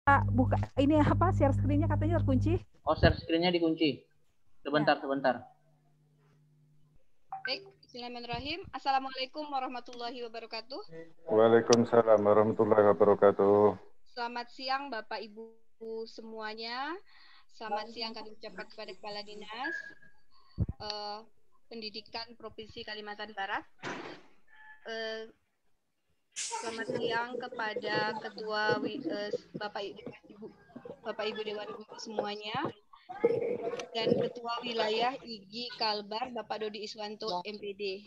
buka ini apa share screen-nya katanya terkunci. Oh, share screen-nya dikunci. Sebentar, sebentar. Baik, bismillahirrahmanirrahim. Assalamualaikum warahmatullahi wabarakatuh. Waalaikumsalam warahmatullahi wabarakatuh. Selamat siang Bapak Ibu semuanya. Selamat siang kami ucapkan kepada Kepala Dinas Pendidikan Provinsi Kalimantan Barat. Selamat siang kepada Ketua Bapak Ibu Dewan Guru semuanya dan Ketua Wilayah IGI Kalbar Bapak Dodi Iswanto MPD.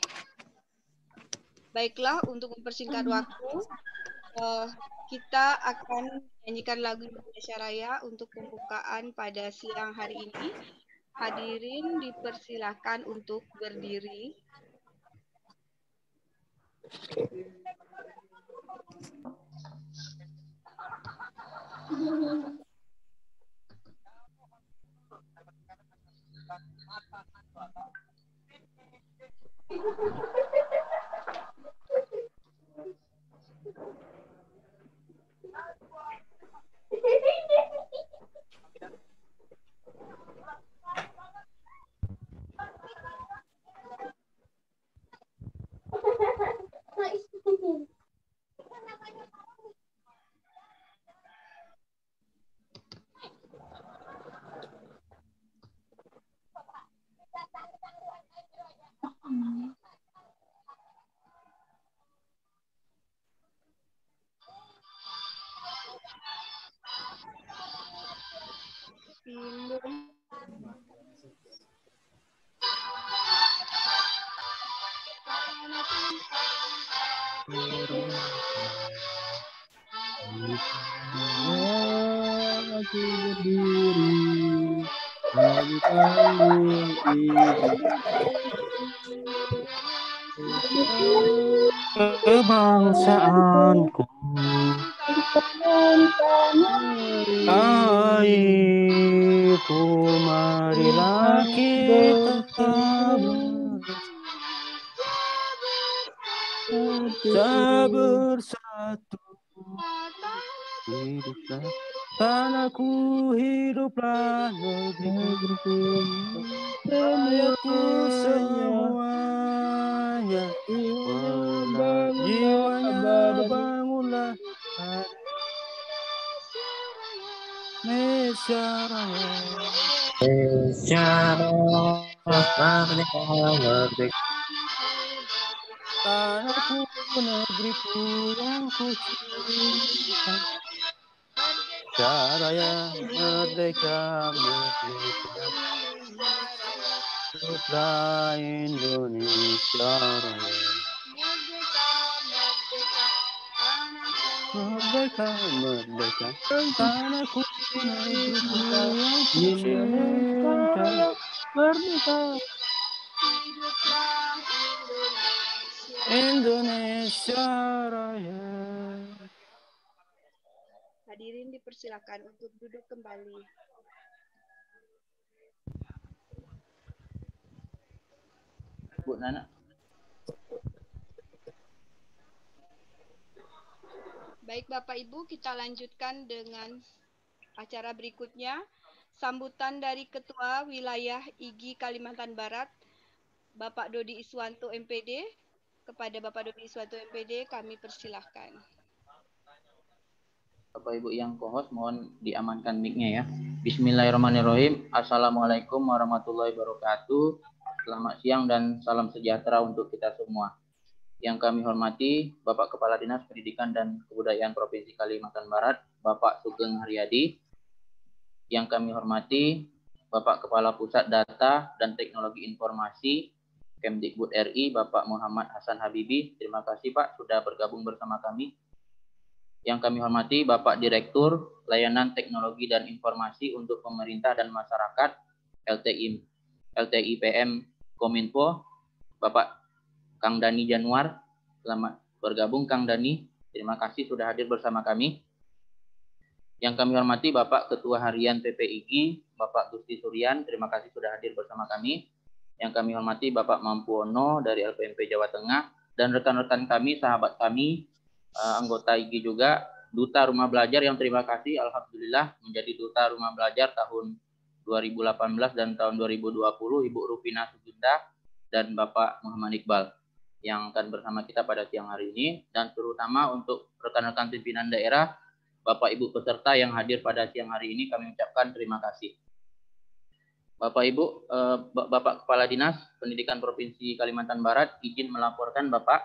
Baiklah, untuk mempersingkat waktu, kita akan menyanyikan lagu Indonesia Raya untuk pembukaan pada siang hari ini. Hadirin dipersilakan untuk berdiri. Aku berdiri di panggung kebangsaanku, airku, marilah kita bersatu. Hiduplah tanahku, hiduplah negeriku, rakyatku semuanya, bangunlah jiwanya, bangunlah Indonesia Raya. Merdeka, merdeka. Tanahku, negeriku yang ku cinta. Raya, merdeka, merdeka. Hiduplah Indonesia Raya. Merdeka, merdeka. Tanahku, negeriku yang ku cinta. Merdeka. Indonesia Raya. Hadirin dipersilakan untuk duduk kembali. Bu Nana. Baik Bapak Ibu, kita lanjutkan dengan acara berikutnya. Sambutan dari Ketua Wilayah IGI Kalimantan Barat, Bapak Dodi Iswanto MPD. Kepada Bapak Dodi Iswanto MPD, kami persilahkan. Bapak Ibu yang co-host, mohon diamankan mic-nya ya. Bismillahirrahmanirrahim. Assalamualaikum warahmatullahi wabarakatuh. Selamat siang dan salam sejahtera untuk kita semua. Yang kami hormati Bapak Kepala Dinas Pendidikan dan Kebudayaan Provinsi Kalimantan Barat, Bapak Sugeng Haryadi. Yang kami hormati Bapak Kepala Pusat Data dan Teknologi Informasi Kemdikbud RI, Bapak Muhammad Hasan Habibi. Terima kasih Pak sudah bergabung bersama kami. Yang kami hormati Bapak Direktur Layanan Teknologi dan Informasi untuk Pemerintah dan Masyarakat LTIPM Kominfo, Bapak Kang Dani Januar. Selamat bergabung Kang Dani. Terima kasih sudah hadir bersama kami. Yang kami hormati Bapak Ketua Harian PPIGI, Bapak Gusti Suryan. Terima kasih sudah hadir bersama kami. Yang kami hormati Bapak Mampuono dari LPMP Jawa Tengah dan rekan-rekan kami, sahabat kami, anggota IGI juga, Duta Rumah Belajar yang terima kasih, alhamdulillah menjadi Duta Rumah Belajar tahun 2018 dan tahun 2020, Ibu Rufina Sugunda dan Bapak Muhammad Iqbal yang akan bersama kita pada siang hari ini, dan terutama untuk rekan-rekan pimpinan daerah, Bapak Ibu peserta yang hadir pada siang hari ini, kami ucapkan terima kasih. Bapak Ibu, Bapak Kepala Dinas Pendidikan Provinsi Kalimantan Barat izin melaporkan Bapak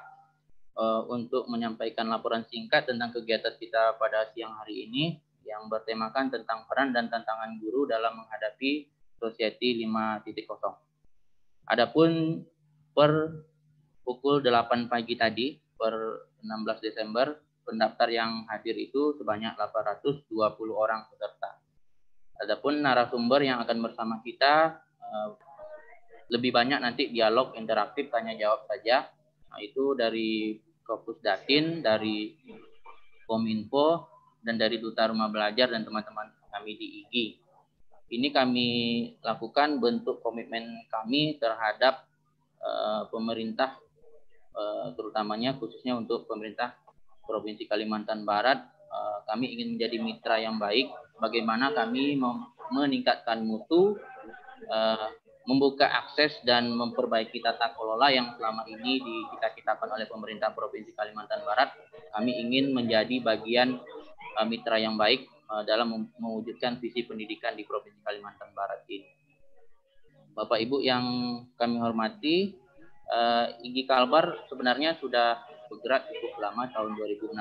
untuk menyampaikan laporan singkat tentang kegiatan kita pada siang hari ini yang bertemakan tentang peran dan tantangan guru dalam menghadapi Society 5.0. Adapun per pukul 8 pagi tadi, per 16 Desember, pendaftar yang hadir itu sebanyak 820 orang peserta. Adapun narasumber yang akan bersama kita lebih banyak nanti dialog interaktif tanya jawab saja. Nah, itu dari Kopus Datin, dari Kominfo, dan dari Duta Rumah Belajar dan teman-teman kami di IGI. Ini kami lakukan bentuk komitmen kami terhadap pemerintah, terutamanya khususnya untuk pemerintah Provinsi Kalimantan Barat. Kami ingin menjadi mitra yang baik. Bagaimana kami meningkatkan mutu, membuka akses dan memperbaiki tata kelola yang selama ini dicita-citakan oleh pemerintah Provinsi Kalimantan Barat. Kami ingin menjadi bagian mitra yang baik dalam mewujudkan visi pendidikan di Provinsi Kalimantan Barat ini. Bapak Ibu yang kami hormati, IGI Kalbar sebenarnya sudah bergerak cukup lama, tahun 2016.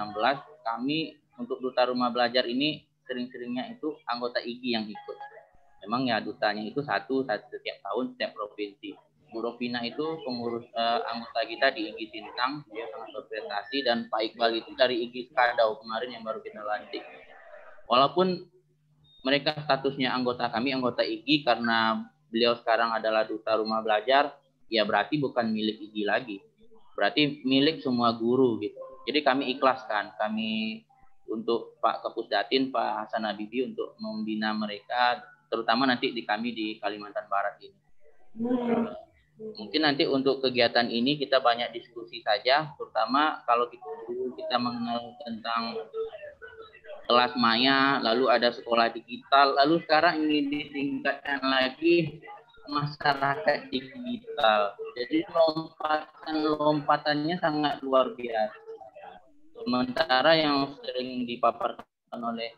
Kami untuk Duta Rumah Belajar ini sering-seringnya itu anggota IGI yang ikut. Memang ya dutanya itu satu setiap tahun, setiap provinsi. Bu Rovina itu pengurus anggota kita di IGI Sintang, dia sangat berprestasi, dan Pak Iqbal itu dari IGI Skadau kemarin yang baru kita lantik. Walaupun mereka statusnya anggota kami, anggota IGI, karena beliau sekarang adalah Duta Rumah Belajar, ya berarti bukan milik IGI lagi. Berarti milik semua guru gitu. Jadi kami ikhlaskan, kami untuk Pak Kopus Datin, Pak Hasan Habibi untuk membina mereka, terutama nanti di kami di Kalimantan Barat ini. Mungkin nanti untuk kegiatan ini kita banyak diskusi saja, terutama kalau kita mengenal tentang kelas maya, lalu ada sekolah digital, lalu sekarang ini ditingkatkan lagi masyarakat digital. Jadi lompatannya sangat luar biasa. Sementara yang sering dipaparkan oleh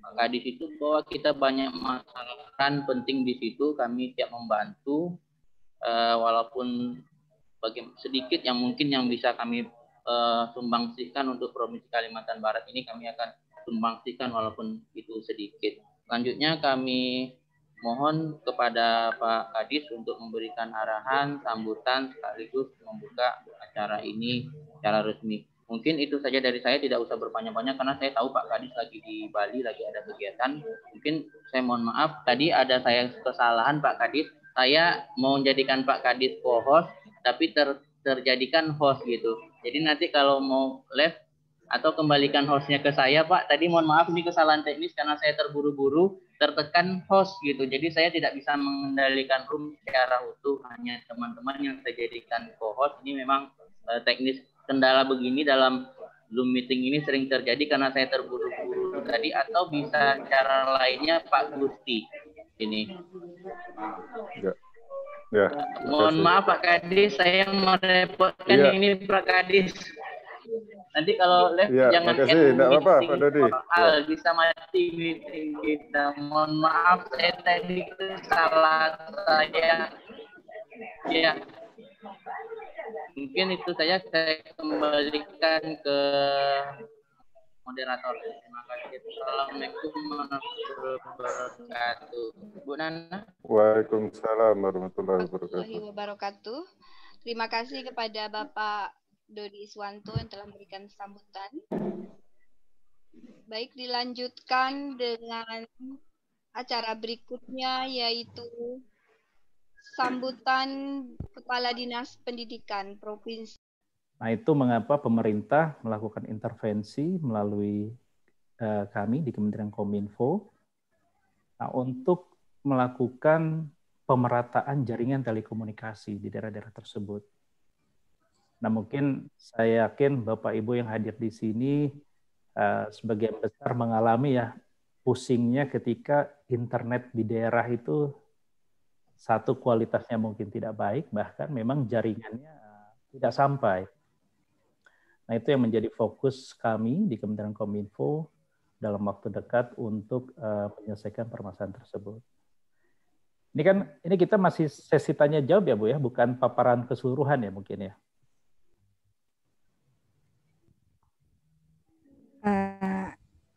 Pak Kadis itu bahwa kita banyak masalah penting di situ, kami siap membantu, walaupun sedikit yang mungkin yang bisa kami sumbangsikan untuk Provinsi Kalimantan Barat ini, kami akan sumbangsikan walaupun itu sedikit. Selanjutnya kami mohon kepada Pak Kadis untuk memberikan arahan, sambutan, sekaligus membuka acara ini secara resmi. Mungkin itu saja dari saya, tidak usah berpanjang-panjang karena saya tahu Pak Kadis lagi di Bali, lagi ada kegiatan. Mungkin saya mohon maaf, tadi ada saya kesalahan Pak Kadis. Saya mau menjadikan Pak Kadis co-host, tapi terjadikan host gitu. Jadi nanti kalau mau live atau kembalikan hostnya ke saya Pak. Tadi mohon maaf, ini kesalahan teknis karena saya terburu-buru, tertekan host gitu. Jadi saya tidak bisa mengendalikan room secara utuh, hanya teman-teman yang saya jadikan co-host. Ini memang teknis. Kendala begini dalam Zoom meeting ini sering terjadi karena saya terburu-buru tadi, atau bisa cara lainnya Pak Gusti ini. Ya, mohon maaf Pak Kadis, saya merepotkan ini Pak Kadis. Nanti kalau live jangan tidak apa-apa Pak Dodi. Bisa mati meeting kita. Mohon maaf, saya tadi salah saya. Ya. Mungkin itu saja, saya kembalikan ke moderator. Terima kasih. Assalamualaikum warahmatullahi wabarakatuh. Bu Nana. Waalaikumsalam warahmatullahi wabarakatuh. Terima kasih kepada Bapak Dodi Iswanto yang telah memberikan sambutan. Baik, dilanjutkan dengan acara berikutnya, yaitu sambutan Kepala Dinas Pendidikan Provinsi. Nah, itu mengapa pemerintah melakukan intervensi melalui kami di Kementerian Kominfo untuk melakukan pemerataan jaringan telekomunikasi di daerah-daerah tersebut. Nah, mungkin saya yakin Bapak Ibu yang hadir di sini sebagian besar mengalami ya pusingnya ketika internet di daerah itu satu kualitasnya mungkin tidak baik, bahkan memang jaringannya tidak sampai. Nah, itu yang menjadi fokus kami di Kementerian Kominfo dalam waktu dekat untuk menyelesaikan permasalahan tersebut. Ini kita masih sesi tanya jawab ya Bu ya, bukan paparan keseluruhan ya mungkin ya.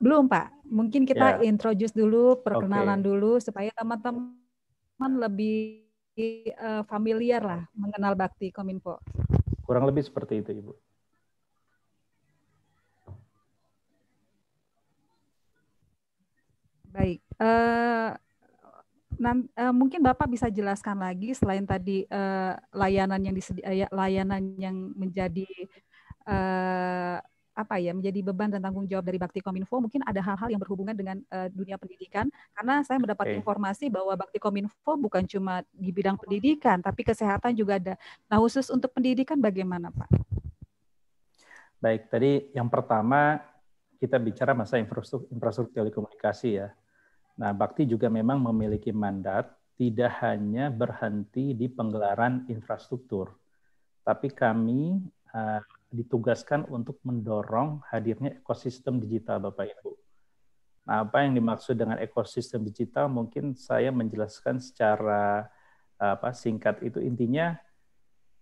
Belum Pak, mungkin kita introduce dulu, perkenalan dulu supaya teman-teman lebih familiar lah mengenal Bakti Kominfo. Kurang lebih seperti itu Ibu. Baik, mungkin Bapak bisa jelaskan lagi selain tadi layanan yang menjadi menjadi beban dan tanggung jawab dari Bakti Kominfo, mungkin ada hal-hal yang berhubungan dengan dunia pendidikan, karena saya mendapat informasi bahwa Bakti Kominfo bukan cuma di bidang pendidikan, tapi kesehatan juga ada. Nah, khusus untuk pendidikan bagaimana Pak? Baik, tadi yang pertama kita bicara masalah infrastruktur telekomunikasi ya. Nah, Bakti juga memang memiliki mandat tidak hanya berhenti di penggelaran infrastruktur, tapi kami ditugaskan untuk mendorong hadirnya ekosistem digital Bapak Ibu. Nah, apa yang dimaksud dengan ekosistem digital mungkin saya menjelaskan secara singkat itu intinya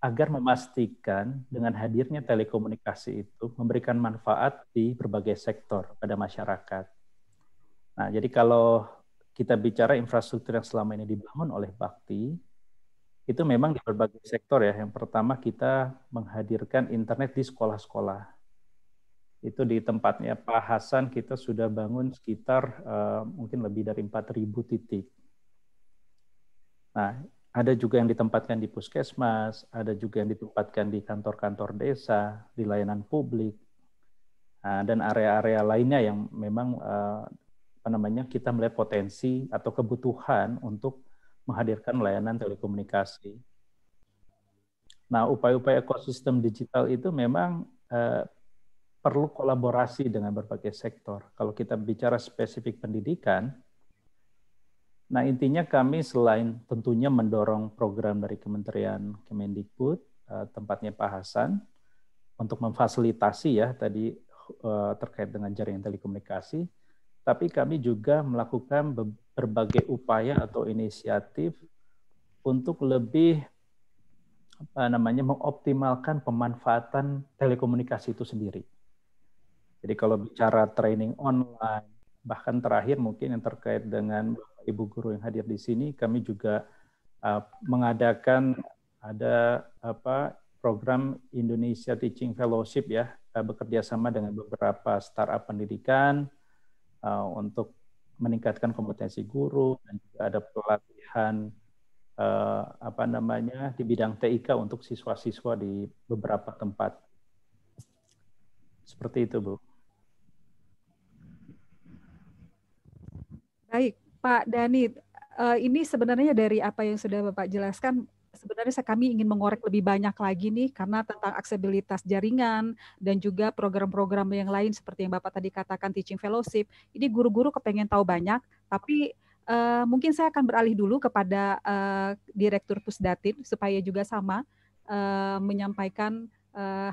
agar memastikan dengan hadirnya telekomunikasi itu memberikan manfaat di berbagai sektor pada masyarakat. Nah, jadi kalau kita bicara infrastruktur yang selama ini dibangun oleh Bakti, itu memang di berbagai sektor ya. Yang pertama kita menghadirkan internet di sekolah-sekolah. Itu di tempatnya Pak Hasan kita sudah bangun sekitar mungkin lebih dari 4.000 titik. Nah, ada juga yang ditempatkan di puskesmas, ada juga yang ditempatkan di kantor-kantor desa, di layanan publik, dan area-area lainnya yang memang kita melihat potensi atau kebutuhan untuk menghadirkan layanan telekomunikasi. Nah, upaya-upaya ekosistem digital itu memang perlu kolaborasi dengan berbagai sektor. Kalau kita bicara spesifik pendidikan, nah intinya kami selain tentunya mendorong program dari Kementerian Kemendikbud, tempatnya Pak Hasan, untuk memfasilitasi ya tadi terkait dengan jaringan telekomunikasi, tapi kami juga melakukan berbagai upaya atau inisiatif untuk lebih mengoptimalkan pemanfaatan telekomunikasi itu sendiri. Jadi kalau bicara training online, bahkan terakhir mungkin yang terkait dengan Bapak Ibu guru yang hadir di sini, kami juga mengadakan ada program Indonesia Teaching Fellowship ya, bekerja sama dengan beberapa startup pendidikan untuk meningkatkan kompetensi guru, dan juga ada pelatihan di bidang TIK untuk siswa-siswa di beberapa tempat. Seperti itu, Bu. Baik, Pak Dhani, ini sebenarnya dari apa yang sudah Bapak jelaskan, sebenarnya kami ingin mengorek lebih banyak lagi nih, karena tentang aksesibilitas jaringan dan juga program-program yang lain seperti yang Bapak tadi katakan teaching fellowship. Ini guru-guru kepengen tahu banyak, tapi mungkin saya akan beralih dulu kepada Direktur Pusdatin supaya juga sama menyampaikan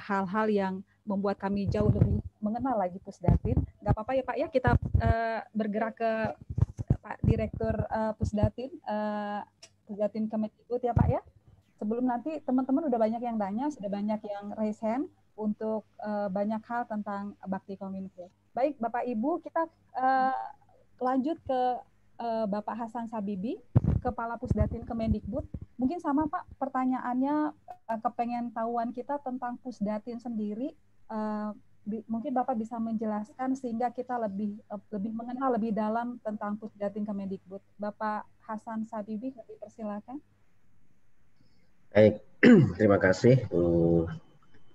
hal-hal yang membuat kami jauh lebih mengenal lagi Pusdatin. Nggak apa-apa ya Pak ya, kita bergerak ke Pak Direktur Pusdatin Kemendikbud ya Pak ya. Sebelum nanti teman-teman udah banyak yang tanya, sudah banyak yang raise hand untuk banyak hal tentang Bakti Kominfo. Baik Bapak Ibu, kita lanjut ke Bapak Hasan Sabibi, Kepala Pusdatin Kemendikbud. Mungkin sama Pak, pertanyaannya kepengen tahuan kita tentang Pusdatin sendiri. Mungkin Bapak bisa menjelaskan sehingga kita lebih mengenal lebih dalam tentang Pusdatin Kemendikbud. Bapak Hasan Sabibi, dipersilakan. Baik, terima kasih Bu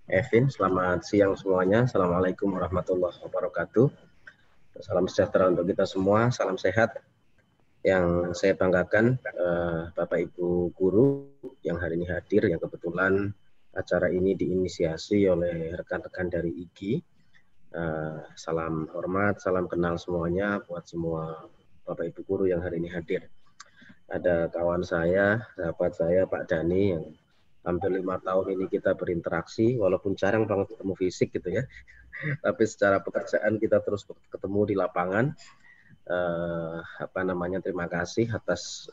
Evin. Selamat siang semuanya. Assalamualaikum warahmatullahi wabarakatuh. Salam sejahtera untuk kita semua. Salam sehat. Yang saya banggakan Bapak Ibu guru yang hari ini hadir, yang kebetulan acara ini diinisiasi oleh rekan-rekan dari IGI. Salam hormat, salam kenal semuanya buat semua Bapak Ibu guru yang hari ini hadir. Ada kawan saya, sahabat saya Pak Dani yang hampir 5 tahun ini kita berinteraksi, walaupun jarang banget ketemu fisik gitu ya, tapi secara pekerjaan kita terus ketemu di lapangan. Terima kasih atas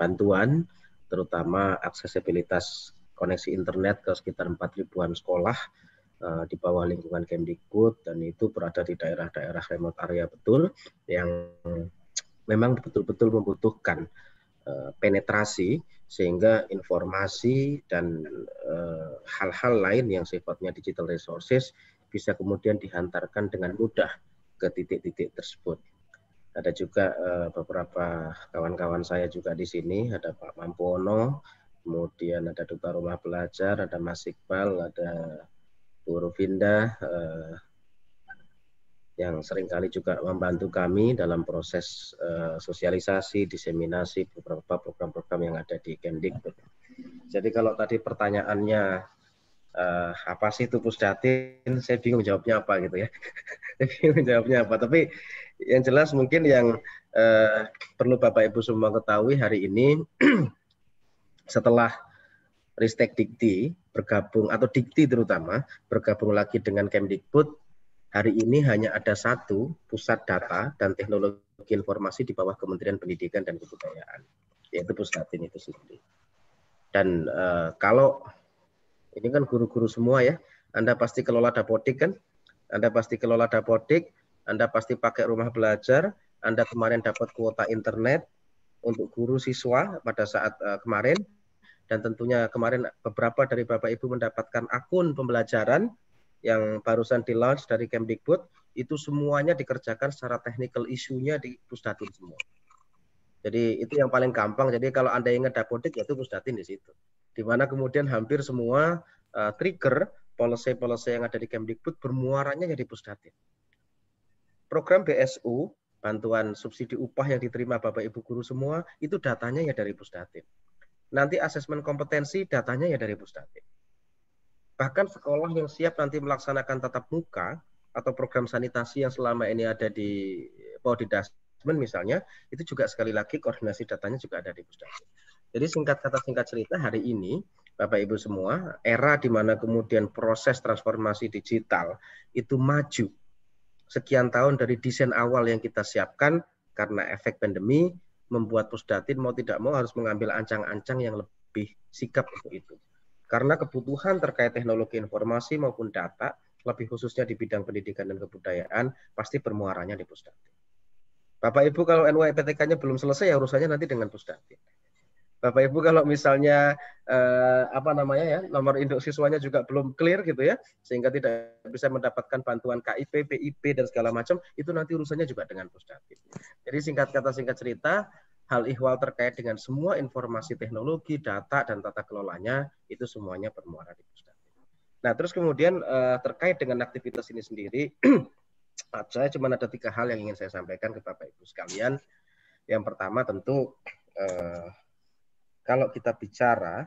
bantuan, terutama aksesibilitas koneksi internet ke sekitar 4.000-an sekolah di bawah lingkungan Kemdikbud, dan itu berada di daerah-daerah remote area betul yang memang betul-betul membutuhkan penetrasi, sehingga informasi dan hal-hal lain yang sifatnya digital resources bisa kemudian dihantarkan dengan mudah ke titik-titik tersebut. Ada juga beberapa kawan-kawan saya juga di sini, ada Pak Mampono, kemudian ada Duta Rumah Belajar, ada Mas Iqbal, ada Bu Rufinda, yang seringkali juga membantu kami dalam proses sosialisasi, diseminasi beberapa program-program yang ada di Kemdikbud. Jadi kalau tadi pertanyaannya apa sih itu Pusdatin, saya bingung jawabnya apa gitu ya. Saya bingung jawabnya apa. Tapi yang jelas mungkin yang perlu Bapak Ibu semua ketahui hari ini, setelah Ristek Dikti bergabung, atau Dikti terutama bergabung lagi dengan Kemdikbud, hari ini hanya ada satu pusat data dan teknologi informasi di bawah Kementerian Pendidikan dan Kebudayaan, yaitu Pusdatin itu sendiri. Dan kalau ini kan guru-guru semua ya, Anda pasti kelola Dapodik kan, Anda pasti kelola Dapodik, Anda pasti pakai rumah belajar, Anda kemarin dapat kuota internet untuk guru siswa pada saat kemarin, dan tentunya kemarin beberapa dari Bapak Ibu mendapatkan akun pembelajaran yang barusan di-launch dari Kemdikbud, itu semuanya dikerjakan secara technical issue-nya di Pusdatin semua. Jadi itu yang paling gampang. Jadi kalau Anda ingat Dapodik, yaitu Pusdatin di situ. Di mana kemudian hampir semua trigger policy-policy yang ada di Kemdikbud bermuaranya jadi Pusdatin. Program BSU, bantuan subsidi upah yang diterima Bapak Ibu guru semua, itu datanya ya dari Pusdatin. Nanti asesmen kompetensi datanya ya dari Pusdatin. Bahkan sekolah yang siap nanti melaksanakan tatap muka atau program sanitasi yang selama ini ada di Podidasmen misalnya, itu juga sekali lagi koordinasi datanya juga ada di Pusdatin. Jadi singkat kata singkat cerita, hari ini Bapak Ibu semua, era di mana kemudian proses transformasi digital itu maju. Sekian tahun dari desain awal yang kita siapkan, karena efek pandemi membuat Pusdatin mau tidak mau harus mengambil ancang-ancang yang lebih sigap untuk itu. Karena kebutuhan terkait teknologi informasi maupun data, lebih khususnya di bidang pendidikan dan kebudayaan, pasti bermuaranya di Pusdatin. Bapak Ibu kalau NUIPTK-nya belum selesai, ya urusannya nanti dengan Pusdatin. Bapak Ibu kalau misalnya nomor induk siswanya juga belum clear gitu ya, sehingga tidak bisa mendapatkan bantuan KIP, PIP dan segala macam, itu nanti urusannya juga dengan Pusdatin. Jadi singkat kata singkat cerita, hal ihwal terkait dengan semua informasi teknologi, data dan tata kelolanya itu semuanya bermuara di Pusdatin. Nah, terus kemudian terkait dengan aktivitas ini sendiri, saya cuma ada 3 hal yang ingin saya sampaikan ke Bapak Ibu sekalian. Yang pertama tentu kalau kita bicara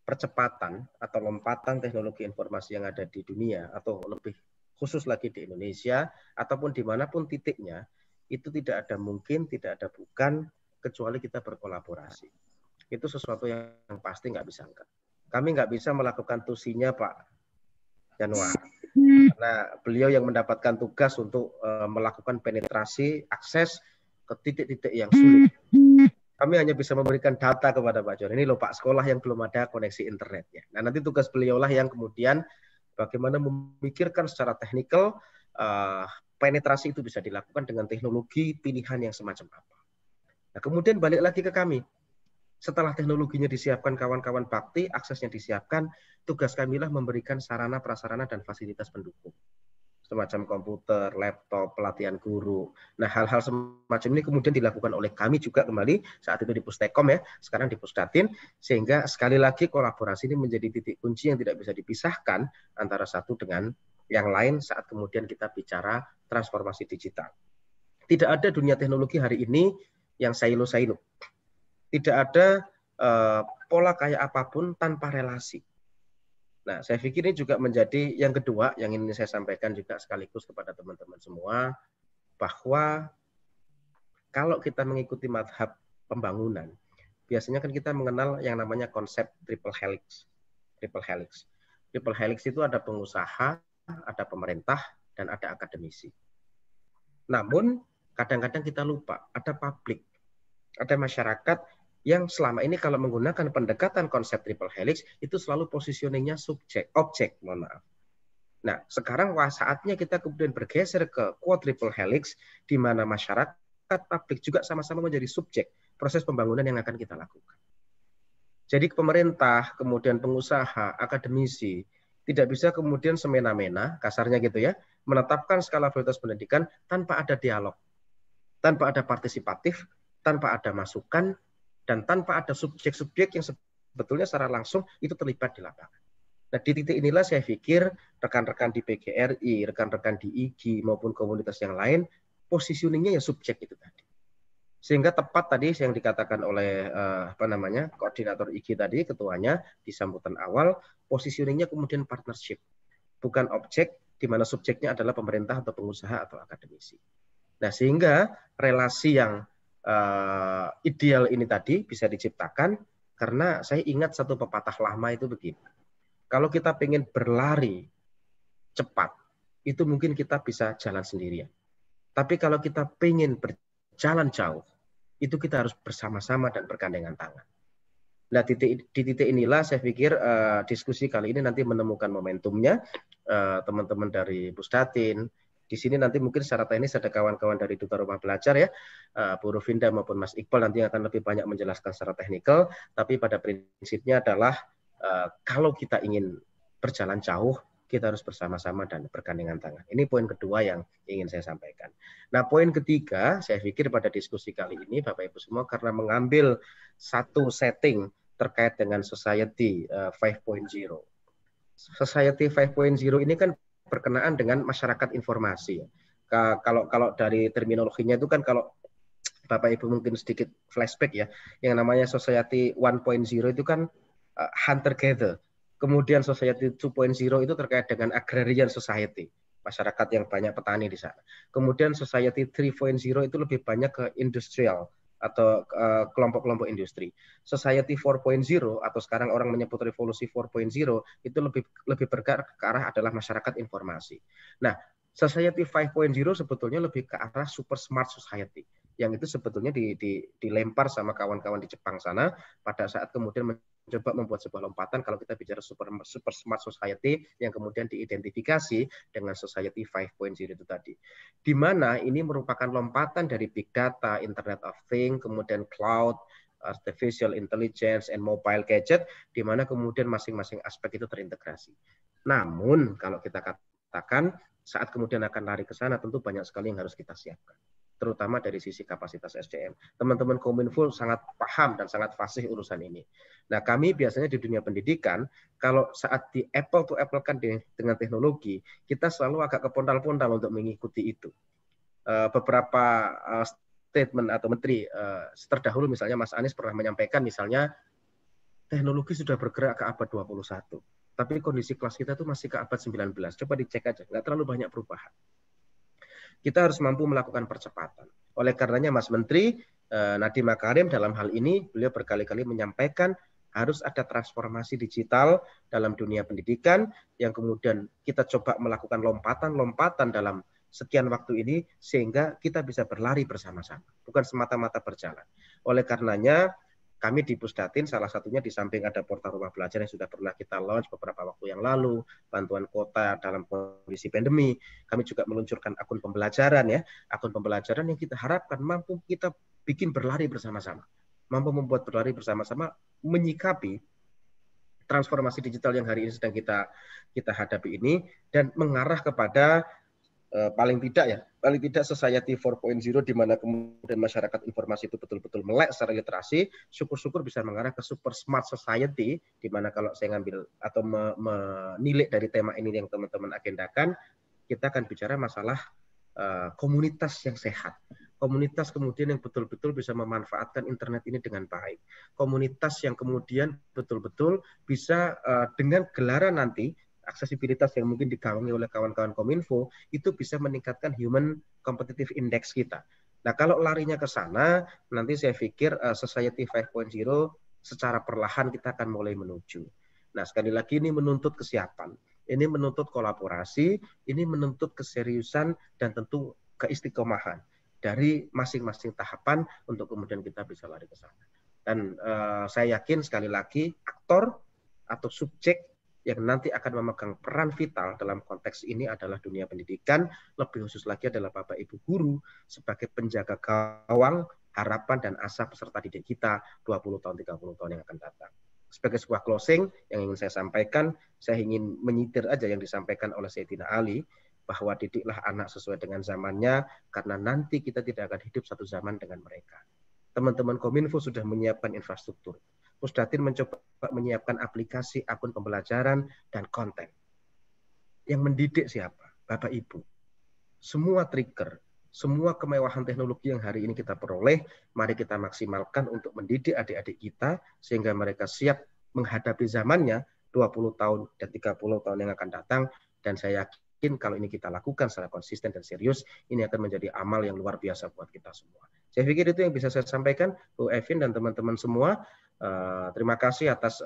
percepatan atau lompatan teknologi informasi yang ada di dunia, atau lebih khusus lagi di Indonesia, ataupun dimanapun titiknya, itu tidak ada mungkin, tidak ada bukan, kecuali kita berkolaborasi. Itu sesuatu yang pasti nggak bisa enggak. Kami nggak bisa melakukan tusinya Pak Januar, karena beliau yang mendapatkan tugas untuk melakukan penetrasi, akses ke titik-titik yang sulit. Kami hanya bisa memberikan data kepada Pak John. Ini loh Pak, sekolah yang belum ada koneksi internetnya. Nah nanti tugas beliaulah yang kemudian bagaimana memikirkan secara teknikal penetrasi itu bisa dilakukan dengan teknologi pilihan yang semacam apa. Nah kemudian balik lagi ke kami. Setelah teknologinya disiapkan kawan-kawan bakti, aksesnya disiapkan, tugas kamilah memberikan sarana, prasarana, dan fasilitas pendukung. Semacam komputer, laptop, pelatihan guru. Nah, hal-hal semacam ini kemudian dilakukan oleh kami juga kembali saat itu di Pustekom ya, sekarang di Pusdatin, sehingga sekali lagi kolaborasi ini menjadi titik kunci yang tidak bisa dipisahkan antara satu dengan yang lain saat kemudian kita bicara transformasi digital. Tidak ada dunia teknologi hari ini yang silo-silo. Tidak ada pola kayak apapun tanpa relasi. Nah, saya pikir ini juga menjadi yang kedua yang ingin saya sampaikan juga sekaligus kepada teman-teman semua, bahwa kalau kita mengikuti mazhab pembangunan, biasanya kan kita mengenal yang namanya konsep triple helix. Triple helix. Triple helix itu ada pengusaha, ada pemerintah, dan ada akademisi. Namun, kadang-kadang kita lupa, ada publik, ada masyarakat yang selama ini kalau menggunakan pendekatan konsep triple helix, itu selalu positioningnya objek, mohon maaf. Nah, sekarang saatnya kita kemudian bergeser ke quadruple helix, di mana masyarakat, publik juga sama-sama menjadi subjek proses pembangunan yang akan kita lakukan. Jadi pemerintah, kemudian pengusaha, akademisi, tidak bisa kemudian semena-mena, kasarnya gitu ya, menetapkan skala prioritas pendidikan tanpa ada dialog, tanpa ada partisipatif, tanpa ada masukan, dan tanpa ada subjek-subjek yang sebetulnya secara langsung itu terlibat di lapangan. Nah, di titik inilah saya pikir rekan-rekan di PGRI, rekan-rekan di IGI maupun komunitas yang lain, positioningnya ya subjek itu tadi. Sehingga tepat tadi yang dikatakan oleh koordinator IGI tadi, ketuanya di sambutan awal, positioningnya kemudian partnership, bukan objek, di mana subjeknya adalah pemerintah atau pengusaha atau akademisi. Nah, sehingga relasi yang ideal ini tadi bisa diciptakan, karena saya ingat satu pepatah lama itu begini. Kalau kita ingin berlari cepat, itu mungkin kita bisa jalan sendirian. Tapi kalau kita ingin berjalan jauh, itu kita harus bersama-sama dan bergandengan tangan. Nah, di titik inilah saya pikir diskusi kali ini nanti menemukan momentumnya. Teman-teman dari Pusdatin, di sini nanti mungkin secara teknis ada kawan-kawan dari Duta Rumah Belajar ya, Bu Rufinda maupun Mas Iqbal nanti akan lebih banyak menjelaskan secara teknikal, tapi pada prinsipnya adalah kalau kita ingin berjalan jauh, kita harus bersama-sama dan bergandengan tangan. Ini poin kedua yang ingin saya sampaikan. Nah, poin ketiga, saya pikir pada diskusi kali ini, Bapak Ibu semua, karena mengambil satu setting terkait dengan Society 5.0. Society 5.0 ini kan berkenaan dengan masyarakat informasi. Kalau dari terminologinya itu kan, kalau Bapak Ibu mungkin sedikit flashback ya, yang namanya Society 1.0 itu kan hunter gatherer. Kemudian Society 2.0 itu terkait dengan agrarian society, masyarakat yang banyak petani di sana. Kemudian Society 3.0 itu lebih banyak ke industrial atau kelompok-kelompok industri. Society 4.0 atau sekarang orang menyebut revolusi 4.0 itu lebih bergerak ke arah adalah masyarakat informasi. Nah, Society 5.0 sebetulnya lebih ke arah super smart society, yang itu sebetulnya dilempar sama kawan-kawan di Jepang sana pada saat kemudian mencoba membuat sebuah lompatan kalau kita bicara super smart society yang kemudian diidentifikasi dengan Society 5.0 itu tadi. Di mana ini merupakan lompatan dari big data, Internet of Things, kemudian cloud, artificial intelligence, and mobile gadget, di mana kemudian masing-masing aspek itu terintegrasi. Namun kalau kita katakan saat kemudian akan lari ke sana, tentu banyak sekali yang harus kita siapkan, terutama dari sisi kapasitas SDM. Teman-teman Kominfo sangat paham dan sangat fasih urusan ini. Nah, kami biasanya di dunia pendidikan, kalau saat di apple to apple kan dengan teknologi, kita selalu agak kepondal-pondal untuk mengikuti itu. Beberapa statement atau menteri terdahulu, misalnya Mas Anies pernah menyampaikan, misalnya teknologi sudah bergerak ke abad 21. Tapi kondisi kelas kita itu masih ke abad 19. Coba dicek aja, nggak terlalu banyak perubahan. Kita harus mampu melakukan percepatan. Oleh karenanya Mas Menteri Nadiem Makarim dalam hal ini, beliau berkali-kali menyampaikan harus ada transformasi digital dalam dunia pendidikan, yang kemudian kita coba melakukan lompatan-lompatan dalam sekian waktu ini, sehingga kita bisa berlari bersama-sama, bukan semata-mata berjalan. Oleh karenanya, kami di Pusdatin salah satunya di samping ada portal rumah belajar yang sudah pernah kita launch beberapa waktu yang lalu, bantuan kuota dalam kondisi pandemi, kami juga meluncurkan akun pembelajaran ya, akun pembelajaran yang kita harapkan mampu kita bikin berlari bersama-sama, mampu membuat berlari bersama-sama menyikapi transformasi digital yang hari ini sedang kita hadapi ini, dan mengarah kepada paling tidak Society 4.0 di mana kemudian masyarakat informasi itu betul-betul melek secara literasi, syukur-syukur bisa mengarah ke super smart society, di mana kalau saya ngambil atau menilik dari tema ini yang teman-teman agendakan, kita akan bicara masalah komunitas yang sehat, Komunitas kemudian yang betul-betul bisa memanfaatkan internet ini dengan baik. Komunitas yang kemudian betul-betul bisa dengan gelaran nanti, aksesibilitas yang mungkin digawangi oleh kawan-kawan Kominfo, itu bisa meningkatkan human competitive index kita. Nah, kalau larinya ke sana, nanti saya pikir Society 5.0 secara perlahan kita akan mulai menuju. Nah, sekali lagi ini menuntut kesiapan, ini menuntut kolaborasi, ini menuntut keseriusan dan tentu keistiqomahan dari masing-masing tahapan untuk kemudian kita bisa lari ke sana. Dan saya yakin sekali lagi aktor atau subjek yang nanti akan memegang peran vital dalam konteks ini adalah dunia pendidikan, lebih khusus lagi adalah Bapak Ibu guru sebagai penjaga gawang harapan dan asa peserta didik kita 20 tahun, 30 tahun yang akan datang. Sebagai sebuah closing yang ingin saya sampaikan, saya ingin menyitir aja yang disampaikan oleh Sayyidina Ali, bahwa didiklah anak sesuai dengan zamannya, karena nanti kita tidak akan hidup satu zaman dengan mereka. Teman-teman Kominfo sudah menyiapkan infrastruktur. Pusdatin mencoba menyiapkan aplikasi, akun pembelajaran, dan konten. Yang mendidik siapa? Bapak Ibu. Semua trigger, semua kemewahan teknologi yang hari ini kita peroleh, mari kita maksimalkan untuk mendidik adik-adik kita, sehingga mereka siap menghadapi zamannya 20 tahun dan 30 tahun yang akan datang, dan saya yakin kalau ini kita lakukan secara konsisten dan serius, ini akan menjadi amal yang luar biasa buat kita semua. Saya pikir itu yang bisa saya sampaikan, Bu Evin dan teman-teman semua. Terima kasih atas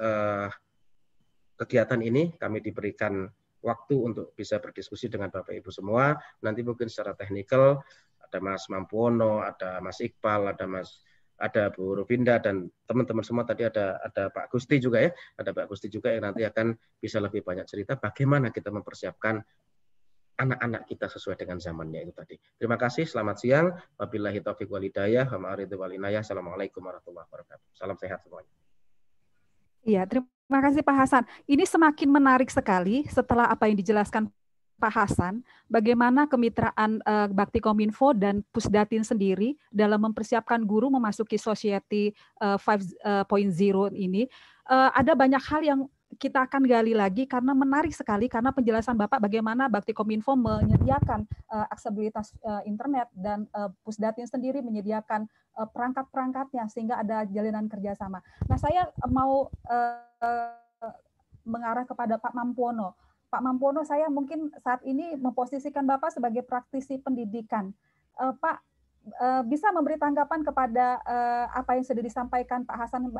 kegiatan ini. Kami diberikan waktu untuk bisa berdiskusi dengan Bapak Ibu semua. Nanti mungkin secara teknikal ada Mas Mampuono, ada Mas Iqbal, ada Bu Rufinda dan teman-teman semua, tadi ada Pak Gusti juga ya, ada Pak Gusti juga yang nanti akan bisa lebih banyak cerita bagaimana kita mempersiapkan anak-anak kita sesuai dengan zamannya itu tadi. Terima kasih, selamat siang. Wabillahi taufiq wal hidayah, wa ma'arifatu wal inayah. Assalamualaikum warahmatullahi wabarakatuh. Salam sehat semuanya. Iya, terima kasih Pak Hasan. Ini semakin menarik sekali setelah apa yang dijelaskan Pak Hasan, bagaimana kemitraan Bakti Kominfo dan Pusdatin sendiri dalam mempersiapkan guru memasuki Society 5.0 ini. Ada banyak hal yang kita akan gali lagi karena menarik sekali, karena penjelasan Bapak bagaimana Bakti Kominfo menyediakan aksesibilitas internet dan Pusdatin sendiri menyediakan perangkat-perangkatnya sehingga ada jalinan kerjasama. Nah, saya mau mengarah kepada Pak Mampuono. Pak Mampuono, saya mungkin saat ini memposisikan Bapak sebagai praktisi pendidikan. Pak, bisa memberi tanggapan kepada apa yang sudah disampaikan Pak Hasan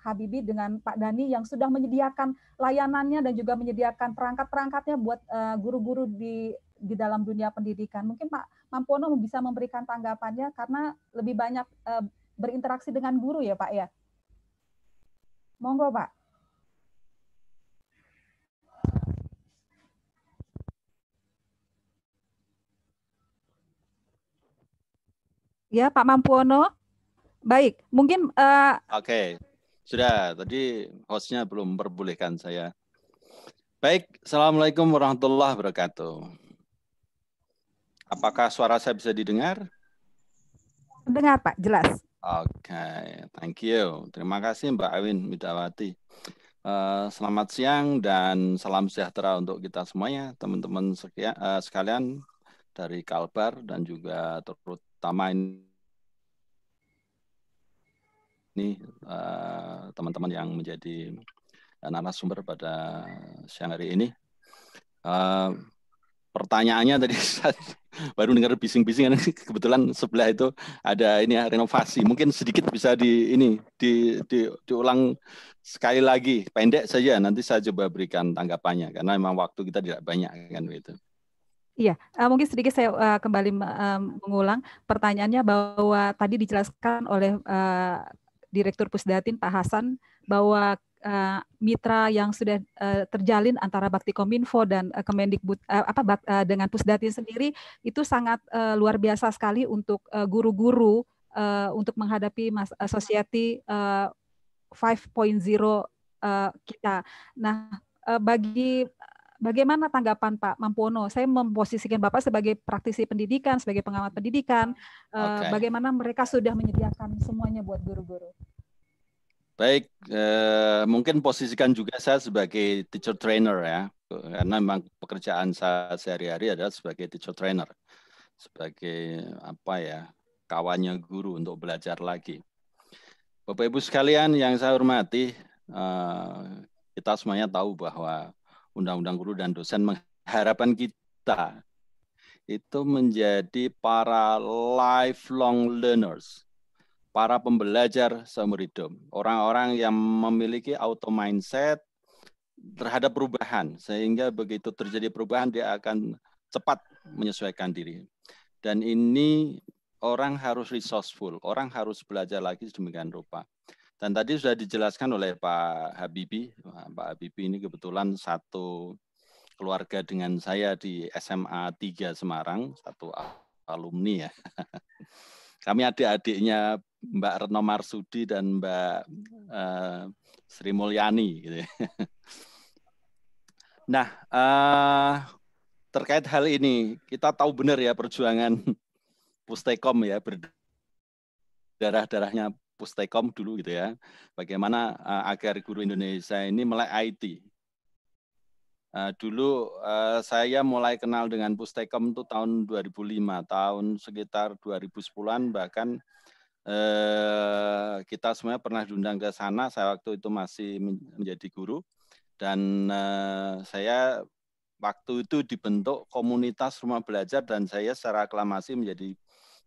Habibi dengan Pak Dhani yang sudah menyediakan layanannya dan juga menyediakan perangkat-perangkatnya buat guru-guru di dalam dunia pendidikan. Mungkin Pak Mampuono bisa memberikan tanggapannya karena lebih banyak berinteraksi dengan guru ya Pak ya. Monggo Pak. Ya, Pak Mampuono. Baik, mungkin Oke, sudah. Tadi hostnya belum memperbolehkan saya. Baik, Assalamualaikum warahmatullahi wabarakatuh. Apakah suara saya bisa didengar? Dengar Pak, jelas. Oke, thank you. Terima kasih Mbak Awin Midawati. Selamat siang dan salam sejahtera untuk kita semuanya, teman-teman sekalian dari Kalbar dan juga terutama ini teman-teman yang menjadi narasumber pada siang hari ini. Pertanyaannya tadi baru dengar bising-bising, kebetulan sebelah itu ada ini ya, renovasi. Mungkin sedikit bisa diulang sekali lagi, pendek saja. Nanti saya coba berikan tanggapannya karena memang waktu kita tidak banyak kan begitu. Iya, mungkin sedikit saya kembali mengulang pertanyaannya bahwa tadi dijelaskan oleh Direktur Pusdatin Pak Hasan bahwa mitra yang sudah terjalin antara Bakti Kominfo dan Kemendikbud dengan Pusdatin sendiri itu sangat luar biasa sekali untuk guru-guru untuk menghadapi Society 5.0 kita. Nah, bagaimana tanggapan Pak Mampuono? Saya memposisikan Bapak sebagai praktisi pendidikan, sebagai pengamat pendidikan. Bagaimana mereka sudah menyediakan semuanya buat guru-guru? Baik, mungkin posisikan juga saya sebagai teacher trainer ya, karena memang pekerjaan saya sehari-hari adalah sebagai teacher trainer, sebagai apa ya, kawannya guru untuk belajar lagi. Bapak Ibu sekalian yang saya hormati, kita semuanya tahu bahwa Undang-Undang Guru dan Dosen mengharapkan kita itu menjadi para lifelong learners, para pembelajar seumur hidup, orang-orang yang memiliki auto mindset terhadap perubahan, sehingga begitu terjadi perubahan dia akan cepat menyesuaikan diri. Dan ini orang harus resourceful, orang harus belajar lagi sedemikian rupa. Dan tadi sudah dijelaskan oleh Pak Habibie. Pak Habibie ini kebetulan satu keluarga dengan saya di SMA 3 Semarang, satu alumni ya. Kami adik-adiknya Mbak Retno Marsudi dan Mbak Sri Mulyani. Gitu ya. Nah, terkait hal ini, kita tahu benar ya perjuangan Pustekom ya, berdarah-darahnya Pustekom dulu gitu ya. Bagaimana agar guru Indonesia ini melek IT. Dulu saya mulai kenal dengan Pustekom itu tahun 2005, tahun sekitar 2010-an bahkan kita semuanya pernah diundang ke sana. Saya waktu itu masih menjadi guru dan saya waktu itu dibentuk komunitas rumah belajar dan saya secara aklamasi menjadi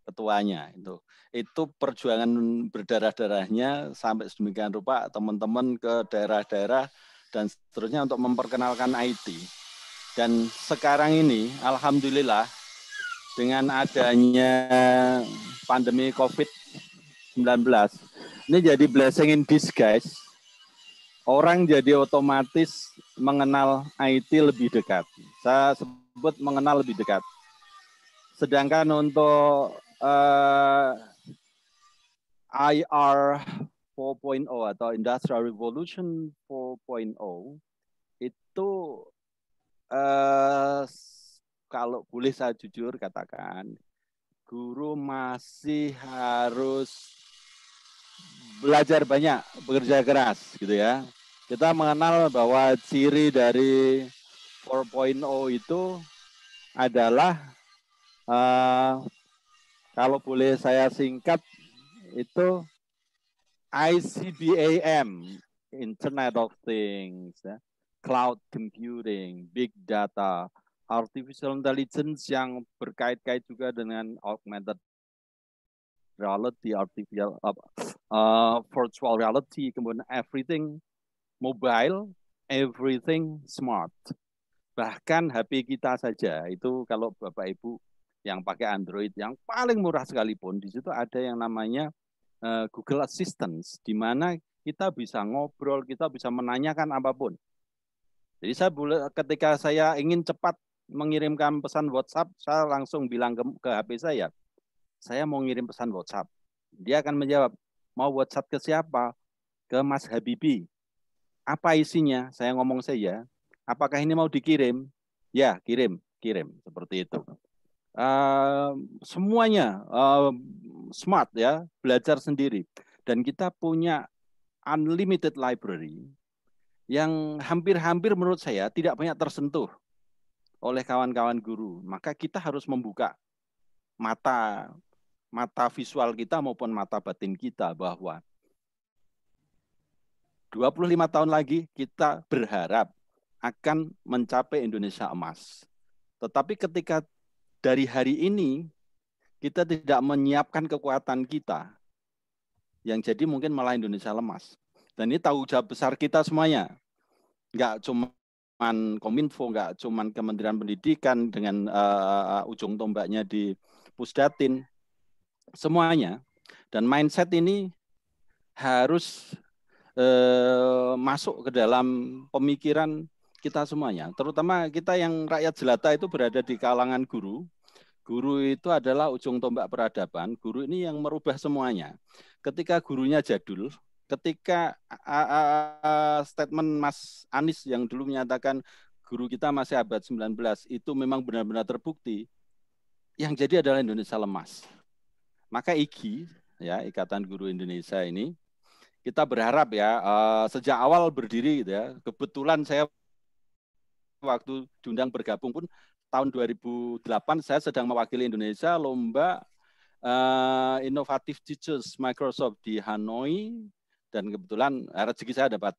ketuanya. Itu perjuangan berdarah-darahnya sampai sedemikian rupa teman-teman ke daerah-daerah dan seterusnya untuk memperkenalkan IT. Dan sekarang ini alhamdulillah dengan adanya pandemi COVID-19 ini jadi blessing in disguise. Orang jadi otomatis mengenal IT lebih dekat. Saya sebut mengenal lebih dekat. Sedangkan untuk IR 4.0 atau Industrial Revolution 4.0 itu kalau boleh saya jujur katakan, guru masih harus belajar banyak, bekerja keras gitu ya. Kita mengenal bahwa ciri dari 4.0 itu adalah kalau boleh saya singkat itu ICBAM, Internet of Things, ya, cloud computing, big data, artificial intelligence yang berkait-kait juga dengan augmented reality, artificial, virtual reality, kemudian everything mobile, everything smart. Bahkan HP kita saja, itu kalau Bapak Ibu yang pakai Android, yang paling murah sekalipun, di situ ada yang namanya Google Assistant, di mana kita bisa ngobrol, kita bisa menanyakan apapun. Jadi ketika saya ingin cepat mengirimkan pesan WhatsApp, saya langsung bilang ke HP saya mau ngirim pesan WhatsApp. Dia akan menjawab, mau WhatsApp ke siapa? Ke Mas Habibie. Apa isinya? Saya ngomong saja. Apakah ini mau dikirim? Ya, kirim. Seperti itu. Semuanya smart ya, belajar sendiri. Dan kita punya unlimited library yang hampir-hampir menurut saya tidak banyak tersentuh oleh kawan-kawan guru. Maka kita harus membuka mata visual kita maupun mata batin kita bahwa 25 tahun lagi kita berharap akan mencapai Indonesia emas. Tetapi ketika dari hari ini kita tidak menyiapkan kekuatan kita, yang jadi mungkin malah Indonesia lemas. Dan ini tanggung jawab besar kita semuanya. Enggak cuma Kominfo, enggak cuma Kementerian Pendidikan dengan ujung tombaknya di Pusdatin, semuanya. Dan mindset ini harus masuk ke dalam pemikiran kita semuanya. Terutama kita yang rakyat jelata itu berada di kalangan guru. Guru itu adalah ujung tombak peradaban. Guru ini yang merubah semuanya. Ketika gurunya jadul, ketika statement Mas Anies yang dulu menyatakan guru kita masih abad 19, itu memang benar-benar terbukti. Yang jadi adalah Indonesia lemas. Maka IGI, ya, Ikatan Guru Indonesia ini, kita berharap ya, sejak awal berdiri gitu ya, kebetulan saya waktu diundang bergabung pun tahun 2008 saya sedang mewakili Indonesia lomba Innovative Teachers Microsoft di Hanoi, dan kebetulan rezeki saya dapat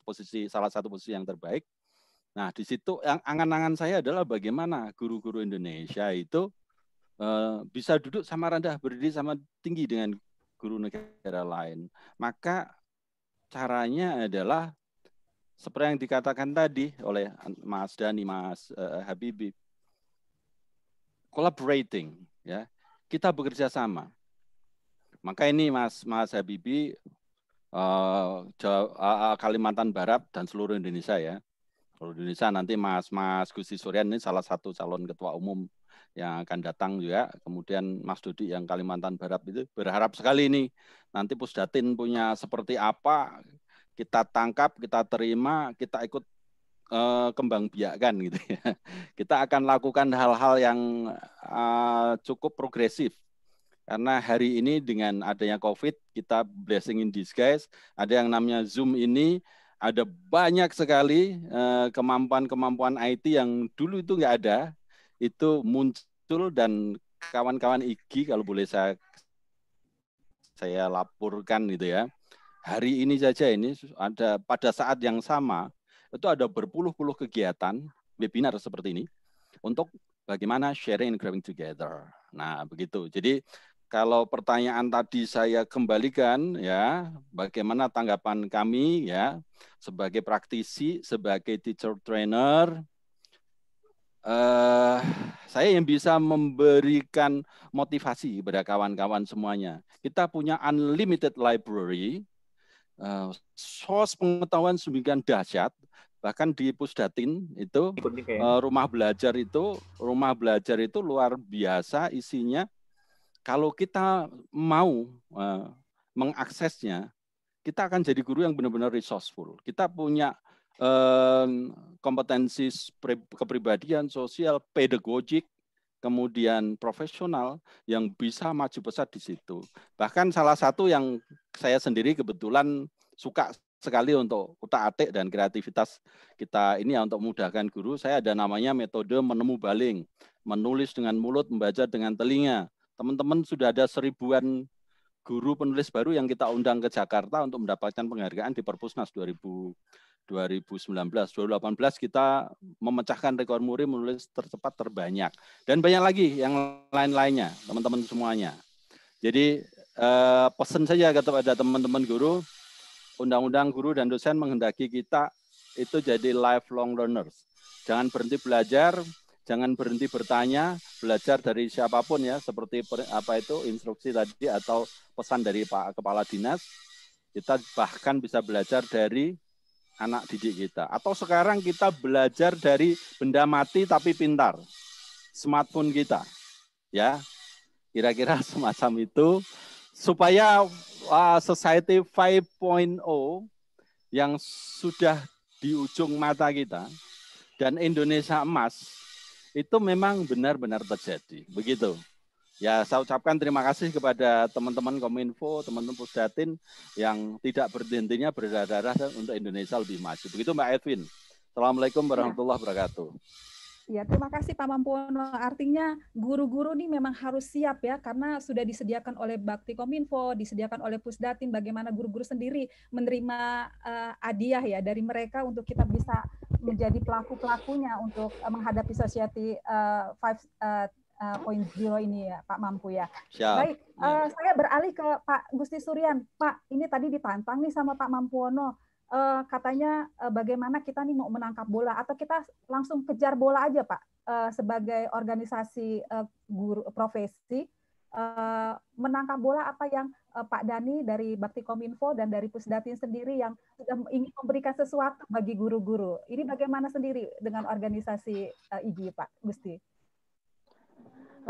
salah satu posisi yang terbaik. Nah, di situ yang angan-angan saya adalah bagaimana guru-guru Indonesia itu bisa duduk sama rendah, berdiri sama tinggi dengan guru negara lain. Maka caranya adalah seperti yang dikatakan tadi oleh Mas Dani, Mas Habibie, collaborating, ya, kita bekerja sama. Maka ini Mas Habibie, Kalimantan Barat dan seluruh Indonesia, ya, seluruh Indonesia, nanti Mas Gusti Suryan ini salah satu calon ketua umum yang akan datang juga. Kemudian Mas Dodi yang Kalimantan Barat itu berharap sekali ini nanti Pusdatin punya seperti apa, kita tangkap, kita terima, kita ikut kembang biakan gitu ya. Kita akan lakukan hal-hal yang cukup progresif. Karena hari ini dengan adanya COVID, kita blessing in disguise. Ada yang namanya Zoom ini, ada banyak sekali kemampuan-kemampuan IT yang dulu itu nggak ada, itu muncul, dan kawan-kawan IGI kalau boleh saya laporkan gitu ya. Hari ini saja ini ada pada saat yang sama itu ada berpuluh-puluh kegiatan webinar seperti ini untuk bagaimana sharing and growing together. Nah, begitu. Jadi kalau pertanyaan tadi saya kembalikan, ya, bagaimana tanggapan kami, ya, sebagai praktisi, sebagai teacher trainer, saya yang bisa memberikan motivasi kepada kawan-kawan semuanya. Kita punya unlimited library, source pengetahuan sedemikian dahsyat, bahkan di Pusdatin itu rumah belajar itu luar biasa isinya. Kalau kita mau mengaksesnya, kita akan jadi guru yang benar-benar resourceful. Kita punya kompetensi kepribadian, sosial, pedagogik, kemudian profesional yang bisa maju pesat di situ. Bahkan salah satu yang saya sendiri kebetulan suka sekali untuk utak-atik dan kreativitas kita ini ya, untuk memudahkan guru, saya ada namanya metode menemu baling, menulis dengan mulut, membaca dengan telinga. Teman-teman sudah ada 1000-an guru penulis baru yang kita undang ke Jakarta untuk mendapatkan penghargaan di Perpusnas 2019, 2018 kita memecahkan rekor muri menulis tercepat terbanyak, dan banyak lagi yang lain-lainnya, teman-teman semuanya. Jadi pesan saja kepada teman-teman guru, undang-undang guru dan dosen menghendaki kita itu jadi lifelong learners. Jangan berhenti belajar, jangan berhenti bertanya, belajar dari siapapun ya, seperti apa itu instruksi tadi atau pesan dari Pak Kepala Dinas. Kita bahkan bisa belajar dari anak didik kita. Atau sekarang kita belajar dari benda mati tapi pintar, smartphone kita. Ya, kira-kira semacam itu, supaya Society 5.0 yang sudah di ujung mata kita dan Indonesia emas itu memang benar-benar terjadi. Begitu. Ya, saya ucapkan terima kasih kepada teman-teman Kominfo, teman-teman Pusdatin yang tidak berhenti-hentinya berdarah untuk Indonesia lebih maju. Begitu Mbak Edwin. Assalamualaikum warahmatullahi wabarakatuh. Ya, terima kasih Pak Mampuono. Artinya guru-guru ini memang harus siap ya, karena sudah disediakan oleh Bakti Kominfo, disediakan oleh Pusdatin, bagaimana guru-guru sendiri menerima hadiah ya dari mereka untuk kita bisa menjadi pelaku-pelakunya untuk menghadapi Society 5.0 ini ya, Pak Mampu ya. Siap. Baik, saya beralih ke Pak Gusti Suryan. Pak, ini tadi ditantang nih sama Pak Mampuono. Katanya bagaimana kita nih mau menangkap bola, atau kita langsung kejar bola aja Pak, sebagai organisasi guru profesi, menangkap bola apa yang Pak Dani dari Bakti Kominfo dan dari Pusdatin sendiri yang sudah ingin memberikan sesuatu bagi guru-guru. Ini bagaimana sendiri dengan organisasi IGI Pak Gusti?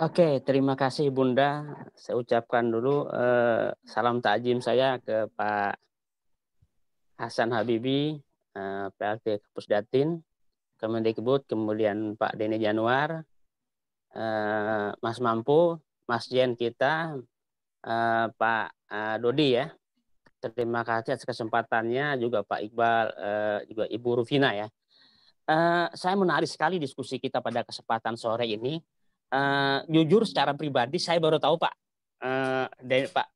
Oke, terima kasih Bunda. Saya ucapkan dulu salam takjim saya ke Pak Hasan Habibie, PLT Pusdatin, Kemendikbud, kemudian Pak Denny Januar, Mas Mampu, Mas Jen kita, Pak Dodi ya. Terima kasih atas kesempatannya, juga Pak Iqbal, juga Ibu Rufina ya. Saya menarik sekali diskusi kita pada kesempatan sore ini. Jujur secara pribadi saya baru tahu Pak, Pak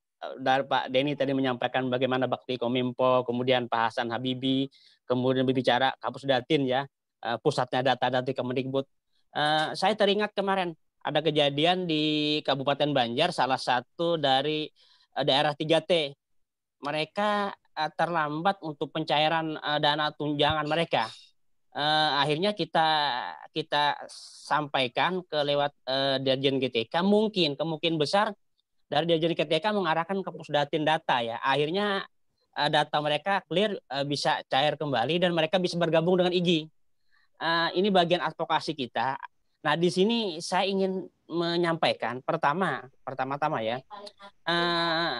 Denny tadi menyampaikan bagaimana bakti Kominfo, kemudian Pak Hasan Habibi, kemudian berbicara Kapus Datin ya, pusatnya data-data Kemendikbud. Saya teringat kemarin ada kejadian di Kabupaten Banjar, salah satu dari daerah 3T. Mereka terlambat untuk pencairan dana tunjangan mereka. Akhirnya kita sampaikan ke lewat Dirjen GTK, kemungkinan besar dari Dirjen GTK mengarahkan ke Pusdatin data ya. Akhirnya data mereka clear, bisa cair kembali dan mereka bisa bergabung dengan IGI. Ini bagian advokasi kita. Nah, di sini saya ingin menyampaikan pertama-tama ya,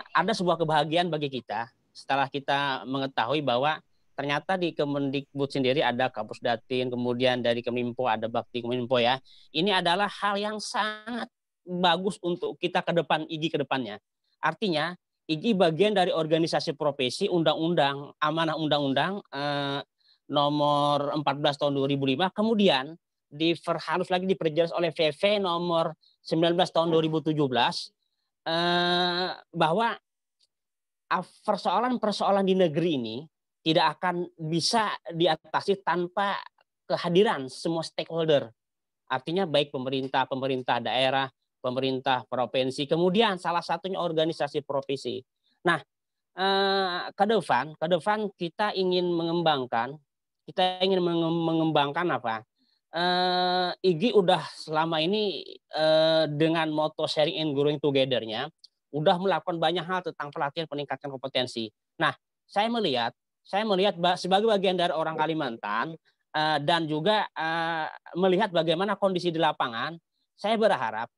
ada sebuah kebahagiaan bagi kita setelah kita mengetahui bahwa ternyata di Kemendikbud sendiri ada Kapus Datin, kemudian dari Kominfo ada Bakti Kominfo ya. Ini adalah hal yang sangat bagus untuk kita ke depan, IGI ke depannya. Artinya IGI bagian dari organisasi profesi, undang-undang, amanah undang-undang nomor 14 tahun 2005, kemudian diperhalus lagi, diperjelas oleh VV nomor 19 tahun 2017, bahwa persoalan-persoalan di negeri ini tidak akan bisa diatasi tanpa kehadiran semua stakeholder. Artinya baik pemerintah daerah, pemerintah provinsi, kemudian salah satunya organisasi profesi. Nah, ke depan kita ingin mengembangkan apa? IGI udah selama ini dengan moto sharing and growing together-nya udah melakukan banyak hal tentang pelatihan peningkatan kompetensi. Nah, saya melihat sebagai bagian dari orang Kalimantan dan juga melihat bagaimana kondisi di lapangan, saya berharap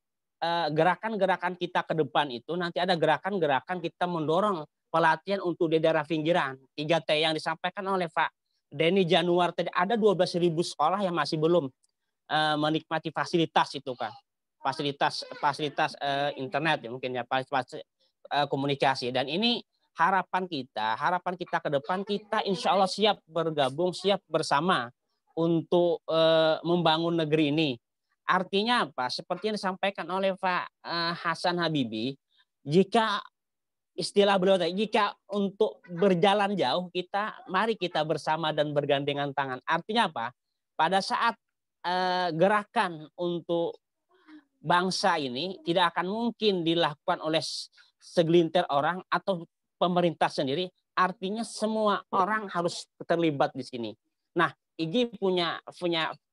gerakan-gerakan kita ke depan itu nanti ada gerakan-gerakan kita mendorong pelatihan untuk di daerah pinggiran. 3T yang disampaikan oleh Pak Denny Januar tadi, ada 12.000 sekolah yang masih belum menikmati fasilitas itu kan. Fasilitas internet ya mungkin ya, fasilitas komunikasi. Dan ini harapan kita ke depan, kita insya Allah siap bergabung, siap bersama untuk membangun negeri ini. Artinya apa? Seperti yang disampaikan oleh Pak Hasan Habibi, jika istilah beliau tadi, jika untuk berjalan jauh, mari kita bersama dan bergandengan tangan. Artinya apa? Pada saat gerakan untuk bangsa ini tidak akan mungkin dilakukan oleh segelintir orang atau pemerintah sendiri. Artinya semua orang harus terlibat di sini. Nah, IGI punya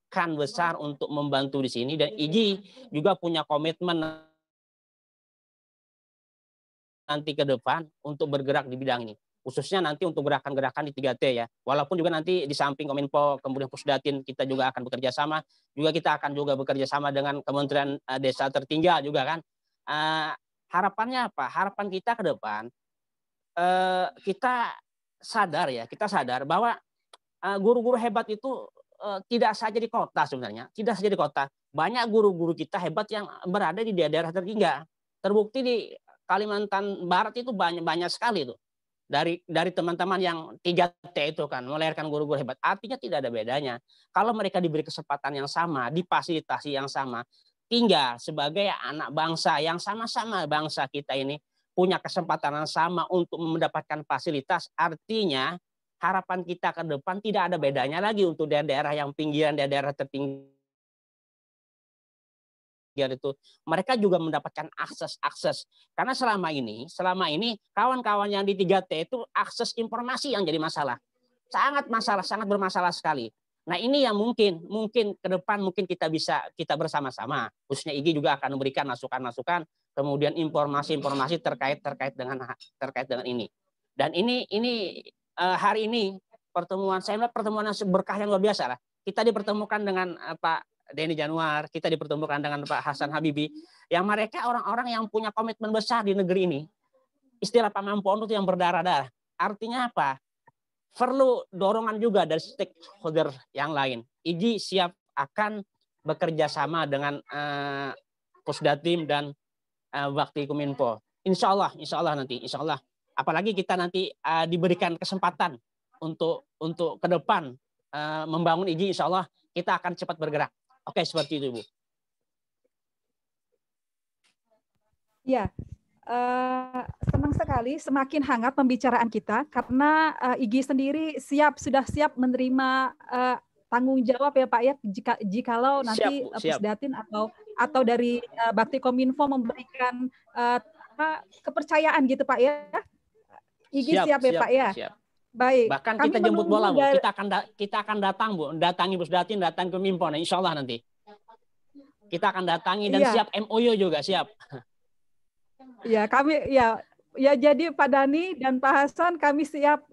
kan besar untuk membantu di sini, dan IGI juga punya komitmen nanti ke depan untuk bergerak di bidang ini, khususnya nanti untuk gerakan-gerakan di 3T ya. Walaupun juga nanti di samping Kominfo kemudian Pusdatin kita juga akan bekerja sama, kita akan bekerja sama dengan Kementerian Desa tertinggal juga kan. Harapannya apa? Harapan kita ke depan kita sadar bahwa guru-guru hebat itu tidak saja di kota sebenarnya, tidak saja di kota. Banyak guru-guru kita hebat yang berada di daerah tertinggal. Terbukti di Kalimantan Barat itu banyak sekali tuh dari teman-teman yang 3T itu kan melahirkan guru-guru hebat. Artinya tidak ada bedanya kalau mereka diberi kesempatan yang sama, difasilitasi yang sama, tinggal sebagai anak bangsa yang sama-sama bangsa kita ini punya kesempatan yang sama untuk mendapatkan fasilitas. Artinya harapan kita ke depan tidak ada bedanya lagi untuk daerah-daerah yang pinggiran, daerah tertinggal itu, mereka juga mendapatkan akses karena selama ini kawan-kawan yang di 3T itu akses informasi yang jadi masalah, sangat bermasalah sekali. Nah, ini yang mungkin ke depan mungkin kita bersama-sama, khususnya IGI juga akan memberikan masukan-masukan, kemudian informasi terkait dengan ini. Dan ini hari ini pertemuan yang berkah yang luar biasa lah. Kita dipertemukan dengan Pak Denny Januar, kita dipertemukan dengan Pak Hasan Habibi, yang mereka orang-orang yang punya komitmen besar di negeri ini. Istilah Pak Mampono itu yang berdarah-darah. Artinya apa? Perlu dorongan juga dari stakeholder yang lain. IGI siap akan bekerja sama dengan Pusdatin dan Bakti Kominfo. Insya Allah nanti. Apalagi kita nanti diberikan kesempatan untuk ke depan membangun IGI, insya Allah kita akan cepat bergerak. Oke, seperti itu, Bu. Ya, senang sekali semakin hangat pembicaraan kita karena IGI sendiri sudah siap menerima tanggung jawab ya Pak ya jikalau nanti Pusdatin atau dari Bakti Kominfo memberikan kepercayaan gitu Pak ya. IGI siap ya Pak ya. Siap. Baik. Bahkan kita jemput bola Bu. Kita akan datang Bu, datangi Pusdatin, datang ke Kominfo. Nah, insya Allah nanti kita akan datangi dan siap MOU juga siap. Ya, kami ya jadi Pak Dani dan Pak Hasan kami siap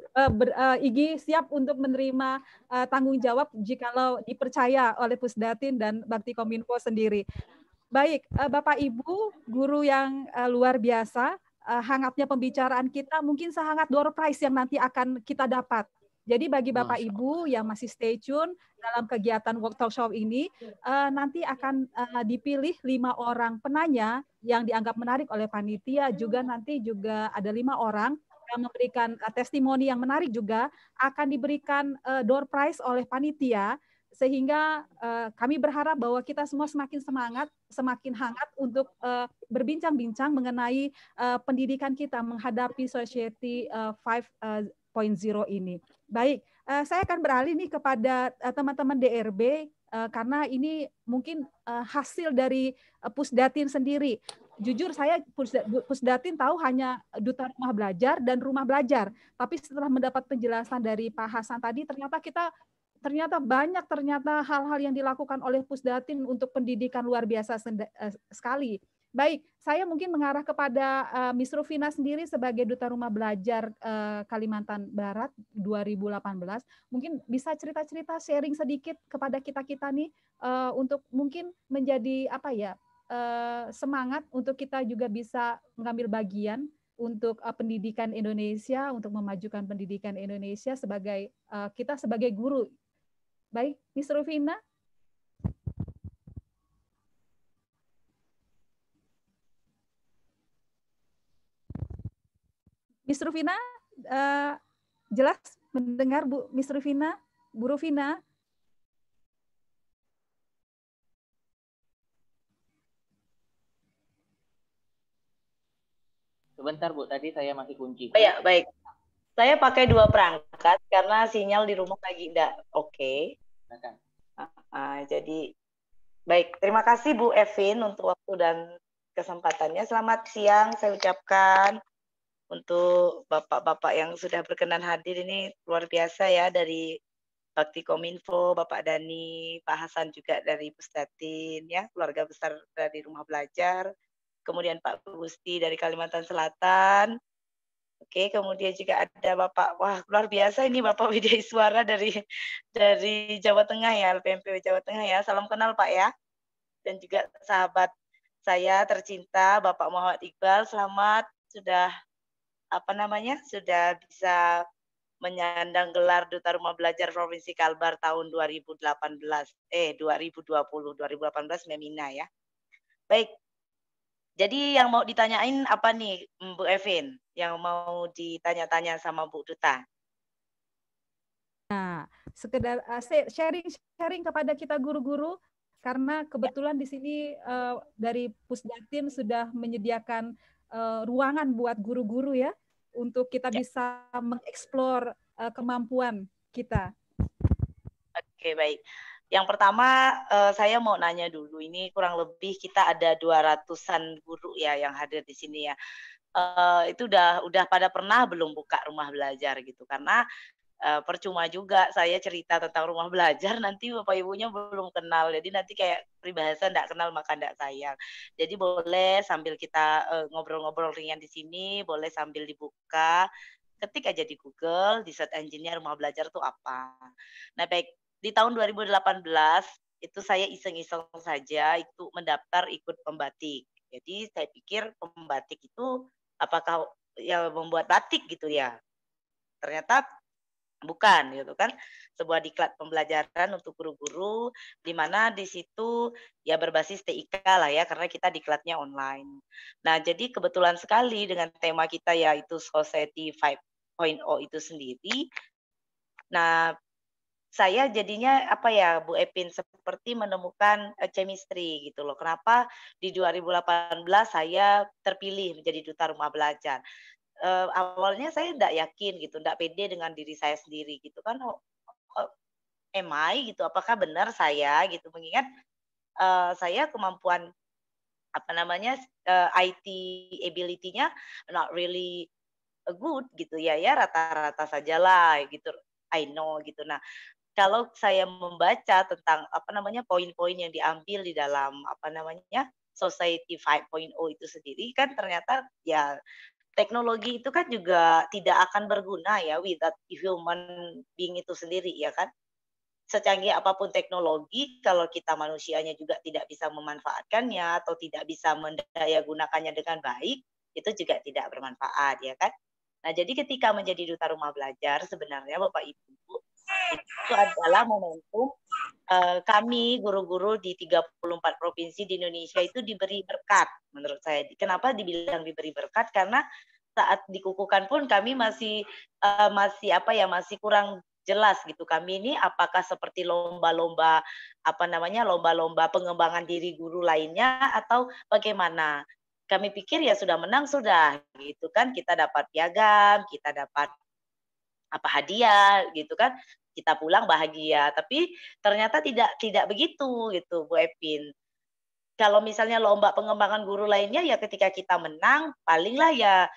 IGI siap untuk menerima tanggung jawab jikalau dipercaya oleh Pusdatin dan Bakti Kominfo sendiri. Baik, Bapak Ibu, guru yang luar biasa, hangatnya pembicaraan kita mungkin sehangat door prize yang nanti akan kita dapat. Jadi bagi Bapak Ibu yang masih stay tune dalam kegiatan workshop ini, nanti akan dipilih 5 orang penanya yang dianggap menarik oleh panitia, juga nanti juga ada 5 orang yang memberikan testimoni yang menarik juga akan diberikan door prize oleh panitia, sehingga kami berharap bahwa kita semua semakin semangat, semakin hangat untuk berbincang-bincang mengenai pendidikan kita menghadapi Society 5.0 ini. Baik, saya akan beralih nih kepada teman-teman DRB karena ini mungkin hasil dari Pusdatin sendiri. Jujur saya Pusdatin tahu hanya Duta Rumah Belajar dan Rumah Belajar, tapi setelah mendapat penjelasan dari Pak Hasan tadi ternyata banyak hal-hal yang dilakukan oleh Pusdatin untuk pendidikan luar biasa sekali. Baik, saya mungkin mengarah kepada Miss Rufina sendiri sebagai Duta Rumah Belajar Kalimantan Barat 2018. Mungkin bisa cerita-cerita sharing sedikit kepada kita-kita nih untuk mungkin menjadi semangat untuk kita juga bisa mengambil bagian untuk pendidikan Indonesia, untuk memajukan pendidikan Indonesia sebagai kita sebagai guru. Baik, Miss Rufina. Miss Rufina, jelas mendengar Bu Miss Rufina, Bu Rufina? Sebentar Bu, tadi saya masih kunci. Oh ya, baik. Saya pakai 2 perangkat karena sinyal di rumah lagi enggak oke. Jadi baik, terima kasih Bu Evin untuk waktu dan kesempatannya. Selamat siang saya ucapkan untuk bapak-bapak yang sudah berkenan hadir, ini luar biasa ya, dari Bakti Kominfo, Bapak Dani, Pak Hasan juga dari Pusdatin ya, keluarga besar dari Rumah Belajar, kemudian Pak Gusti dari Kalimantan Selatan. Oke, kemudian juga ada Bapak, wah luar biasa ini Bapak Widya Iswara dari Jawa Tengah ya, LPMP Jawa Tengah ya. Salam kenal Pak ya. Dan juga sahabat saya tercinta Bapak Muhammad Iqbal, selamat sudah bisa menyandang gelar Duta Rumah Belajar Provinsi Kalbar tahun 2018 Memina ya. Baik. Jadi yang mau ditanyain apa nih Bu Evin? Yang mau ditanya-tanya sama Bu Duta? Nah, sekedar sharing kepada kita guru-guru, karena kebetulan di sini dari Pusdatin sudah menyediakan ruangan buat guru-guru ya, untuk kita bisa mengeksplor kemampuan kita. Oke, baik. Yang pertama saya mau nanya dulu, ini kurang lebih kita ada 200-an guru ya yang hadir di sini ya. Itu udah pada pernah belum buka rumah belajar gitu? Karena percuma juga saya cerita tentang rumah belajar nanti Bapak Ibunya belum kenal. Jadi nanti kayak peribahasa enggak kenal maka enggak sayang. Jadi boleh sambil kita ngobrol-ngobrol ringan di sini, boleh sambil dibuka, ketik aja di Google, di search engine-nya rumah belajar itu apa. Nah, baik, di tahun 2018 itu saya iseng-iseng saja itu mendaftar ikut pembatik. Jadi saya pikir pembatik itu apakah ya membuat batik gitu ya. Ternyata bukan gitu kan, sebuah diklat pembelajaran untuk guru-guru di mana di situ ya berbasis TIK lah ya, karena kita diklatnya online. Nah, jadi kebetulan sekali dengan tema kita yaitu Society 5.0 itu sendiri. Nah, saya jadinya apa ya Bu Epin seperti menemukan chemistry gitu loh. Kenapa di 2018 saya terpilih menjadi duta rumah belajar. Awalnya saya tidak yakin gitu, tidak pede dengan diri saya sendiri gitu kan. Am I gitu, apakah benar saya gitu, mengingat saya kemampuan apa namanya IT ability-nya not really good gitu ya rata-rata sajalah gitu. I know gitu. Nah, kalau saya membaca tentang apa namanya poin-poin yang diambil di dalam apa namanya Society 5.0 itu sendiri kan ternyata ya teknologi itu kan juga tidak akan berguna ya without human being itu sendiri ya kan. Secanggih apapun teknologi kalau kita manusianya juga tidak bisa memanfaatkannya atau tidak bisa mendayagunakannya dengan baik, itu juga tidak bermanfaat ya kan. Nah, jadi ketika menjadi duta rumah belajar sebenarnya Bapak Ibu itu adalah momentum kami guru-guru di 34 provinsi di Indonesia itu diberi berkat menurut saya. Kenapa dibilang diberi berkat? Karena saat dikukuhkan pun kami masih masih kurang jelas gitu. Kami ini apakah seperti lomba-lomba lomba-lomba pengembangan diri guru lainnya atau bagaimana? Kami pikir ya sudah menang sudah gitu kan, kita dapat piagam, kita dapat hadiah gitu kan, kita pulang bahagia. Tapi ternyata tidak begitu gitu Bu Epin. Kalau misalnya lomba pengembangan guru lainnya ya ketika kita menang palinglah ya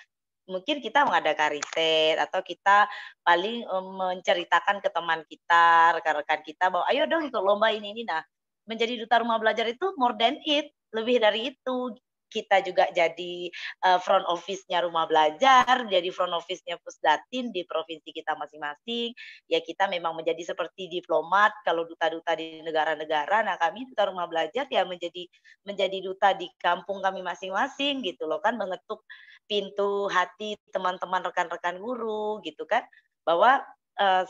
mungkin kita mengadakan riset atau kita paling menceritakan ke teman kita, rekan-rekan kita bahwa ayo dong ikut lomba ini. Nah, menjadi duta rumah belajar itu more than it, lebih dari itu. Kita juga jadi front office-nya rumah belajar, jadi front office-nya Pusdatin di provinsi kita masing-masing. Ya kita memang menjadi seperti diplomat kalau duta-duta di negara-negara. Nah, kami duta rumah belajar ya menjadi duta di kampung kami masing-masing gitu loh kan, mengetuk pintu hati teman-teman rekan-rekan guru gitu kan, bahwa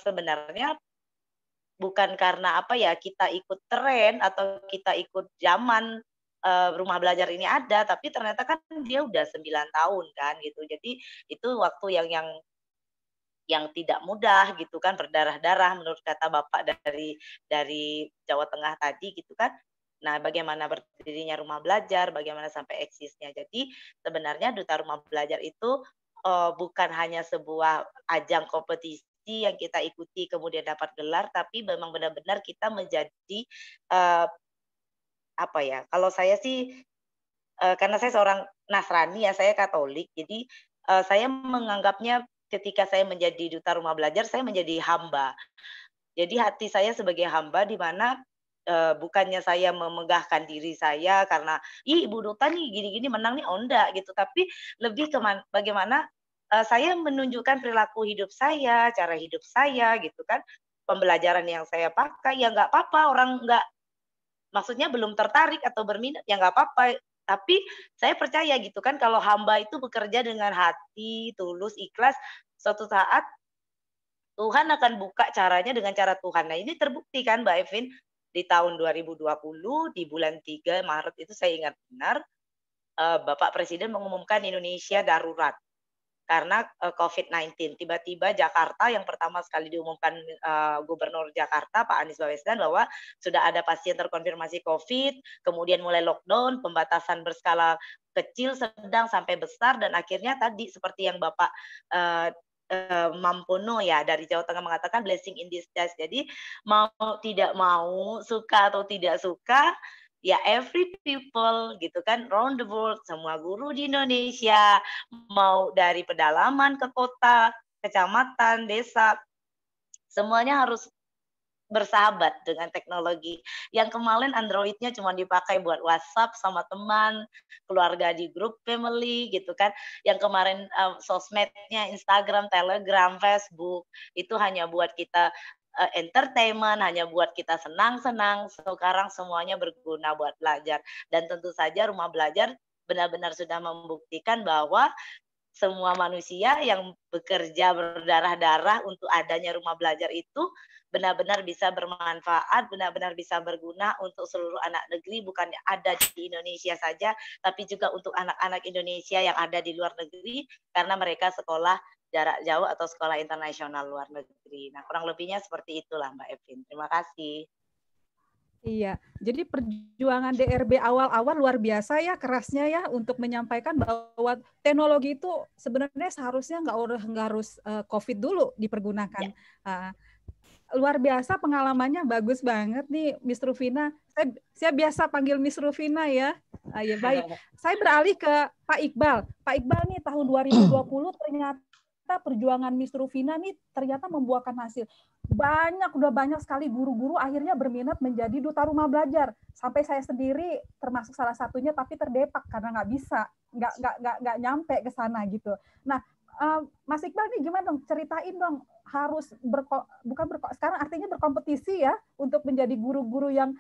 sebenarnya bukan karena kita ikut tren atau kita ikut zaman rumah belajar ini ada, tapi ternyata kan dia udah 9 tahun kan gitu. Jadi itu waktu yang tidak mudah gitu kan, berdarah-darah menurut kata Bapak dari Jawa Tengah tadi gitu kan. Nah, bagaimana berdirinya rumah belajar, bagaimana sampai eksisnya. Jadi sebenarnya duta rumah belajar itu bukan hanya sebuah ajang kompetisi yang kita ikuti kemudian dapat gelar, tapi memang benar-benar kita menjadi kalau saya sih karena saya seorang Nasrani ya, saya Katolik, jadi saya menganggapnya ketika saya menjadi duta rumah belajar, saya menjadi hamba. Jadi hati saya sebagai hamba di mana bukannya saya memegahkan diri saya karena Ibu Duta nih gini-gini menang nih, oh enggak gitu, tapi lebih ke bagaimana saya menunjukkan perilaku hidup saya, cara hidup saya gitu kan, pembelajaran yang saya pakai ya nggak apa-apa orang nggak maksudnya belum tertarik atau berminat ya nggak apa-apa. Tapi saya percaya gitu kan kalau hamba itu bekerja dengan hati, tulus, ikhlas, suatu saat Tuhan akan buka caranya dengan cara Tuhan. Nah ini terbukti kan Mbak Evin di tahun 2020 di bulan 3 Maret itu saya ingat benar Bapak Presiden mengumumkan Indonesia darurat karena COVID-19. Tiba-tiba Jakarta yang pertama sekali diumumkan Gubernur Jakarta Pak Anies Baswedan bahwa sudah ada pasien terkonfirmasi COVID, kemudian mulai lockdown, pembatasan berskala kecil, sedang sampai besar, dan akhirnya tadi seperti yang Bapak Mampono ya dari Jawa Tengah mengatakan blessing in disguise. Jadi mau tidak mau, suka atau tidak suka, ya every people gitu kan round the world, semua guru di Indonesia mau dari pedalaman ke kota, kecamatan, desa, semuanya harus bersahabat dengan teknologi. Yang kemarin Android-nya cuma dipakai buat WhatsApp sama teman, keluarga di grup family gitu kan. Yang kemarin sosmednya Instagram, Telegram, Facebook itu hanya buat kita entertainment, hanya buat kita senang-senang. Sekarang semuanya berguna buat belajar. Dan tentu saja rumah belajar benar-benar sudah membuktikan bahwa semua manusia yang bekerja berdarah-darah untuk adanya rumah belajar itu benar-benar bisa bermanfaat, benar-benar bisa berguna untuk seluruh anak negeri, bukan ada di Indonesia saja, tapi juga untuk anak-anak Indonesia yang ada di luar negeri, karena mereka sekolah jarak jauh atau sekolah internasional luar negeri. Nah, kurang lebihnya seperti itulah Mbak Evin. Terima kasih. Iya, jadi perjuangan DRB awal-awal luar biasa ya, kerasnya ya, untuk menyampaikan bahwa teknologi itu sebenarnya seharusnya nggak harus COVID dulu dipergunakan. Ya. Luar biasa pengalamannya, bagus banget nih Miss Rufina. Saya biasa panggil Miss Rufina ya. Ya baik. Saya beralih ke Pak Iqbal. Pak Iqbal nih tahun 2020 ternyata perjuangan Miss Rufina nih ternyata membuahkan hasil. Udah banyak sekali guru-guru akhirnya berminat menjadi duta rumah belajar. Sampai saya sendiri termasuk salah satunya, tapi terdepak karena nggak bisa, nggak nyampe ke sana gitu. Nah, Mas Iqbal nih gimana dong? Ceritain dong, harus sekarang artinya berkompetisi ya untuk menjadi guru-guru yang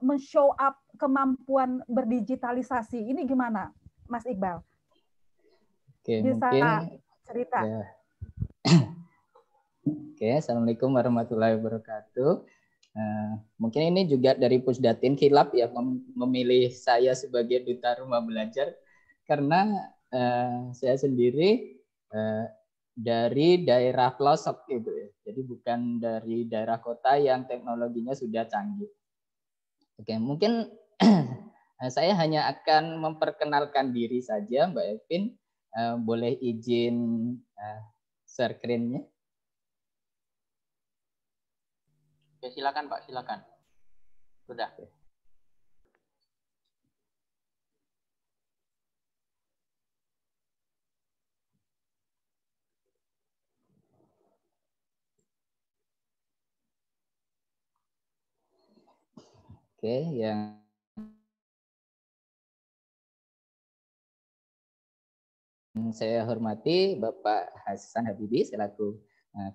men-show up kemampuan berdigitalisasi. Ini gimana, Mas Iqbal? Oke, bisa mungkin cerita. Ya. Oke, Assalamualaikum warahmatullahi wabarakatuh. Mungkin ini juga dari Pusdatin khilaf ya memilih saya sebagai duta rumah belajar karena saya sendiri dari daerah pelosok gitu ya. Jadi bukan dari daerah kota yang teknologinya sudah canggih. Oke, mungkin saya hanya akan memperkenalkan diri saja, Mbak Evin. Boleh izin share screen-nya? Ya, silakan Pak, silakan. Sudah. Oke, yang saya hormati Bapak Hasan Habibi selaku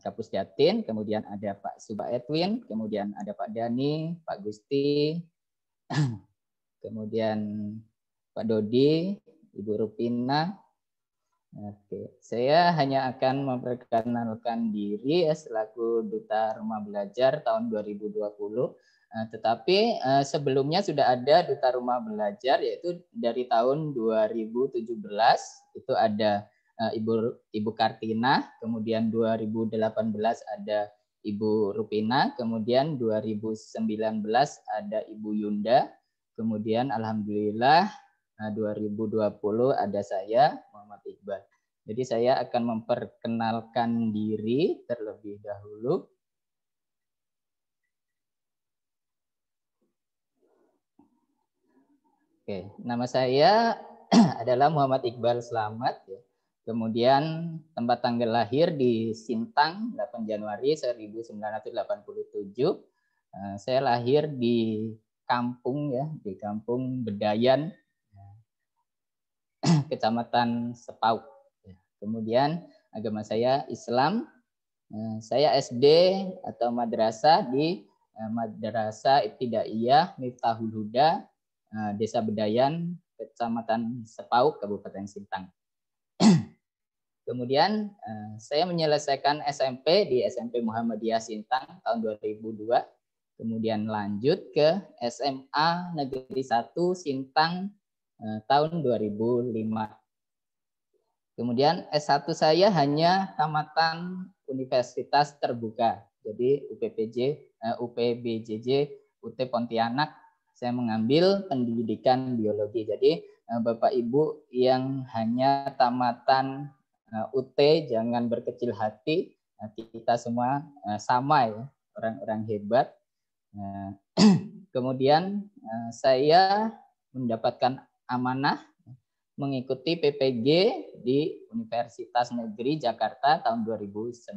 Kapus Jatin, kemudian ada Pak Suba Edwin, kemudian ada Pak Dani, Pak Gusti, kemudian Pak Dodi, Ibu Rupina. Oke, saya hanya akan memperkenalkan diri selaku Duta Rumah Belajar tahun 2020. Tetapi sebelumnya sudah ada Duta Rumah Belajar, yaitu dari tahun 2017 itu ada Ibu Kartina, kemudian 2018 ada Ibu Rupina, kemudian 2019 ada Ibu Yunda, kemudian alhamdulillah 2020 ada saya Muhammad Iqbal. Jadi saya akan memperkenalkan diri terlebih dahulu. Oke, nama saya adalah Muhammad Iqbal Slamet. Kemudian tempat tanggal lahir di Sintang 8 Januari 1987. Saya lahir di kampung ya, di Kampung Bedayan, Kecamatan Sepauk. Kemudian agama saya Islam. Saya SD atau madrasah di Madrasah Ibtidaiyah Miftahul Huda, Desa Bedayan, Kecamatan Sepauk, Kabupaten Sintang. Kemudian saya menyelesaikan SMP di SMP Muhammadiyah Sintang tahun 2002. Kemudian lanjut ke SMA Negeri 1 Sintang tahun 2005. Kemudian S1 saya hanya tamatan Universitas Terbuka. Jadi UPBJJ UT Pontianak. Saya mengambil pendidikan biologi. Jadi Bapak Ibu yang hanya tamatan UT jangan berkecil hati. Kita semua sama ya, orang-orang hebat. Kemudian saya mendapatkan amanah mengikuti PPG di Universitas Negeri Jakarta tahun 2019.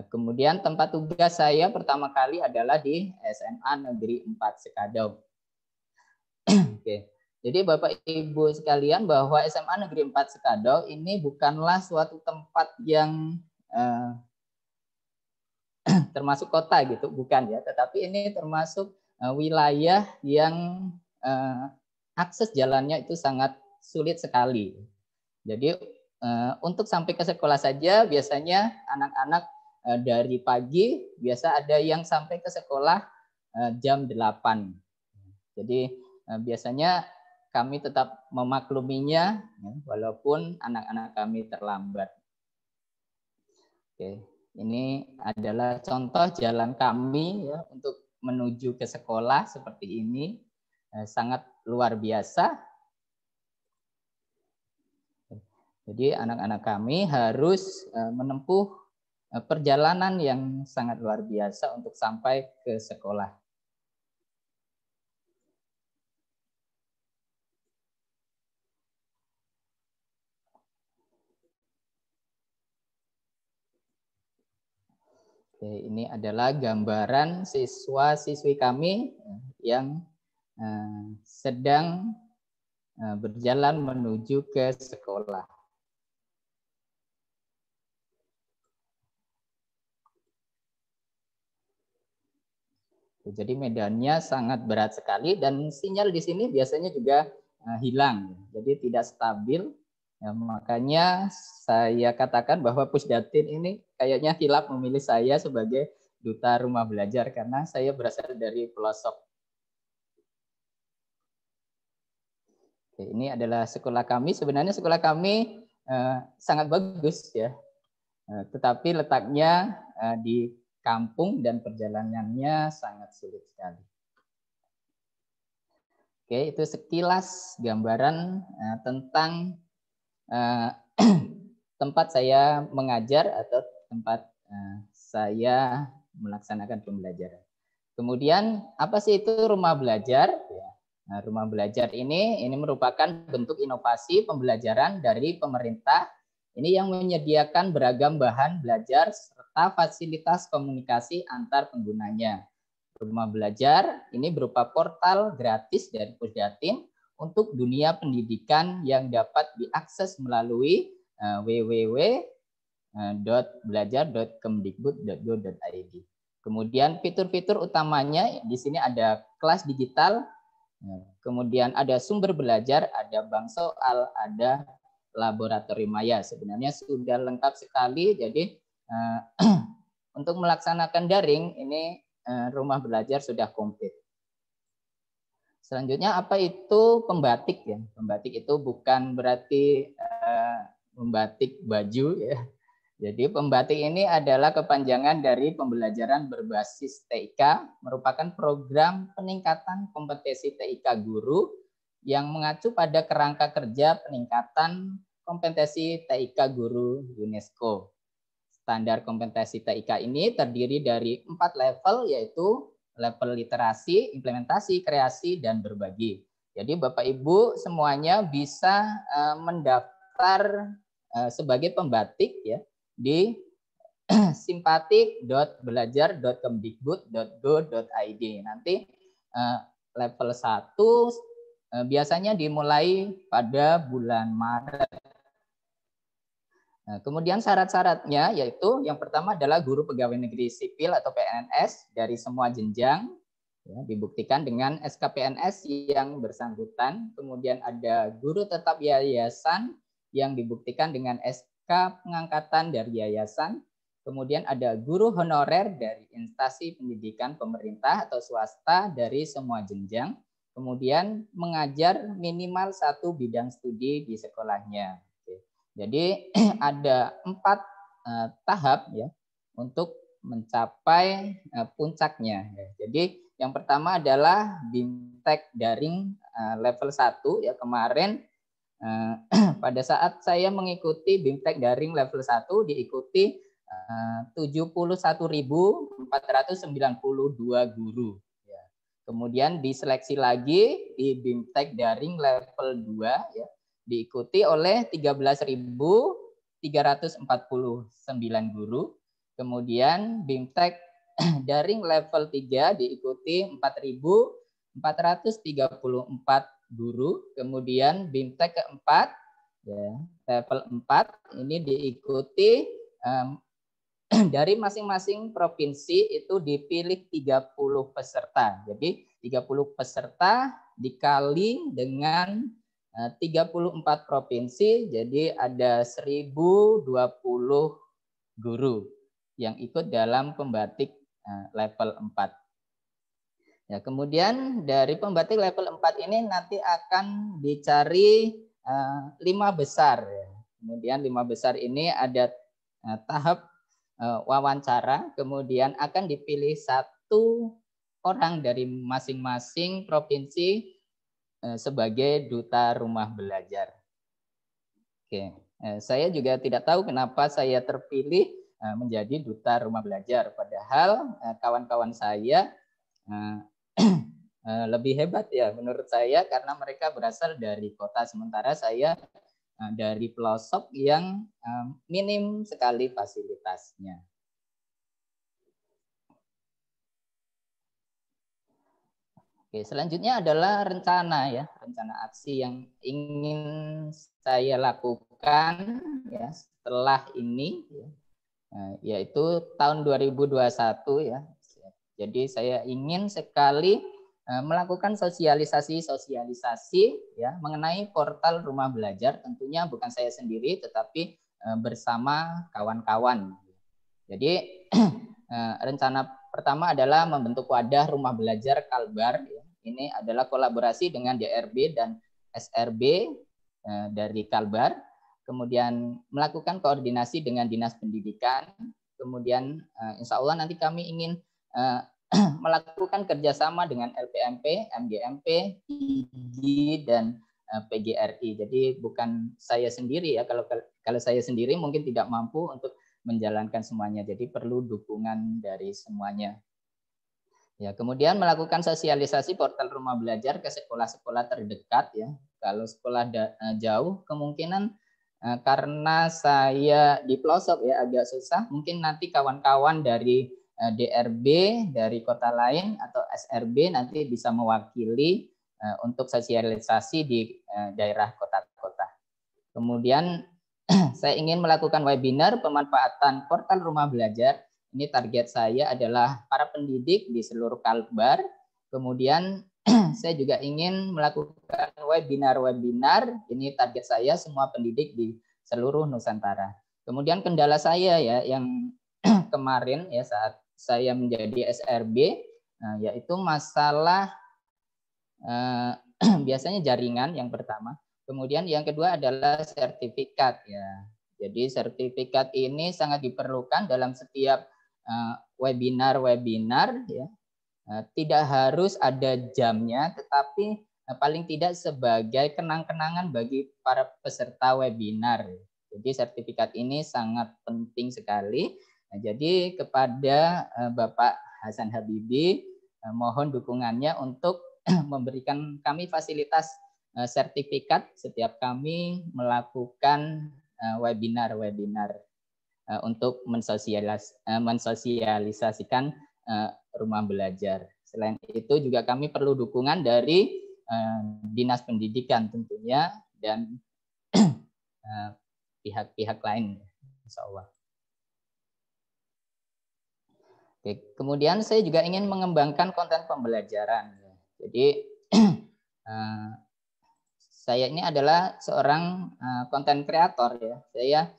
Kemudian tempat tugas saya pertama kali adalah di SMA Negeri 4 Sekadau. Oke. Jadi Bapak Ibu sekalian bahwa SMA Negeri 4 Sekadau ini bukanlah suatu tempat yang termasuk kota gitu, bukan ya, tetapi ini termasuk wilayah yang akses jalannya itu sangat sulit sekali. Jadi untuk sampai ke sekolah saja biasanya anak-anak dari pagi biasa ada yang sampai ke sekolah jam 8. Jadi biasanya kami tetap memakluminya, ya, walaupun anak-anak kami terlambat. Oke, ini adalah contoh jalan kami ya untuk menuju ke sekolah seperti ini, sangat luar biasa. Jadi anak-anak kami harus menempuh perjalanan yang sangat luar biasa untuk sampai ke sekolah. Oke, ini adalah gambaran siswa-siswi kami yang sedang berjalan menuju ke sekolah. Jadi medannya sangat berat sekali dan sinyal di sini biasanya juga hilang, jadi tidak stabil. Ya, makanya saya katakan bahwa Pusdatin ini kayaknya hilaf memilih saya sebagai duta rumah belajar karena saya berasal dari pelosok. Oke, ini adalah sekolah kami. Sebenarnya sekolah kami sangat bagus ya, tetapi letaknya di kampung dan perjalanannya sangat sulit sekali. Oke, itu sekilas gambaran tentang tempat saya mengajar atau tempat saya melaksanakan pembelajaran. Kemudian apa sih itu rumah belajar? Nah, rumah belajar ini merupakan bentuk inovasi pembelajaran dari pemerintah. Ini yang menyediakan beragam bahan belajar serta fasilitas komunikasi antar penggunanya. Rumah belajar ini berupa portal gratis dari Pusdatin untuk dunia pendidikan yang dapat diakses melalui www.belajar.kemdikbud.go.id. Kemudian fitur-fitur utamanya di sini ada kelas digital, kemudian ada sumber belajar, ada bank soal, ada laboratorium maya. Sebenarnya sudah lengkap sekali. Jadi untuk melaksanakan daring ini rumah belajar sudah komplit. Selanjutnya apa itu pembatik ya? Pembatik itu bukan berarti membatik baju ya. Jadi pembatik ini adalah kepanjangan dari pembelajaran berbasis TIK, merupakan program peningkatan kompetensi TIK guru yang mengacu pada kerangka kerja peningkatan kompetensi TIK guru UNESCO. Standar kompetensi TIK ini terdiri dari 4 level, yaitu level literasi, implementasi, kreasi, dan berbagi. Jadi Bapak Ibu semuanya bisa mendaftar sebagai pembatik ya di simpatik.belajar.kemdikbud.go.id. Nanti level 1 biasanya dimulai pada bulan Maret. Kemudian syarat-syaratnya yaitu yang pertama adalah guru pegawai negeri sipil atau PNS dari semua jenjang, ya, dibuktikan dengan SKPNS yang bersangkutan. Kemudian ada guru tetap yayasan yang dibuktikan dengan SK pengangkatan dari yayasan. Kemudian ada guru honorer dari instansi pendidikan pemerintah atau swasta dari semua jenjang. Kemudian mengajar minimal 1 bidang studi di sekolahnya. Jadi ada 4 tahap ya untuk mencapai puncaknya. Jadi yang pertama adalah BIMTEK daring level 1 ya. Kemarin pada saat saya mengikuti BIMTEK daring level 1 diikuti 71.492 guru. Ya. Kemudian diseleksi lagi di BIMTEK daring level 2 ya. Diikuti oleh 13.349 guru. Kemudian BIMTEK daring level 3 diikuti 4.434 guru. Kemudian BIMTEK keempat ya, level 4 ini diikuti dari masing-masing provinsi itu dipilih 30 peserta. Jadi 30 peserta dikali dengan 34 provinsi, jadi ada 1.020 guru yang ikut dalam pembatik level 4. Ya, kemudian dari pembatik level 4 ini nanti akan dicari 5 besar. Ya. Kemudian 5 besar ini ada tahap wawancara, kemudian akan dipilih 1 orang dari masing-masing provinsi sebagai duta rumah belajar. Oke, saya juga tidak tahu kenapa saya terpilih menjadi duta rumah belajar, padahal kawan-kawan saya lebih hebat ya menurut saya karena mereka berasal dari kota, sementara saya dari pelosok yang minim sekali fasilitasnya. Oke, selanjutnya adalah rencana ya, rencana aksi yang ingin saya lakukan ya setelah ini ya, yaitu tahun 2021 ya. Jadi saya ingin sekali melakukan sosialisasi ya mengenai portal rumah belajar, tentunya bukan saya sendiri tetapi bersama kawan-kawan. Jadi rencana pertama adalah membentuk wadah rumah belajar Kalbar. Ini adalah kolaborasi dengan DRB dan SRB dari Kalbar. Kemudian melakukan koordinasi dengan Dinas Pendidikan. Kemudian insya Allah nanti kami ingin melakukan kerjasama dengan LPMP, MGMP, IGI, dan PGRI. Jadi bukan saya sendiri ya. Kalau saya sendiri mungkin tidak mampu untuk menjalankan semuanya. Jadi perlu dukungan dari semuanya. Ya, kemudian melakukan sosialisasi portal rumah belajar ke sekolah-sekolah terdekat ya. Kalau sekolah jauh kemungkinan karena saya di pelosok ya agak susah. Mungkin nanti kawan-kawan dari DRB dari kota lain atau SRB nanti bisa mewakili untuk sosialisasi di daerah kota-kota. Kemudian saya ingin melakukan webinar pemanfaatan portal rumah belajar. Ini target saya adalah para pendidik di seluruh Kalbar. Kemudian saya juga ingin melakukan webinar-webinar. Ini target saya semua pendidik di seluruh Nusantara. Kemudian kendala saya ya yang kemarin ya saat saya menjadi SRB yaitu masalah biasanya jaringan yang pertama. Kemudian yang kedua adalah sertifikat ya. Jadi sertifikat ini sangat diperlukan dalam setiap webinar ya. Tidak harus ada jamnya, tetapi paling tidak sebagai kenang-kenangan bagi para peserta webinar. Jadi sertifikat ini sangat penting sekali. Nah, jadi kepada Bapak Hasan Habibie mohon dukungannya untuk memberikan kami fasilitas sertifikat setiap kami melakukan webinar-webinar untuk mensosialisasikan rumah belajar. Selain itu juga kami perlu dukungan dari Dinas Pendidikan tentunya dan pihak-pihak lain, insya Allah. Oke, kemudian saya juga ingin mengembangkan konten pembelajaran. Jadi saya ini adalah seorang konten kreator ya. Saya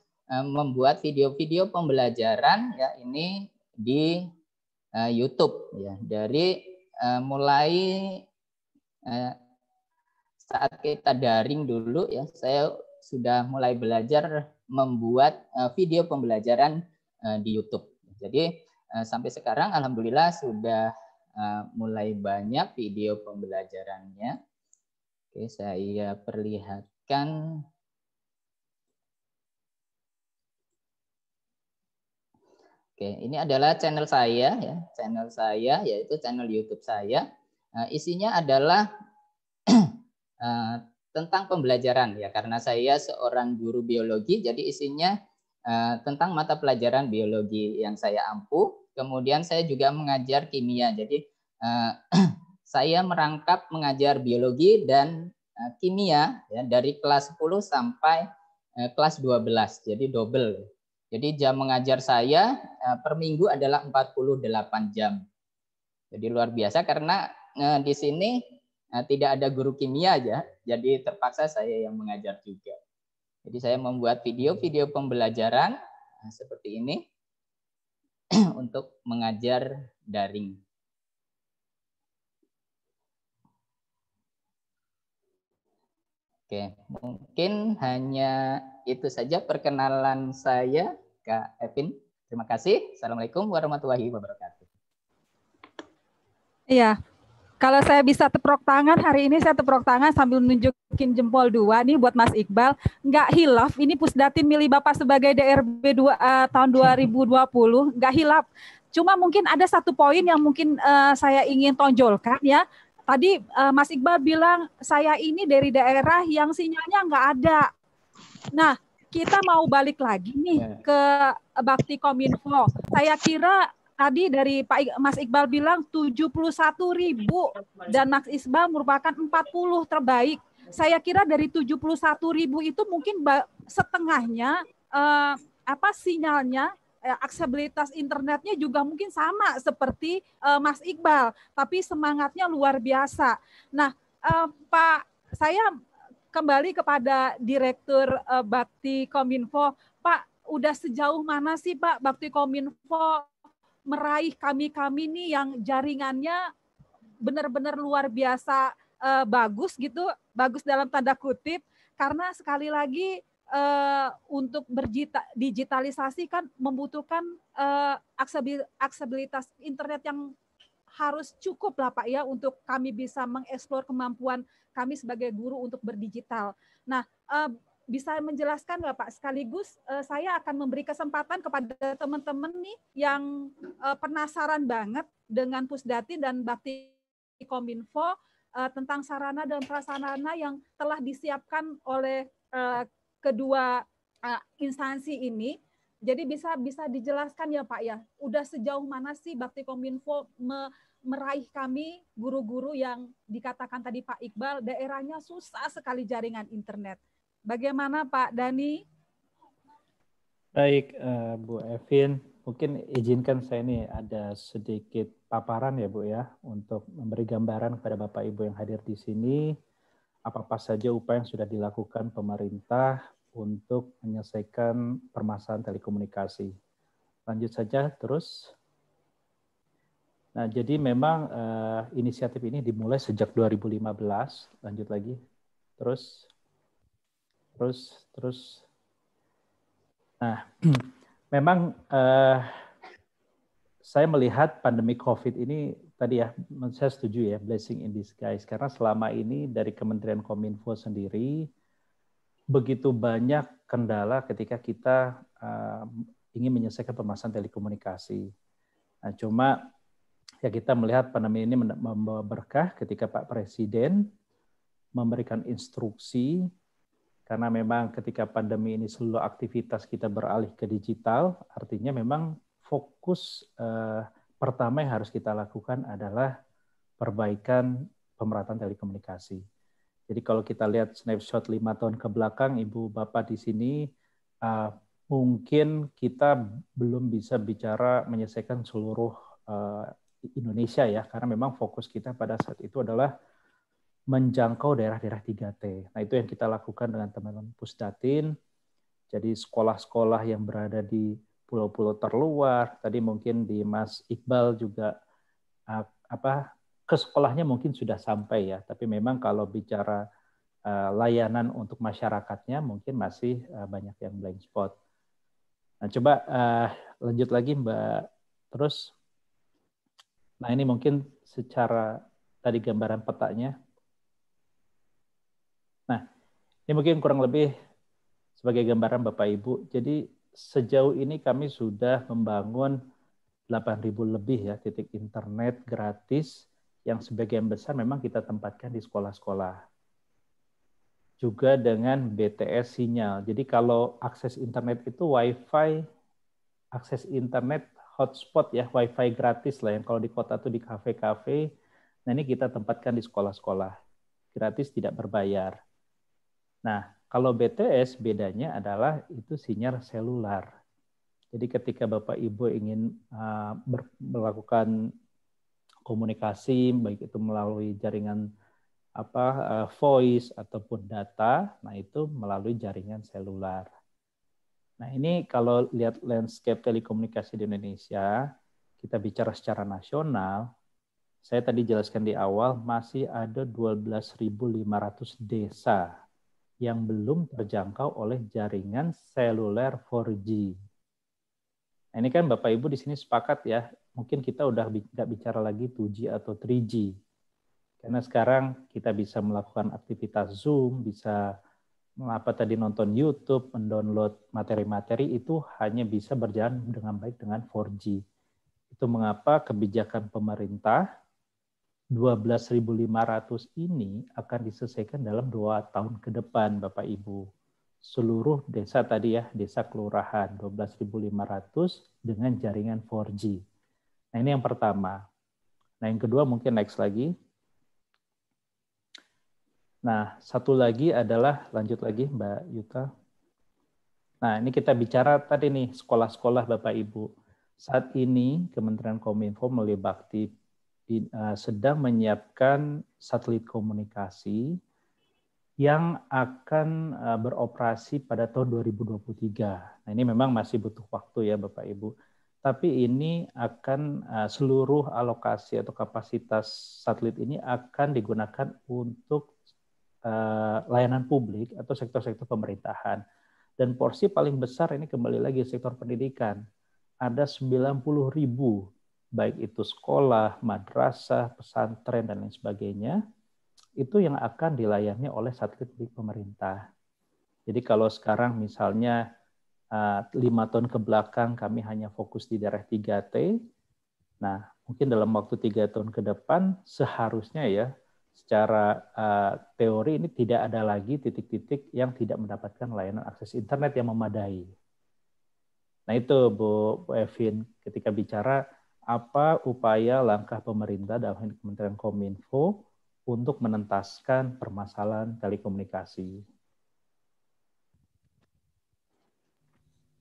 membuat video-video pembelajaran ya ini di YouTube ya. Dari mulai saat kita daring dulu ya, saya sudah mulai belajar membuat video pembelajaran di YouTube. Jadi sampai sekarang alhamdulillah sudah mulai banyak video pembelajarannya. Oke, saya perlihatkan. Oke, ini adalah channel saya ya. Channel saya yaitu channel YouTube saya. Isinya adalah tentang pembelajaran ya, karena saya seorang guru biologi, jadi isinya tentang mata pelajaran biologi yang saya ampu. Kemudian saya juga mengajar kimia, jadi saya merangkap mengajar biologi dan kimia ya, dari kelas 10 sampai kelas 12, jadi double. Jadi jam mengajar saya per minggu adalah 48 jam. Jadi luar biasa karena di sini tidak ada guru kimia aja, jadi terpaksa saya yang mengajar juga. Jadi saya membuat video-video pembelajaran seperti ini untuk mengajar daring. Oke, mungkin hanya itu saja perkenalan saya, Kak Evin. Terima kasih. Assalamualaikum warahmatullahi wabarakatuh. Iya, kalau saya bisa tepuk tangan, hari ini saya tepuk tangan sambil nunjukin jempol 2 nih buat Mas Iqbal. Nggak hilaf, ini Pusdatin milih Bapak sebagai DRB 2 tahun 2020, nggak hilaf. Cuma mungkin ada satu poin yang mungkin saya ingin tonjolkan ya. Tadi Mas Iqbal bilang saya ini dari daerah yang sinyalnya nggak ada. Nah, kita mau balik lagi nih ke Bakti Kominfo. Saya kira tadi dari Mas Iqbal bilang 71.000 dan Mas Iqbal merupakan 40 terbaik. Saya kira dari 71.000 itu mungkin setengahnya sinyalnya, aksesibilitas internetnya juga mungkin sama seperti Mas Iqbal, tapi semangatnya luar biasa. Nah, Pak, saya kembali kepada Direktur Bakti Kominfo. Pak, udah sejauh mana sih Pak Bakti Kominfo meraih kami-kami nih yang jaringannya benar-benar luar biasa bagus gitu, bagus dalam tanda kutip, karena sekali lagi untuk digitalisasi kan membutuhkan aksesibilitas internet yang harus cukup lah Pak ya untuk kami bisa mengeksplor kemampuan kami sebagai guru untuk berdigital. Nah, bisa menjelaskan nggak Pak? Sekaligus saya akan memberi kesempatan kepada teman-teman nih yang penasaran banget dengan Pusdatin dan Bakti Kominfo tentang sarana dan prasarana yang telah disiapkan oleh kedua instansi ini. Jadi bisa dijelaskan ya Pak ya, udah sejauh mana sih Bakti Kominfo meraih kami guru-guru yang dikatakan tadi Pak Iqbal daerahnya susah sekali jaringan internet. Bagaimana Pak Dani? Baik, Bu Evin, mungkin izinkan saya ini ada sedikit paparan ya Bu ya, untuk memberi gambaran kepada Bapak Ibu yang hadir di sini, apa-apa saja upaya yang sudah dilakukan pemerintah untuk menyelesaikan permasalahan telekomunikasi. Lanjut saja terus. Nah, jadi memang inisiatif ini dimulai sejak 2015. Lanjut lagi. Terus. Nah, memang saya melihat pandemi COVID ini tadi ya, saya setuju ya, blessing in disguise. Karena selama ini dari Kementerian Kominfo sendiri, begitu banyak kendala ketika kita ingin menyelesaikan permasalahan telekomunikasi. Nah, cuma ya kita melihat pandemi ini membawa berkah ketika Pak Presiden memberikan instruksi, karena memang ketika pandemi ini seluruh aktivitas kita beralih ke digital, artinya memang fokus pertama yang harus kita lakukan adalah perbaikan pemerataan telekomunikasi. Jadi kalau kita lihat snapshot 5 tahun ke belakang, Ibu Bapak di sini, mungkin kita belum bisa bicara menyelesaikan seluruh Indonesia ya, karena memang fokus kita pada saat itu adalah menjangkau daerah-daerah 3T. Nah, itu yang kita lakukan dengan teman-teman Pusdatin. Jadi sekolah-sekolah yang berada di pulau-pulau terluar, tadi mungkin di Mas Iqbal juga ke sekolahnya mungkin sudah sampai ya, tapi memang kalau bicara layanan untuk masyarakatnya mungkin masih banyak yang blind spot. Nah, coba lanjut lagi Mbak. Terus, nah ini mungkin secara tadi gambaran petanya. Nah, ini mungkin kurang lebih sebagai gambaran Bapak Ibu. Jadi sejauh ini kami sudah membangun 8.000 lebih ya titik internet gratis yang sebagian besar memang kita tempatkan di sekolah-sekolah. Juga dengan BTS sinyal. Jadi kalau akses internet itu Wi-Fi, akses internet hotspot ya, Wi-Fi gratis lah yang kalau di kota itu di kafe-kafe. Nah ini kita tempatkan di sekolah-sekolah. Gratis tidak berbayar. Nah kalau BTS bedanya adalah itu sinyal seluler. Jadi ketika Bapak Ibu ingin melakukan komunikasi, baik itu melalui jaringan voice ataupun data, nah itu melalui jaringan seluler. Nah ini kalau lihat landscape telekomunikasi di Indonesia, kita bicara secara nasional, saya tadi jelaskan di awal masih ada 12.500 desa yang belum terjangkau oleh jaringan seluler 4G. Nah, ini kan Bapak Ibu di sini sepakat ya, mungkin kita udah nggak bicara lagi 2G atau 3G. Karena sekarang kita bisa melakukan aktivitas Zoom, bisa nonton YouTube, mendownload materi-materi itu hanya bisa berjalan dengan baik dengan 4G. Itu mengapa kebijakan pemerintah 12.500 ini akan diselesaikan dalam 2 tahun ke depan, Bapak Ibu. Seluruh desa tadi ya, desa kelurahan 12.500 dengan jaringan 4G. Nah, ini yang pertama. Nah, yang kedua mungkin next lagi. Nah, satu lagi adalah, lanjut lagi Mbak Yuta. Nah, ini kita bicara tadi nih, sekolah-sekolah Bapak Ibu. Saat ini Kementerian Kominfo melalui Bakti sedang menyiapkan satelit komunikasi yang akan beroperasi pada tahun 2023. Nah, ini memang masih butuh waktu ya Bapak Ibu. Tapi ini akan seluruh alokasi atau kapasitas satelit ini akan digunakan untuk layanan publik atau sektor-sektor pemerintahan. Dan porsi paling besar ini kembali lagi sektor pendidikan. Ada 90.000, baik itu sekolah, madrasah, pesantren, dan lain sebagainya, itu yang akan dilayani oleh satelit milik pemerintah. Jadi kalau sekarang misalnya 5 tahun ke belakang kami hanya fokus di daerah 3T, nah mungkin dalam waktu 3 tahun ke depan seharusnya ya, secara teori ini tidak ada lagi titik-titik yang tidak mendapatkan layanan akses internet yang memadai. Nah itu Bu Evin, ketika bicara apa upaya langkah pemerintah dalam Kementerian Kominfo untuk menentaskan permasalahan telekomunikasi.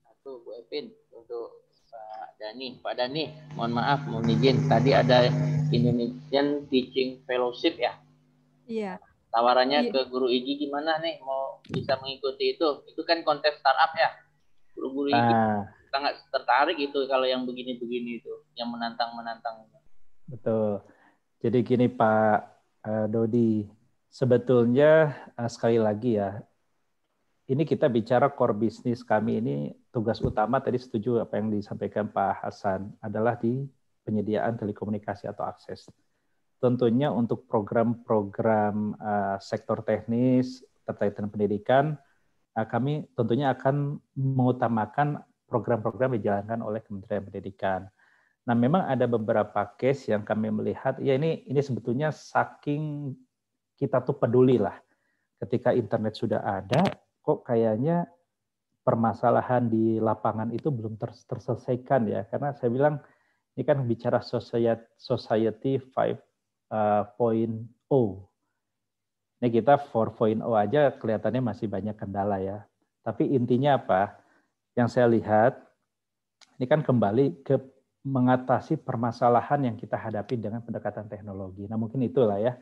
Satu Bu Evin, untuk Pak Dani, mohon maaf, mohon izin. Tadi ada Indonesian Teaching Fellowship ya? Iya. Tawarannya ke guru IGI gimana nih, mau bisa mengikuti itu? Itu kan kontes startup ya? Guru-guru IGI sangat tertarik itu kalau yang begini-begini itu, yang menantang-menantang. Betul. Jadi gini Pak Dodi, sebetulnya sekali lagi ya, ini kita bicara core bisnis kami ini, tugas utama tadi setuju apa yang disampaikan Pak Hasan, adalah di penyediaan telekomunikasi atau akses. Tentunya untuk program-program sektor teknis terkait dengan pendidikan, kami tentunya akan mengutamakan program-program yang dijalankan oleh Kementerian Pendidikan. Nah, memang ada beberapa case yang kami melihat, ya ini sebetulnya saking kita tuh peduli lah. Ketika internet sudah ada, kok kayaknya permasalahan di lapangan itu belum terselesaikan ya. Karena saya bilang, ini kan bicara society 5.0. Ini kita 4.0 aja kelihatannya masih banyak kendala ya. Tapi intinya apa? Yang saya lihat, ini kan kembali ke mengatasi permasalahan yang kita hadapi dengan pendekatan teknologi. Nah mungkin itulah ya.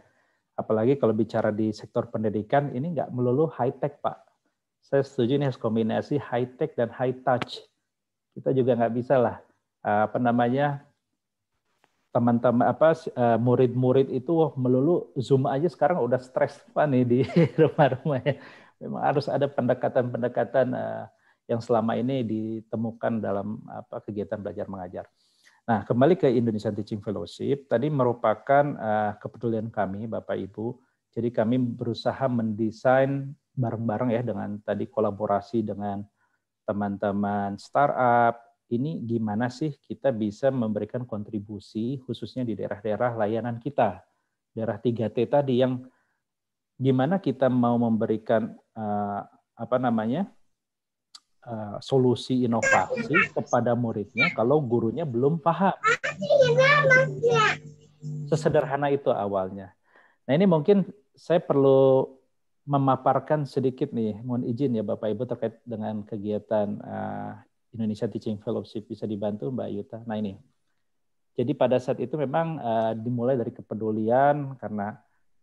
Apalagi kalau bicara di sektor pendidikan, ini nggak melulu high-tech Pak. Saya setuju ini harus kombinasi high-tech dan high-touch. Kita juga nggak bisa lah, teman-teman murid-murid itu melulu Zoom aja sekarang udah stres Pak nih di rumah-rumahnya. Memang harus ada pendekatan-pendekatan yang selama ini ditemukan dalam kegiatan belajar mengajar. Nah, kembali ke Indonesian Teaching Fellowship, tadi merupakan kepedulian kami Bapak Ibu. Jadi kami berusaha mendesain bareng-bareng ya dengan tadi kolaborasi dengan teman-teman startup. Ini gimana sih kita bisa memberikan kontribusi khususnya di daerah-daerah layanan kita. Daerah 3T tadi yang gimana kita mau memberikan solusi inovasi kepada muridnya kalau gurunya belum paham. Sesederhana itu awalnya. Nah ini mungkin saya perlu memaparkan sedikit nih, mohon izin ya Bapak Ibu terkait dengan kegiatan Indonesia Teaching Fellowship, bisa dibantu Mbak Yuta. Nah ini, jadi pada saat itu memang dimulai dari kepedulian karena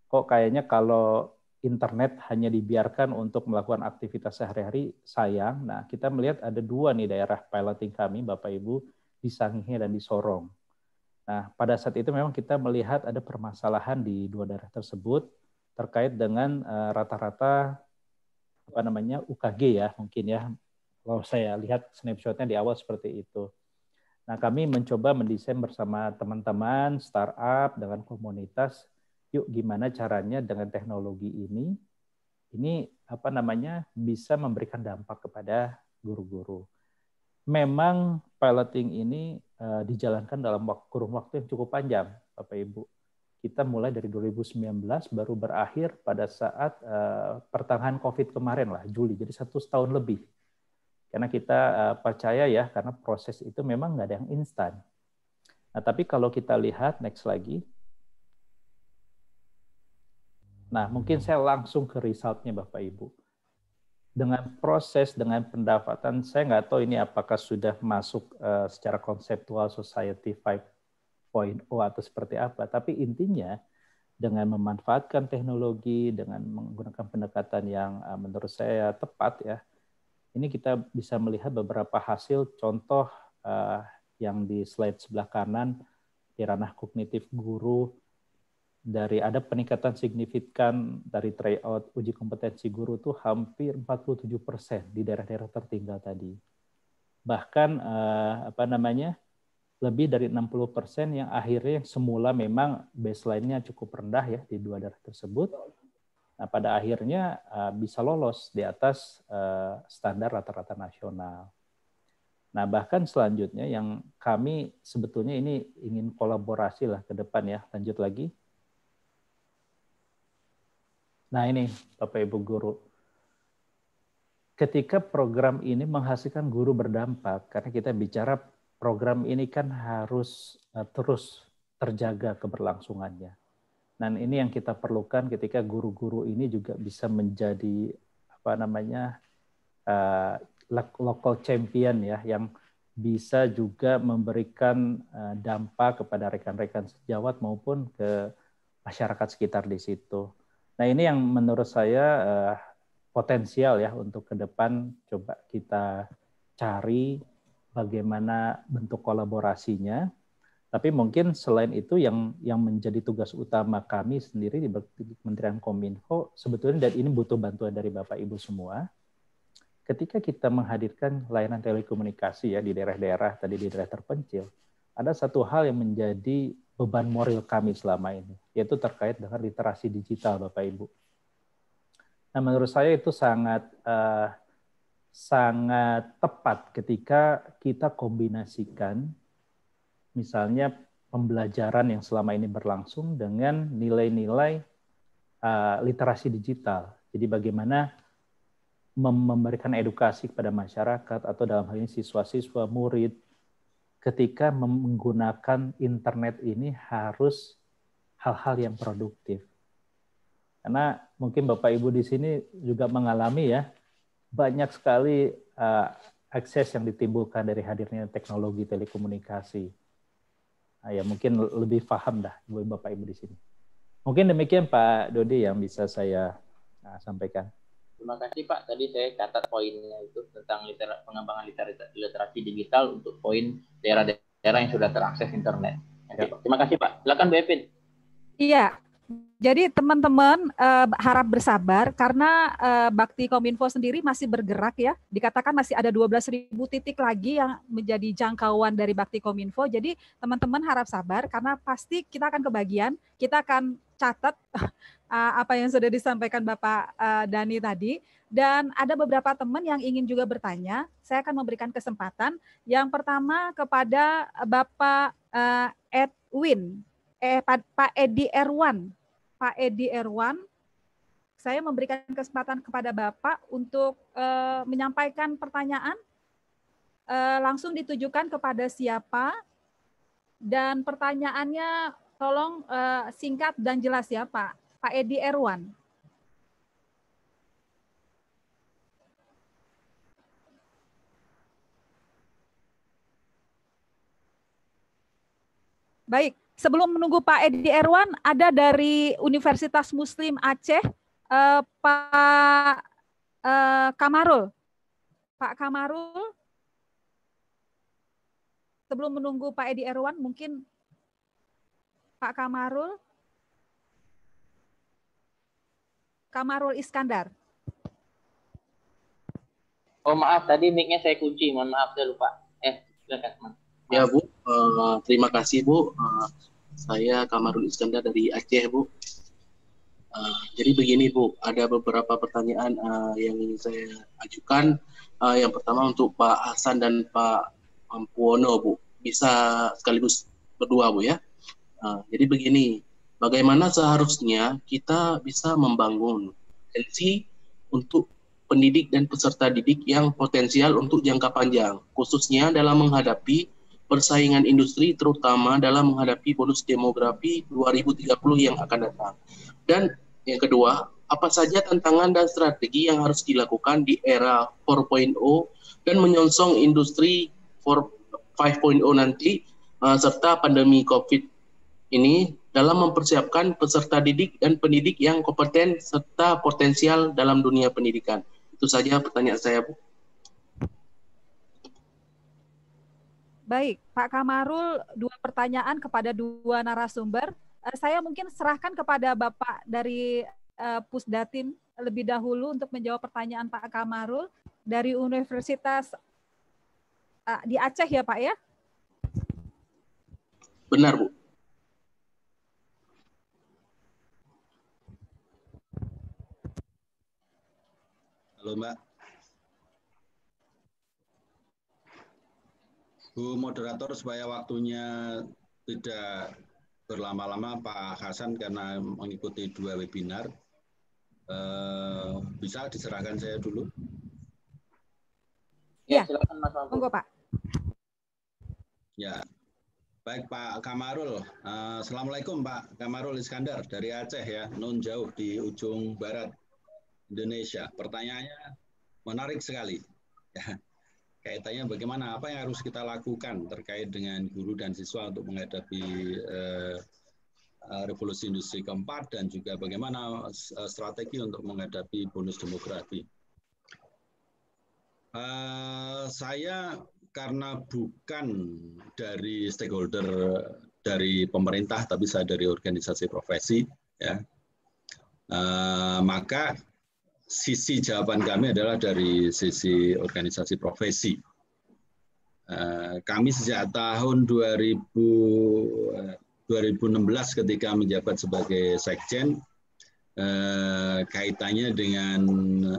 kok kayaknya kalau internet hanya dibiarkan untuk melakukan aktivitas sehari-hari sayang. Nah kita melihat ada 2 nih daerah piloting kami Bapak Ibu, di Sangihe dan di Sorong. Nah pada saat itu memang kita melihat ada permasalahan di 2 daerah tersebut terkait dengan rata-rata UKG ya mungkin ya. Kalau saya lihat snapshotnya di awal seperti itu. Nah, kami mencoba mendesain bersama teman-teman startup dengan komunitas, yuk gimana caranya dengan teknologi ini bisa memberikan dampak kepada guru-guru. Memang piloting ini dijalankan dalam kurun waktu yang cukup panjang, Bapak Ibu. Kita mulai dari 2019 baru berakhir pada saat pertengahan COVID kemarin lah, Juli. Jadi 1 tahun lebih. Karena kita percaya ya, karena proses itu memang nggak ada yang instan. Nah, tapi kalau kita lihat, next lagi. Nah, mungkin saya langsung ke result-nya Bapak Ibu. Dengan proses, dengan pendapatan, saya nggak tahu ini apakah sudah masuk secara konseptual Society 5.0 atau seperti apa. Tapi intinya, dengan memanfaatkan teknologi, dengan menggunakan pendekatan yang menurut saya tepat ya, ini kita bisa melihat beberapa hasil contoh yang di slide sebelah kanan di ranah kognitif guru, dari ada peningkatan signifikan dari tryout uji kompetensi guru tuh hampir 47% di daerah-daerah tertinggal tadi. Bahkan lebih dari 60% yang akhirnya semula memang baseline-nya cukup rendah ya di 2 daerah tersebut. Nah, pada akhirnya bisa lolos di atas standar rata-rata nasional. Nah, bahkan selanjutnya yang kami sebetulnya ini ingin kolaborasi lah ke depan ya. Lanjut lagi. Nah, ini Bapak Ibu guru. Ketika program ini menghasilkan guru berdampak, karena kita bicara program ini kan harus terus terjaga keberlangsungannya. Dan ini yang kita perlukan ketika guru-guru ini juga bisa menjadi local champion ya, yang bisa juga memberikan dampak kepada rekan-rekan sejawat maupun ke masyarakat sekitar di situ. Nah, ini yang menurut saya potensial ya untuk ke depan coba kita cari bagaimana bentuk kolaborasinya. Tapi mungkin selain itu yang menjadi tugas utama kami sendiri di Kementerian Kominfo sebetulnya, dan ini butuh bantuan dari Bapak Ibu semua, ketika kita menghadirkan layanan telekomunikasi ya di daerah-daerah, tadi di daerah terpencil, ada satu hal yang menjadi beban moral kami selama ini, yaitu terkait dengan literasi digital Bapak Ibu. Nah, menurut saya itu sangat tepat ketika kita kombinasikan misalnya pembelajaran yang selama ini berlangsung dengan nilai-nilai literasi digital. Jadi bagaimana memberikan edukasi kepada masyarakat atau dalam hal ini siswa-siswa, murid, ketika menggunakan internet ini harus hal-hal yang produktif. Karena mungkin Bapak Ibu di sini juga mengalami ya, banyak sekali akses yang ditimbulkan dari hadirnya teknologi telekomunikasi. Nah, ya mungkin lebih paham dah Bapak Ibu di sini. Mungkin demikian Pak Dodi yang bisa saya sampaikan. Terima kasih Pak. Tadi saya catat poinnya itu tentang pengembangan literasi digital untuk poin daerah-daerah yang sudah terakses internet. Ya. Terima kasih Pak. Silakan Bu Evin. Iya. Jadi teman-teman harap bersabar karena Bakti Kominfo sendiri masih bergerak ya. Dikatakan masih ada 12.000 titik lagi yang menjadi jangkauan dari Bakti Kominfo. Jadi teman-teman harap sabar karena pasti kita akan kebagian. Kita akan catat apa yang sudah disampaikan Bapak Dani tadi. Dan ada beberapa teman yang ingin juga bertanya. Saya akan memberikan kesempatan. Yang pertama kepada Bapak Edwin. Pak Edi Erwan. Pak Edi Erwan, saya memberikan kesempatan kepada Bapak untuk menyampaikan pertanyaan. Langsung ditujukan kepada siapa. Dan pertanyaannya tolong singkat dan jelas ya Pak. Pak Edi Erwan. Baik. Sebelum menunggu Pak Edi Erwan, ada dari Universitas Muslim Aceh, Pak Kamarul. Pak Kamarul, sebelum menunggu Pak Edi Erwan, mungkin Pak Kamarul. Kamarul Iskandar. Oh maaf, tadi mic-nya saya kunci. Mohon maaf, saya lupa. Silakan. Ya Bu, terima kasih Bu. Saya Kamarul Iskandar dari Aceh Bu. Jadi begini Bu, ada beberapa pertanyaan yang ingin saya ajukan. Yang pertama untuk Pak Hasan dan Pak Ampuono Bu. Bisa sekaligus berdua Bu ya. Jadi begini, bagaimana seharusnya kita bisa membangun potensi untuk pendidik dan peserta didik yang potensial untuk jangka panjang, khususnya dalam menghadapi persaingan industri, terutama dalam menghadapi bonus demografi 2030 yang akan datang. Dan yang kedua, apa saja tantangan dan strategi yang harus dilakukan di era 4.0 dan menyongsong industri 5.0 nanti, serta pandemi COVID ini dalam mempersiapkan peserta didik dan pendidik yang kompeten serta potensial dalam dunia pendidikan. Itu saja pertanyaan saya, Bu. Baik, Pak Kamarul, 2 pertanyaan kepada 2 narasumber. Saya mungkin serahkan kepada Bapak dari Pusdatin lebih dahulu untuk menjawab pertanyaan Pak Kamarul dari Universitas di Aceh ya Pak ya? Benar Bu. Halo Mbak. Bu moderator, supaya waktunya tidak berlama-lama Pak Hasan karena mengikuti 2 webinar, bisa diserahkan saya dulu? Ya, silakan Mas Mampu. Monggo Pak. Ya, baik Pak Kamarul. Assalamualaikum Pak Kamarul Iskandar dari Aceh ya, non jauh di ujung barat Indonesia. Pertanyaannya menarik sekali. Ya, kaitannya bagaimana, apa yang harus kita lakukan terkait dengan guru dan siswa untuk menghadapi revolusi industri keempat dan juga bagaimana strategi untuk menghadapi bonus demografi. Saya karena bukan dari stakeholder dari pemerintah, tapi saya dari organisasi profesi, ya, maka sisi jawaban kami adalah dari sisi organisasi profesi. Kami sejak tahun 2016 ketika menjabat sebagai sekjen, kaitannya dengan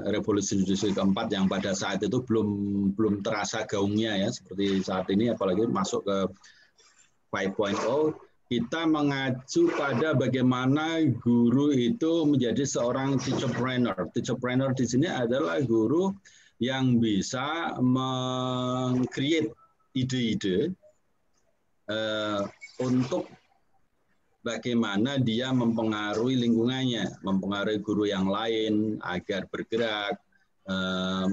revolusi industri keempat yang pada saat itu belum terasa gaungnya ya seperti saat ini, apalagi masuk ke 5.0. Kita mengacu pada bagaimana guru itu menjadi seorang teacherpreneur. Teacherpreneur di sini adalah guru yang bisa meng-create ide-ide untuk bagaimana dia mempengaruhi lingkungannya, mempengaruhi guru yang lain agar bergerak,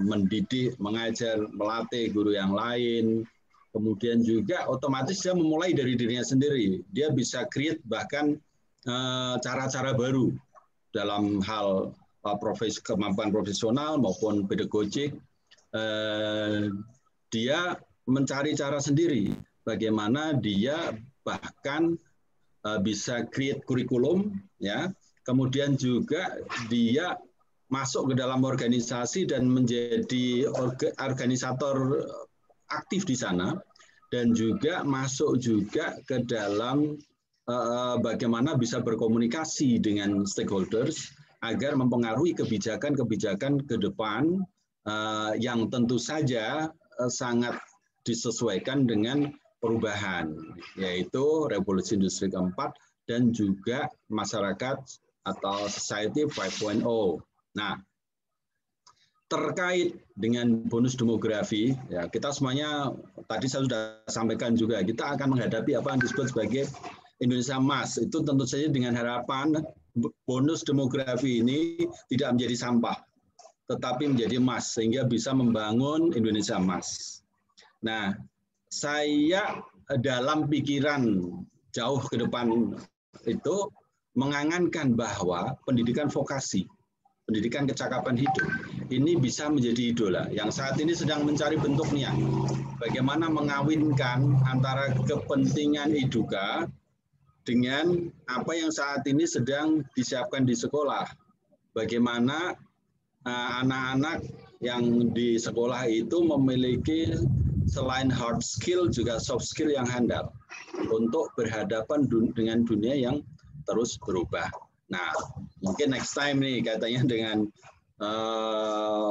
mendidik, mengajar, melatih guru yang lain. Kemudian juga otomatis dia memulai dari dirinya sendiri. Dia bisa create bahkan cara-cara baru dalam hal kemampuan profesional maupun pedagogik. Dia mencari cara sendiri bagaimana dia bahkan bisa create kurikulum, ya. Kemudian juga dia masuk ke dalam organisasi dan menjadi organisator aktif di sana, dan juga masuk juga ke dalam bagaimana bisa berkomunikasi dengan stakeholders agar mempengaruhi kebijakan-kebijakan ke depan yang tentu saja sangat disesuaikan dengan perubahan, yaitu revolusi industri keempat dan juga masyarakat atau society 5.0. Nah, terkait dengan bonus demografi, ya kita semuanya tadi saya sudah sampaikan juga, kita akan menghadapi apa yang disebut sebagai Indonesia Emas. Itu tentu saja dengan harapan bonus demografi ini tidak menjadi sampah, tetapi menjadi emas, sehingga bisa membangun Indonesia Emas. Nah, saya dalam pikiran jauh ke depan itu mengangankan bahwa pendidikan vokasi, pendidikan kecakapan hidup, ini bisa menjadi idola yang saat ini sedang mencari bentuknya. Bagaimana mengawinkan antara kepentingan eduka dengan apa yang saat ini sedang disiapkan di sekolah. Bagaimana anak-anak yang di sekolah itu memiliki selain hard skill juga soft skill yang handal untuk berhadapan dengan dunia yang terus berubah. Nah, mungkin next time nih katanya dengan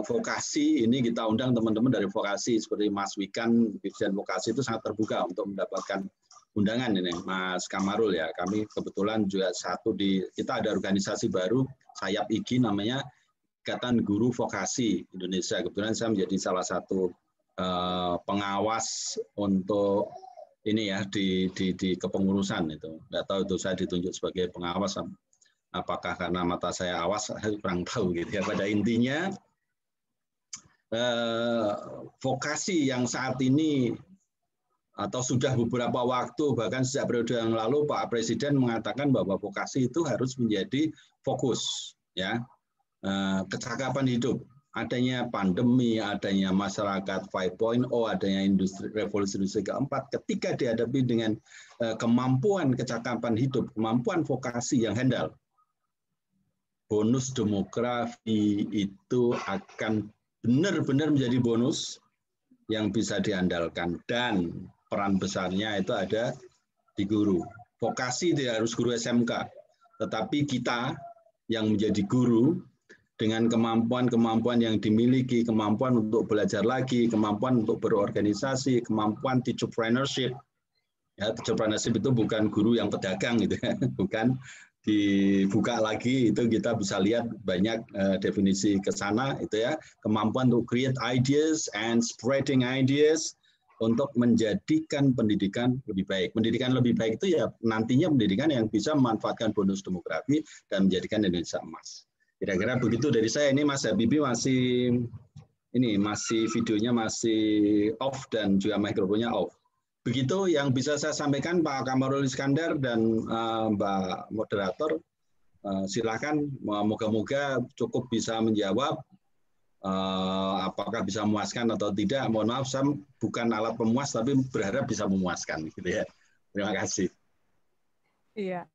vokasi ini kita undang teman-teman dari vokasi seperti Mas Wikan, Dirjen Vokasi itu sangat terbuka untuk mendapatkan undangan ini, Mas Kamarul ya. Kami kebetulan juga kita ada organisasi baru sayap IGI namanya Ikatan Guru Vokasi Indonesia. Kebetulan saya menjadi salah satu pengawas untuk ini ya di kepengurusan itu. Nggak tahu itu saya ditunjuk sebagai pengawas, apakah karena mata saya awas, saya kurang tahu gitu ya. Pada intinya vokasi yang saat ini atau sudah beberapa waktu bahkan sejak periode yang lalu Pak Presiden mengatakan bahwa vokasi itu harus menjadi fokus ya. Kecakapan hidup, adanya pandemi, adanya masyarakat 5.0, adanya revolusi industri keempat, ketika dihadapi dengan kemampuan kecakapan hidup, kemampuan vokasi yang handal, bonus demografi itu akan benar-benar menjadi bonus yang bisa diandalkan, dan peran besarnya itu ada di guru. Vokasi tidak harus guru SMK, tetapi kita yang menjadi guru dengan kemampuan-kemampuan yang dimiliki, kemampuan untuk belajar lagi, kemampuan untuk berorganisasi, kemampuan teacherpreneurship. Ya, teacherpreneurship itu bukan guru yang pedagang gitu ya, bukan dibuka lagi, itu kita bisa lihat banyak definisi ke sana itu ya, kemampuan untuk create ideas and spreading ideas untuk menjadikan pendidikan lebih baik. Pendidikan lebih baik itu ya nantinya pendidikan yang bisa memanfaatkan bonus demografi dan menjadikan Indonesia emas. Kira-kira begitu dari saya. Ini Mas Habibie masih videonya masih off dan juga mikrofonnya off. Begitu yang bisa saya sampaikan Pak Kamarul Iskandar dan Mbak Moderator. Silakan, moga-moga cukup bisa menjawab apakah bisa memuaskan atau tidak. Mohon maaf, saya bukan alat pemuas tapi berharap bisa memuaskan gitu ya. Terima kasih. Iya.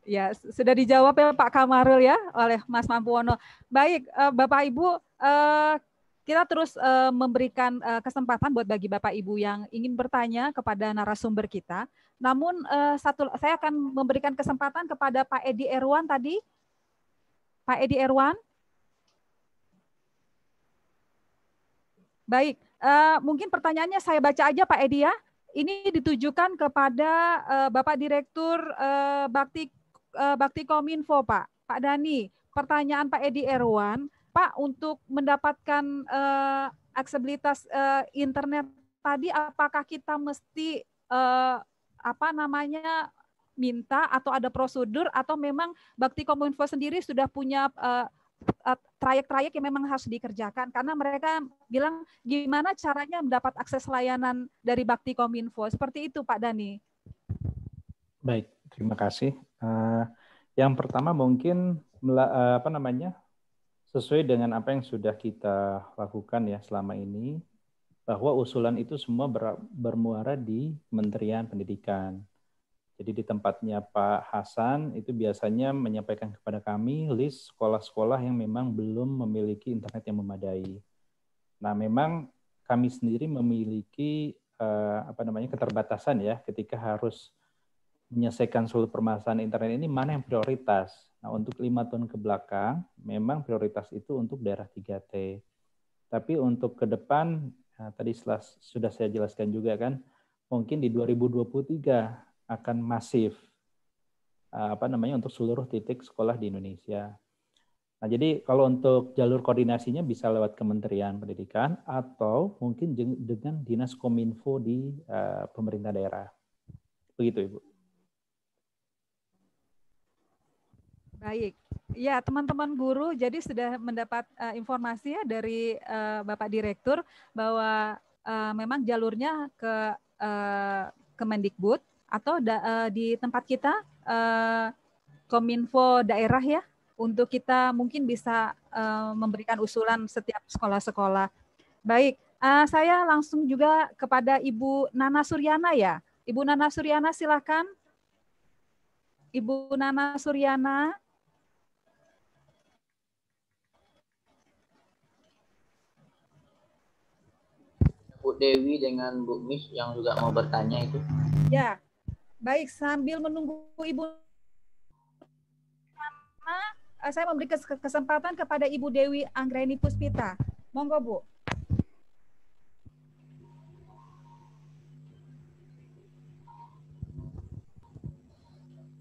Ya, sudah dijawab ya Pak Kamarul ya oleh Mas Mampuwono. Baik, Bapak Ibu, kita terus memberikan kesempatan buat bagi Bapak Ibu yang ingin bertanya kepada narasumber kita. Namun saya akan memberikan kesempatan kepada Pak Edi Erwan tadi. Pak Edi Erwan. Baik, mungkin pertanyaannya saya baca aja Pak Edi ya. Ini ditujukan kepada Bapak Direktur Bakti Kominfo, Pak Dani. Pertanyaan Pak Edi Erwan, Pak, untuk mendapatkan aksesibilitas internet tadi, apakah kita mesti minta atau ada prosedur, atau memang Bakti Kominfo sendiri sudah punya trayek-trayek yang memang harus dikerjakan? Karena mereka bilang gimana caranya mendapat akses layanan dari Bakti Kominfo. Seperti itu, Pak Dani. Baik, terima kasih. Yang pertama mungkin sesuai dengan apa yang sudah kita lakukan ya selama ini, bahwa usulan itu semua bermuara di Kementerian Pendidikan. Jadi di tempatnya Pak Hasan itu biasanya menyampaikan kepada kami list sekolah-sekolah yang memang belum memiliki internet yang memadai. Nah, memang kami sendiri memiliki keterbatasan ya ketika harus menyelesaikan seluruh permasalahan internet ini, mana yang prioritas. Nah, untuk 5 tahun ke belakang, memang prioritas itu untuk daerah 3T. Tapi untuk ke depan, tadi sudah saya jelaskan juga kan, mungkin di 2023 akan masif untuk seluruh titik sekolah di Indonesia. Nah, jadi kalau untuk jalur koordinasinya bisa lewat Kementerian Pendidikan atau mungkin dengan Dinas Kominfo di pemerintah daerah. Begitu, Ibu. Baik, ya teman-teman guru, jadi sudah mendapat informasi ya dari Bapak Direktur bahwa memang jalurnya ke Kemendikbud atau di tempat kita Kominfo daerah ya, untuk kita mungkin bisa memberikan usulan setiap sekolah-sekolah. Baik, saya langsung juga kepada Ibu Nana Suryana ya. Ibu Nana Suryana silakan. Ibu Nana Suryana. Bu Dewi dengan Bu Miss yang juga mau bertanya itu. Ya, baik. Sambil menunggu Ibu, saya memberi kesempatan kepada Ibu Dewi Anggraini Puspita. Monggo, Bu.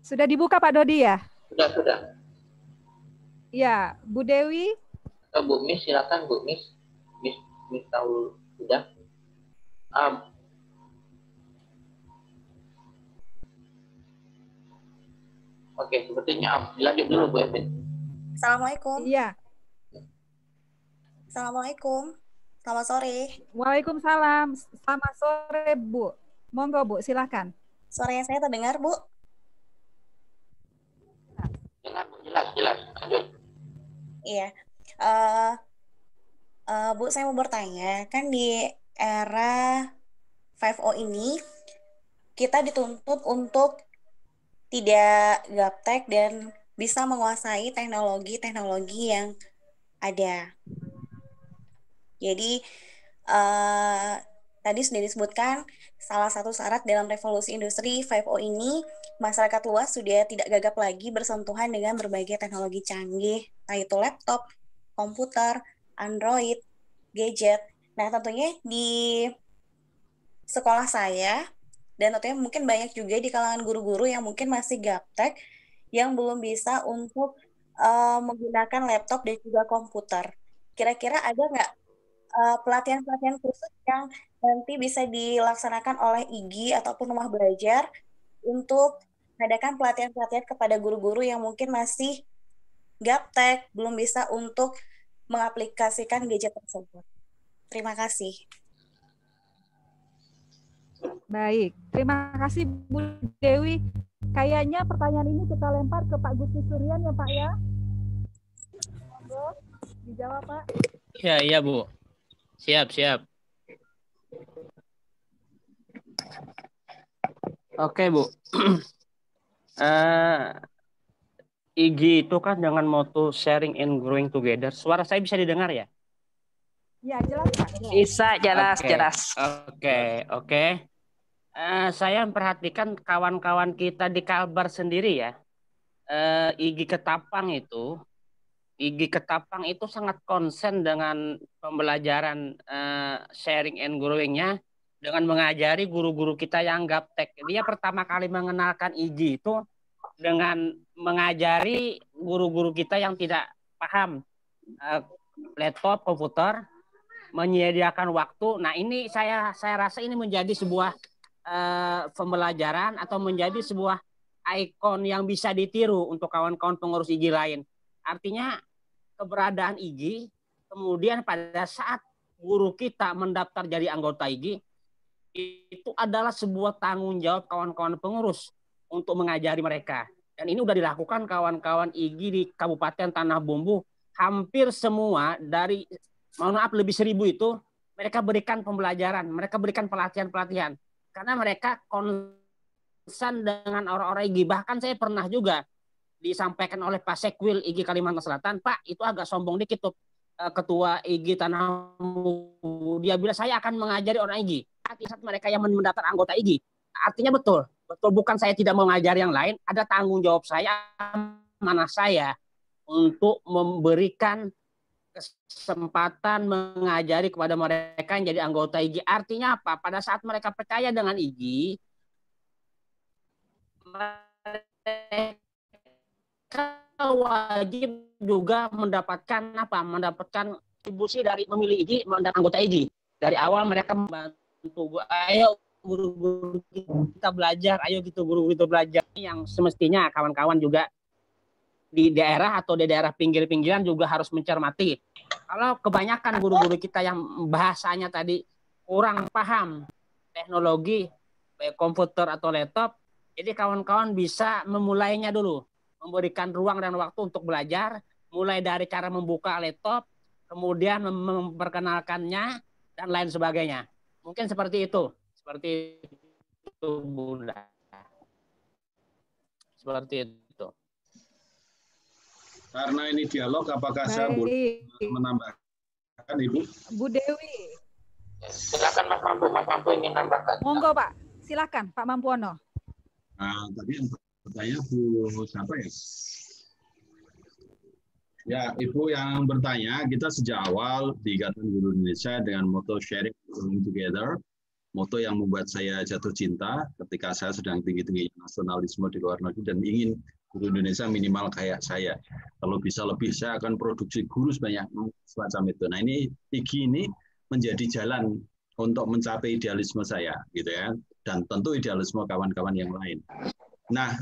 Sudah dibuka Pak Dodi ya? Sudah. Ya, Bu Dewi. Bu Miss, silakan Bu Miss. Miss tahu sudah. Oke, sepertinya dilanjut dulu Bu Evin. Assalamualaikum. Iya. Assalamualaikum. Selamat sore. Waalaikumsalam. Selamat sore, Bu. Monggo, Bu, silakan. Suaranya saya terdengar, Bu? Jelas. Lanjut. Iya. Bu, saya mau bertanya, kan di era 5O ini kita dituntut untuk tidak gaptek dan bisa menguasai teknologi-teknologi yang ada. Jadi tadi sudah disebutkan salah satu syarat dalam revolusi industri 5.0 ini masyarakat luas sudah tidak gagap lagi bersentuhan dengan berbagai teknologi canggih, yaitu laptop, komputer, Android, gadget. Nah, tentunya di sekolah saya dan tentunya mungkin banyak juga di kalangan guru-guru yang mungkin masih gaptek yang belum bisa untuk menggunakan laptop dan juga komputer. Kira-kira ada nggak pelatihan-pelatihan khusus yang nanti bisa dilaksanakan oleh IGI ataupun rumah belajar untuk mengadakan pelatihan-pelatihan kepada guru-guru yang mungkin masih gaptek, belum bisa untuk mengaplikasikan gadget tersebut. Terima kasih. Baik, terima kasih Bu Dewi. Kayaknya pertanyaan ini kita lempar ke Pak Gusti Suryan ya Pak ya. Monggo, dijawab Pak. Iya Bu. Siap. Oke Bu. IGI itu kan dengan moto sharing and growing together. Suara saya bisa didengar ya? Ya, jelas Pak. Bisa, jelas. Oke. Saya memperhatikan kawan-kawan kita di Kalbar sendiri ya. IGI Ketapang itu sangat konsen dengan pembelajaran sharing and growing-nya dengan mengajari guru-guru kita yang gaptek. Dia pertama kali mengenalkan IGI itu dengan mengajari guru-guru kita yang tidak paham laptop, komputer, menyediakan waktu. Nah, ini saya rasa ini menjadi sebuah pembelajaran atau menjadi sebuah ikon yang bisa ditiru untuk kawan-kawan pengurus IGI lain. Artinya keberadaan IGI, kemudian pada saat guru kita mendaftar jadi anggota IGI, itu adalah sebuah tanggung jawab kawan-kawan pengurus untuk mengajari mereka. Dan ini sudah dilakukan kawan-kawan IGI di Kabupaten Tanah Bumbu, hampir semua dari, mohon maaf lebih 1.000 itu, mereka berikan pembelajaran, mereka berikan pelatihan-pelatihan. Karena mereka konsen dengan orang-orang IGI. Bahkan saya pernah juga disampaikan oleh Pak Sekwil IGI Kalimantan Selatan, Pak itu agak sombong dikit tuh ketua IGI Tanah Bumbu. Dia bilang saya akan mengajari orang IGI. Saat mereka yang mendaftar anggota IGI. Artinya betul bukan saya tidak mau mengajar yang lain, ada tanggung jawab saya, mana saya untuk memberikan kesempatan mengajari kepada mereka yang jadi anggota IGI. Artinya apa? Pada saat mereka percaya dengan IGI, mereka wajib juga mendapatkan kontribusi dari memilih IGI, mendapat anggota IGI. Dari awal mereka membantu, ayo guru-guru kita belajar, ayo gitu guru itu belajar. Yang semestinya kawan-kawan juga di daerah atau di daerah pinggir-pinggiran juga harus mencermati. Kalau kebanyakan guru-guru kita yang bahasanya tadi kurang paham teknologi, baik komputer atau laptop, jadi kawan-kawan bisa memulainya dulu, memberikan ruang dan waktu untuk belajar, mulai dari cara membuka laptop, kemudian memperkenalkannya, dan lain sebagainya. Mungkin seperti itu Bunda. Seperti itu. Karena ini dialog, apakah saya boleh menambahkan, Ibu? Bu Dewi. Silakan Mas Mampu ingin nambahkan. Monggo Pak, silakan Pak Mampuono. Tadi yang bertanya Bu siapa ya? Ya, Ibu yang bertanya, kita sejak awal di Ikatan Guru Indonesia dengan moto sharing together, moto yang membuat saya jatuh cinta ketika saya sedang tinggi-tinggi nasionalisme di luar negeri dan ingin guru Indonesia minimal kayak saya. Kalau bisa lebih, saya akan produksi guru sebanyak semacam itu. Nah, ini IGI ini menjadi jalan untuk mencapai idealisme saya, gitu ya, dan tentu idealisme kawan-kawan yang lain. Nah,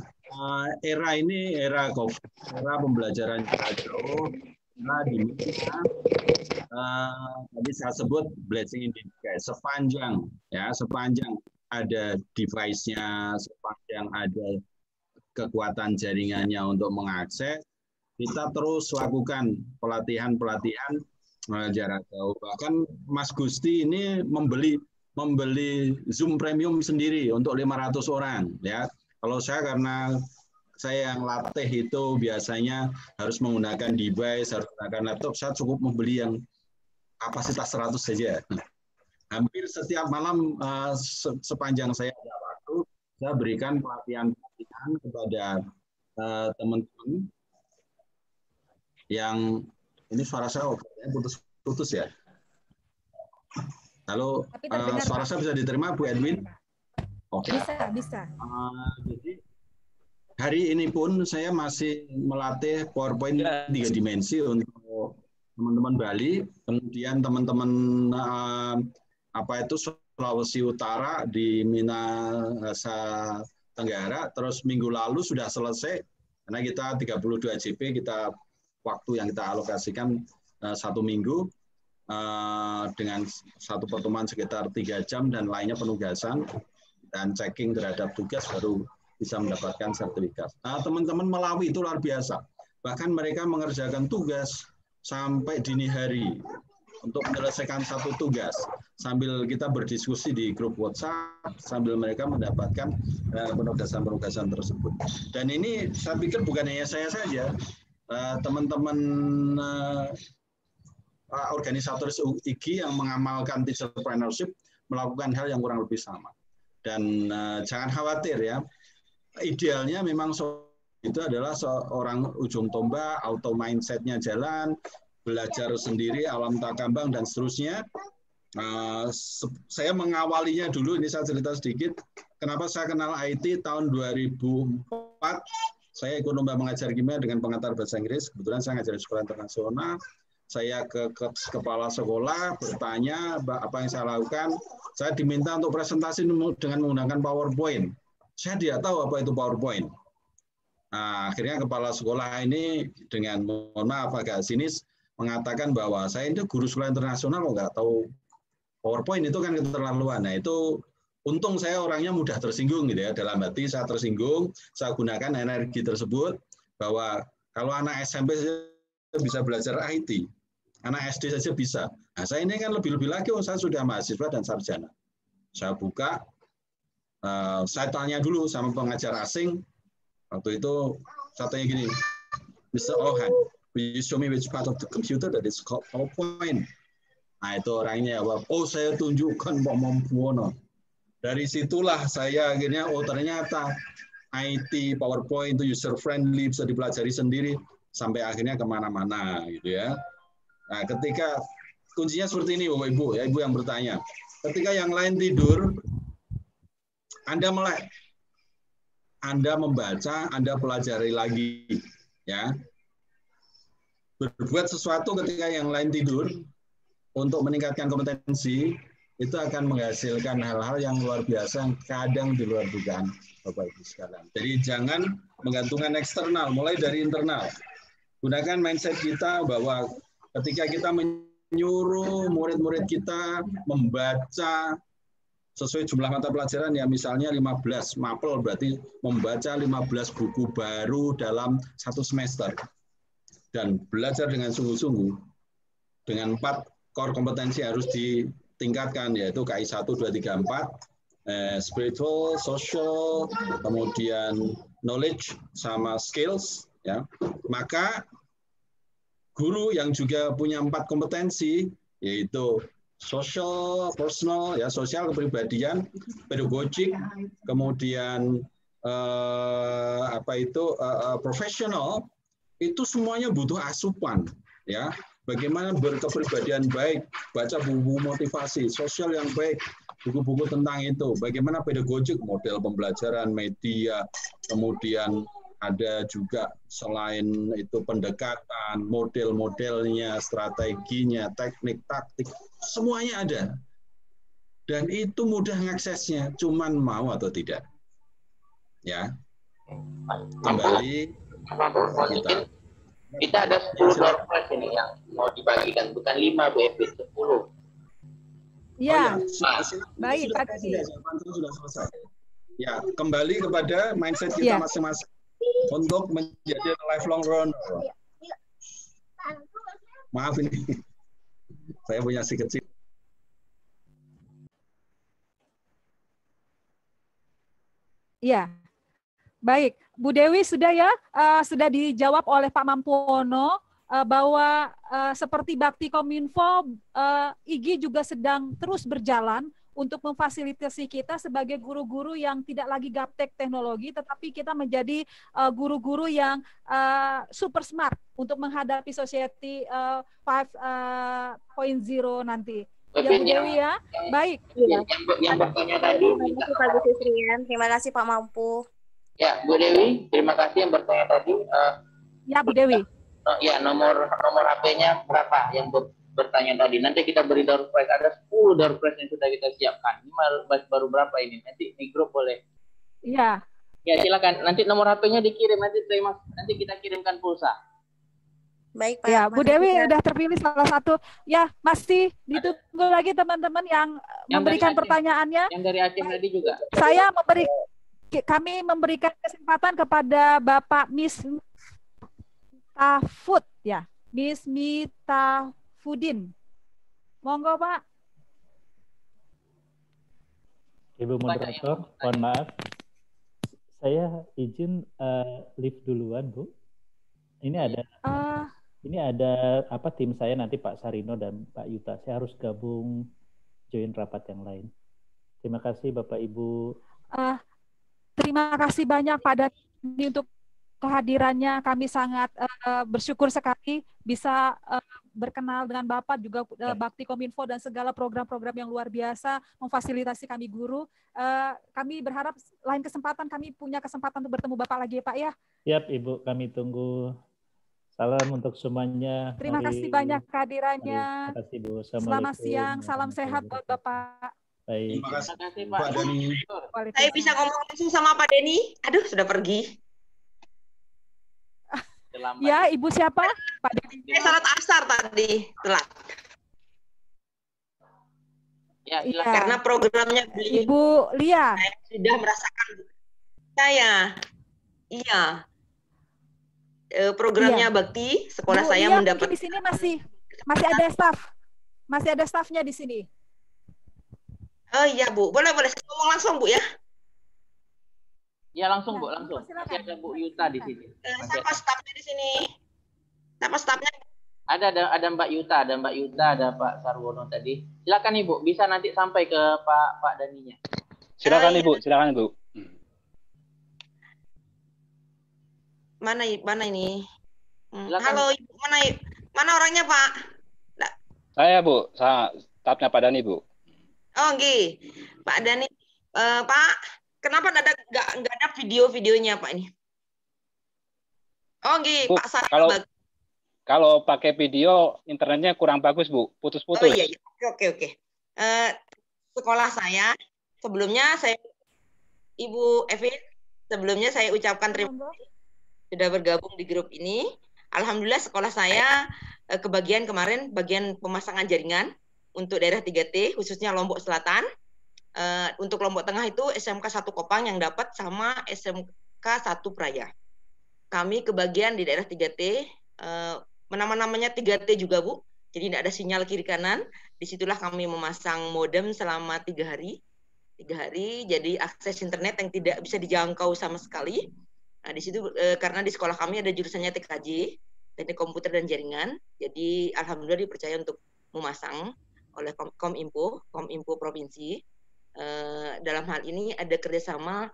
era ini era COVID, era pembelajaran jarak jauh, era di mana tadi saya sebut blessing in disguise, sepanjang ada device-nya, sepanjang ada kekuatan jaringannya untuk mengakses, kita terus lakukan pelatihan jarak jauh. Bahkan Mas Gusti ini membeli Zoom Premium sendiri untuk 500 orang, ya. Kalau saya karena saya yang latih itu biasanya harus menggunakan device, harus menggunakan laptop, saya cukup membeli yang kapasitas 100 saja. Hampir setiap malam sepanjang saya ada waktu, saya berikan pelatihan kepada teman-teman yang ini suara saya putus-putus ya. Lalu suara saya bisa diterima Bu Edwin? Oke. Bisa. Jadi hari ini pun saya masih melatih PowerPoint 3 dimensi untuk teman-teman Bali, kemudian teman-teman Sulawesi Utara di Minahasa Tenggara, terus minggu lalu sudah selesai karena kita 32 JP waktu yang kita alokasikan 1 minggu dengan satu pertemuan sekitar 3 jam dan lainnya penugasan dan checking terhadap tugas baru bisa mendapatkan sertifikat. Teman-teman Malawi itu luar biasa. Bahkan mereka mengerjakan tugas sampai dini hari untuk menyelesaikan satu tugas. Sambil kita berdiskusi di grup WhatsApp, sambil mereka mendapatkan penugasan-penugasan tersebut. Dan ini saya pikir bukan hanya saya saja, teman-teman organisator IGI yang mengamalkan teacherpreneurship melakukan hal yang kurang lebih sama. Dan jangan khawatir ya, idealnya memang itu adalah seorang ujung tombak, auto mindset-nya jalan, belajar sendiri, alam takambang, dan seterusnya. Saya mengawalinya dulu, ini saya cerita sedikit, kenapa saya kenal IT tahun 2004, saya ikut lomba mengajar kimia dengan pengantar bahasa Inggris, kebetulan saya ngajar di sekolah internasional, saya ke kepala sekolah, bertanya apa yang saya lakukan. Saya diminta untuk presentasi dengan menggunakan PowerPoint. Saya tidak tahu apa itu PowerPoint. Nah, akhirnya kepala sekolah ini dengan mohon maaf agak sinis mengatakan bahwa saya itu guru sekolah internasional kok nggak tahu PowerPoint, itu kan keterlaluan. Nah, itu untung saya orangnya mudah tersinggung gitu ya. Dalam hati saya tersinggung, saya gunakan energi tersebut bahwa kalau anak SMP saja bisa belajar IT. Anak SD saja bisa. Nah, saya ini kan lebih-lebih lagi, saya sudah mahasiswa dan sarjana. Saya buka, saya tanya dulu sama pengajar asing. Waktu itu saya tanya gini, Mr. Ohan, will you show me which part of the computer that is called PowerPoint? Nah, itu orangnya, saya tunjukkan Pak Mampuono. Dari situlah saya akhirnya, ternyata IT, PowerPoint itu user friendly, bisa dipelajari sendiri, sampai akhirnya kemana-mana gitu ya. Nah, ketika kuncinya seperti ini Bapak Ibu, ya Ibu yang bertanya. Ketika yang lain tidur, Anda melek. Anda membaca, Anda pelajari lagi, ya. Berbuat sesuatu ketika yang lain tidur untuk meningkatkan kompetensi itu akan menghasilkan hal-hal yang luar biasa yang kadang di luar dugaan Bapak Ibu sekalian. Jadi jangan menggantungkan eksternal, mulai dari internal. Gunakan mindset kita bahwa ketika kita menyuruh murid-murid kita membaca sesuai jumlah mata pelajaran, ya misalnya 15 mapel, berarti membaca 15 buku baru dalam 1 semester. Dan belajar dengan sungguh-sungguh, dengan 4 core kompetensi harus ditingkatkan, yaitu KI 1, 2, 3, 4, spiritual, social, kemudian knowledge, sama skills. Ya. Maka guru yang juga punya 4 kompetensi, yaitu social, personal, ya sosial, kepribadian, pedagogik, kemudian profesional, itu semuanya butuh asupan, ya. Bagaimana berkepribadian baik, baca buku motivasi, sosial yang baik, buku-buku tentang itu. Bagaimana pedagogik, model pembelajaran, media, kemudian ada juga selain itu pendekatan, model-modelnya, strateginya, teknik, taktik, semuanya ada. Dan itu mudah mengaksesnya, cuman mau atau tidak. Ya, kembali kita. Kita ada 10 door prize ini yang mau dibagikan, bukan 5 Bu Evin, 10. Ya, baik Pak Dodi. Sudah selesai. Ya, kembali kepada mindset kita masing-masing untuk menjadi lifelong learner. Maaf ini, saya punya si kecil. Iya, baik. Bu Dewi sudah ya, sudah dijawab oleh Pak Mampuono bahwa seperti Bakti Kominfo, IGI juga sedang terus berjalan untuk memfasilitasi kita sebagai guru-guru yang tidak lagi gaptek teknologi, tetapi kita menjadi guru-guru yang super smart untuk menghadapi society 5.0 nanti. Ya Bu Dewi ya, baik. Yang bertanya tadi. Terima kasih Pak Gus Isrian, terima kasih Pak Mampu. Ya, Bu Dewi, terima kasih yang bertanya tadi. Ya, Bu Dewi. Ya, nomor HP-nya berapa yang bertanya tadi? Nanti kita beri door prize. Ada 10 door prize yang sudah kita siapkan. Ini baru berapa ini? Nanti di grup boleh. Iya. Ya, silakan. Nanti nomor HP-nya dikirim. Nanti kita kirimkan pulsa. Baik, Pak. Ya, Bu Dewi udah terpilih salah satu. Ya, masih ditunggu lagi teman-teman yang memberikan pertanyaannya. Yang dari Aceh tadi juga. Kami memberikan kesempatan kepada Bapak Miss Tafud ya, Miss Mitafudin. Monggo Pak. Ibu moderator, mohon maaf. Saya izin live duluan, Bu. Ini ada tim saya nanti Pak Sarino dan Pak Yuta. Saya harus gabung join rapat yang lain. Terima kasih Bapak Ibu. Terima kasih banyak Pak Dani untuk kehadirannya. Kami sangat bersyukur sekali bisa berkenal dengan Bapak, juga Bakti Kominfo dan segala program-program yang luar biasa memfasilitasi kami guru. Kami berharap lain kesempatan kami punya kesempatan untuk bertemu Bapak lagi ya Pak ya. Siap Ibu, kami tunggu. Salam untuk semuanya. Terima kasih banyak kehadirannya. Terima kasih Bu. Selamat siang, salam sehat buat Bapak. Baik. Terima kasih Pak Deni. Saya bisa ngomong langsung sama Pak Deni. Aduh, sudah pergi. Ya, Ibu siapa? Pak Deni. Saya salat asar tadi, telat. Ya, silakan. Karena programnya beliau. Ibu Lia. Saya sudah merasakan saya. Iya. Programnya Bakti, sekolah saya Lia, mendapat di sini masih ada staff. Masih ada staffnya di sini. Oh iya Bu, boleh saya ngomong langsung Bu ya? Ya langsung Bu, langsung. Masih ada Bu Yuta di sini. Siapa stafnya di sini? Siapa stafnya? Ada Mbak Yuta, ada Pak Sarwono tadi. Silakan Ibu, bisa nanti sampai ke Pak Daninya. Silakan Ibu, silakan Ibu. Mana ini? Silakan. Halo Ibu, mana orangnya Pak? Saya Bu, stafnya Pak Dani Bu. Oh nggih, Pak Dani, Pak, kenapa nggak ada video-videonya Pak ini? Oh nggih, Bu, Pak Sarah. Kalau pakai video internetnya kurang bagus Bu, putus-putus. Oh iya, oke. Sekolah saya sebelumnya Ibu Evin, sebelumnya saya ucapkan terima kasih sudah bergabung di grup ini. Alhamdulillah sekolah saya kebagian kemarin bagian pemasangan jaringan untuk daerah 3T, khususnya Lombok Selatan. Untuk Lombok Tengah itu SMK 1 Kopang yang dapat sama SMK 1 Praya. Kami kebagian di daerah 3T, nama-namanya 3T juga Bu, jadi tidak ada sinyal kiri kanan. Disitulah kami memasang modem selama 3 hari. 3 hari, jadi akses internet yang tidak bisa dijangkau sama sekali. Nah, di situ karena di sekolah kami ada jurusannya TKJ, Teknik Komputer dan Jaringan. Jadi alhamdulillah dipercaya untuk memasang. oleh Kominfo Provinsi. Dalam hal ini ada kerjasama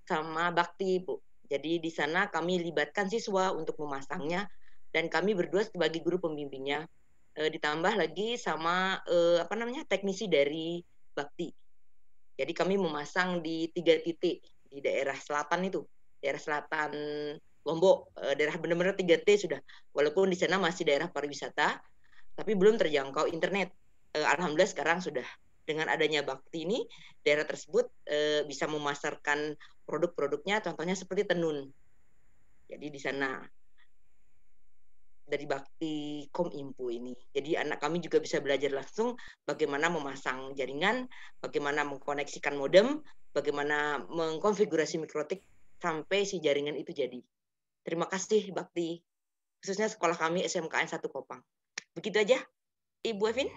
sama Bakti, Bu. Jadi di sana kami libatkan siswa untuk memasangnya dan kami berdua sebagai guru pembimbingnya. Ditambah lagi sama teknisi dari Bakti. Jadi kami memasang di 3 titik di daerah selatan itu, daerah selatan Lombok, daerah benar-benar 3T sudah. Walaupun di sana masih daerah pariwisata, tapi belum terjangkau internet. Alhamdulillah sekarang sudah. Dengan adanya Bakti ini, daerah tersebut bisa memasarkan produk-produknya, contohnya seperti tenun. Jadi di sana dari Bakti Kominfo ini. Jadi anak kami juga bisa belajar langsung bagaimana memasang jaringan, bagaimana mengkoneksikan modem, bagaimana mengkonfigurasi mikrotik sampai si jaringan itu jadi. Terima kasih Bakti, khususnya sekolah kami SMKN 1 Kopang. Begitu aja, Ibu Evin.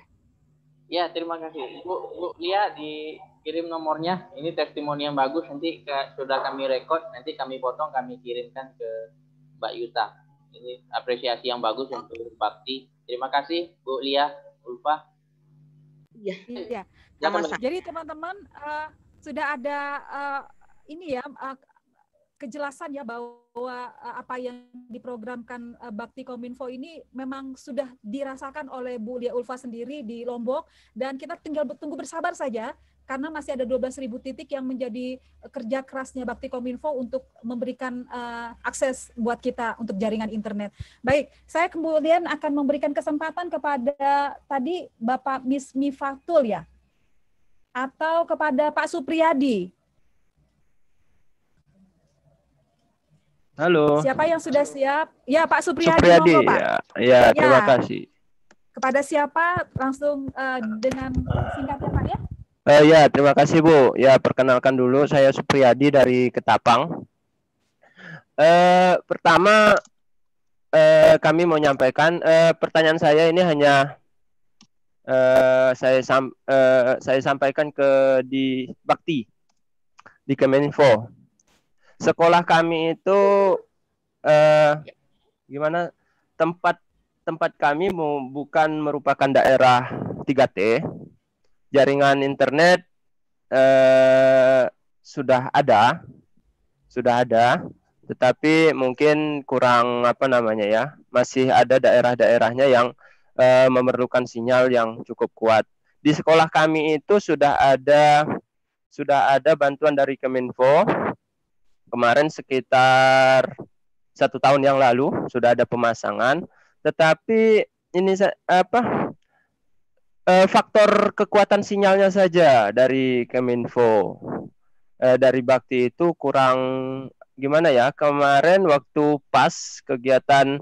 Ya, terima kasih. Bu Lia dikirim nomornya. Ini testimoni yang bagus. Nanti sudah kami rekod. Nanti kami potong, kami kirimkan ke Mbak Yuta. Ini apresiasi yang bagus untuk Bakti. Terima kasih, Bu Lia, Ulfa. Iya. Jadi teman-teman sudah ada kejelasan ya bahwa apa yang diprogramkan Bakti Kominfo ini memang sudah dirasakan oleh Bu Lia Ulfa sendiri di Lombok, dan kita tinggal tunggu bersabar saja karena masih ada 12.000 titik yang menjadi kerja kerasnya Bakti Kominfo untuk memberikan akses buat kita untuk jaringan internet. Baik, saya kemudian akan memberikan kesempatan kepada tadi Bapak Miss Mifatul ya, atau kepada Pak Supriyadi. Halo. Siapa yang sudah siap? Ya, Pak Supriyadi. Supriyadi, Pak. ya, terima kasih. Kepada siapa? Langsung dengan singkatnya, Pak ya? Ya, terima kasih Bu. Ya, perkenalkan dulu, saya Supriyadi dari Ketapang. Pertama, kami mau menyampaikan pertanyaan saya ini hanya saya sampaikan di Bakti, di Kominfo. Sekolah kami itu gimana, tempat kami bukan merupakan daerah 3T. Jaringan internet sudah ada, tetapi mungkin kurang masih ada daerah-daerahnya yang memerlukan sinyal yang cukup kuat. Di sekolah kami itu sudah ada bantuan dari Kominfo. Kemarin sekitar 1 tahun yang lalu sudah ada pemasangan, tetapi ini faktor kekuatan sinyalnya saja dari Kominfo, dari Bakti itu kurang gimana ya. Kemarin waktu pas kegiatan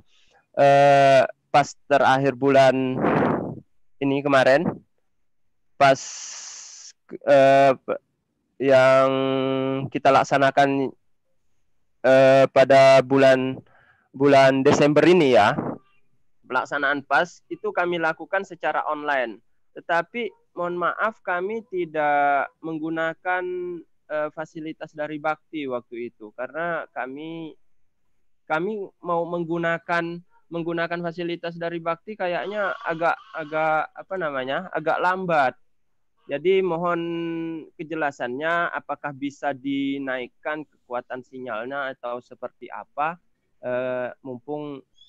pas terakhir bulan ini kemarin, pas yang kita laksanakan pada bulan Desember ini ya, pelaksanaan PAS itu kami lakukan secara online. Tetapi mohon maaf kami tidak menggunakan fasilitas dari Bakti waktu itu, karena kami mau menggunakan fasilitas dari Bakti kayaknya agak lambat. Jadi mohon kejelasannya, apakah bisa dinaikkan kekuatan sinyalnya atau seperti apa?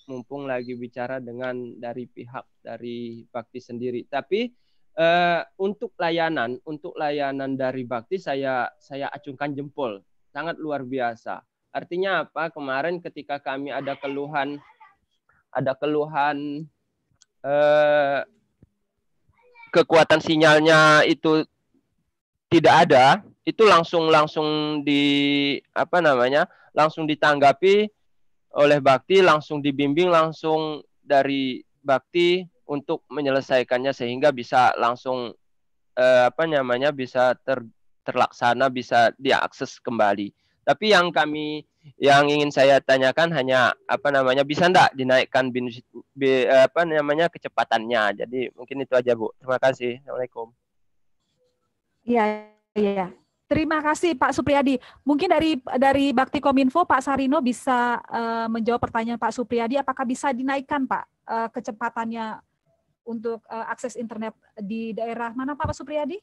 Mumpung lagi bicara dengan dari pihak dari Bakti sendiri. Tapi untuk layanan dari Bakti saya acungkan jempol, sangat luar biasa. Artinya apa? Kemarin ketika kami ada keluhan kekuatan sinyalnya itu tidak ada, itu langsung ditanggapi oleh Bakti, langsung dibimbing langsung dari Bakti untuk menyelesaikannya sehingga bisa langsung bisa terlaksana, bisa diakses kembali. Tapi yang ingin saya tanyakan hanya bisa enggak dinaikkan kecepatannya. Jadi mungkin itu aja Bu. Terima kasih. Assalamualaikum. Iya. Terima kasih Pak Supriyadi. Mungkin dari Bakti Kominfo Pak Sarino bisa menjawab pertanyaan Pak Supriyadi, apakah bisa dinaikkan Pak kecepatannya untuk akses internet di daerah mana Pak Supriyadi?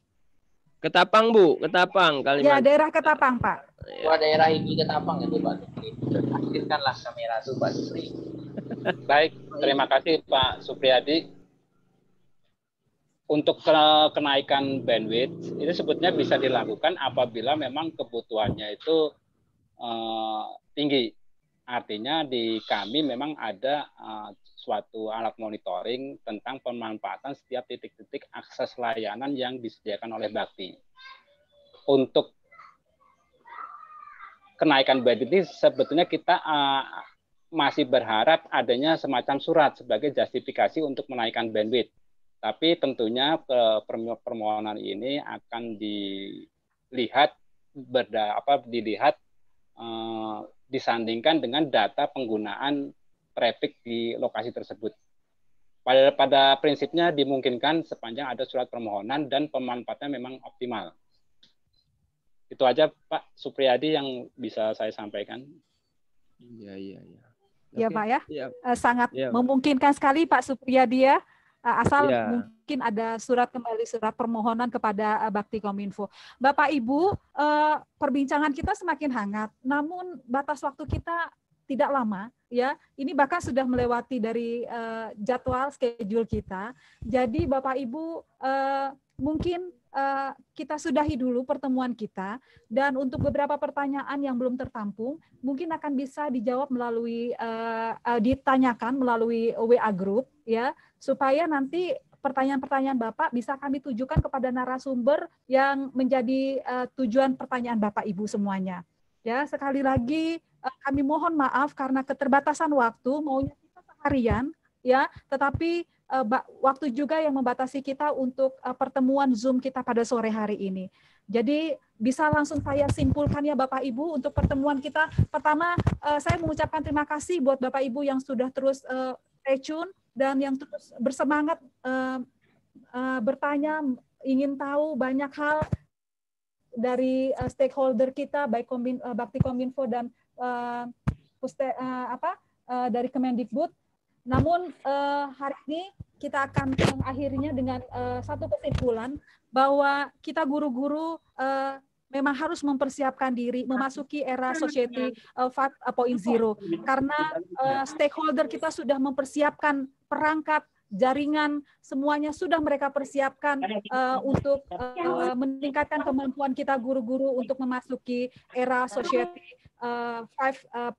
Ketapang Bu, Ketapang, Ya, Kalimantan. daerah Ketapang Pak. Wah, daerah ini Ketapang itu Pak Supri. Aktifkanlah kamera itu Pak Supri. Baik, terima kasih Pak Supriyadi. Untuk kenaikan bandwidth itu sebetulnya bisa dilakukan apabila memang kebutuhannya itu tinggi. Artinya di kami memang ada suatu alat monitoring tentang pemanfaatan setiap titik-titik akses layanan yang disediakan oleh Bakti. Untuk kenaikan bandwidth ini sebetulnya kita masih berharap adanya semacam surat sebagai justifikasi untuk menaikkan bandwidth. Tapi tentunya permohonan ini akan dilihat disandingkan dengan data penggunaan traffic di lokasi tersebut. Pada prinsipnya dimungkinkan sepanjang ada surat permohonan dan pemanfaatannya memang optimal. Itu aja Pak Supriyadi yang bisa saya sampaikan. Iya. Ya Oke. Pak ya, Iya. Sangat Iya. memungkinkan sekali Pak Supriyadi ya. Asal Iya. mungkin ada surat permohonan kepada Bakti Kominfo. Bapak Ibu, perbincangan kita semakin hangat, namun batas waktu kita tidak lama ya. Ini bahkan sudah melewati dari jadwal schedule kita. Jadi Bapak Ibu mungkin kita sudahi dulu pertemuan kita, dan untuk beberapa pertanyaan yang belum tertampung mungkin akan bisa dijawab melalui ditanyakan melalui WA group ya, supaya nanti pertanyaan-pertanyaan Bapak bisa kami tujukan kepada narasumber yang menjadi tujuan pertanyaan Bapak Ibu semuanya. Ya, sekali lagi kami mohon maaf karena keterbatasan waktu, maunya kita seharian ya, tetapi waktu juga yang membatasi kita untuk pertemuan Zoom kita pada sore hari ini. Jadi bisa langsung saya simpulkan ya Bapak Ibu untuk pertemuan kita. Pertama, saya mengucapkan terima kasih buat Bapak Ibu yang sudah terus stay tune dan yang terus bersemangat bertanya, ingin tahu banyak hal dari stakeholder kita, baik Bakti Kominfo dan dari Kemendikbud. Namun hari ini kita akan mengakhirinya dengan satu kesimpulan bahwa kita guru-guru memang harus mempersiapkan diri memasuki era Society 5.0 karena stakeholder kita sudah mempersiapkan perangkat, jaringan, semuanya sudah mereka persiapkan untuk meningkatkan kemampuan kita guru-guru untuk memasuki era Society 5.0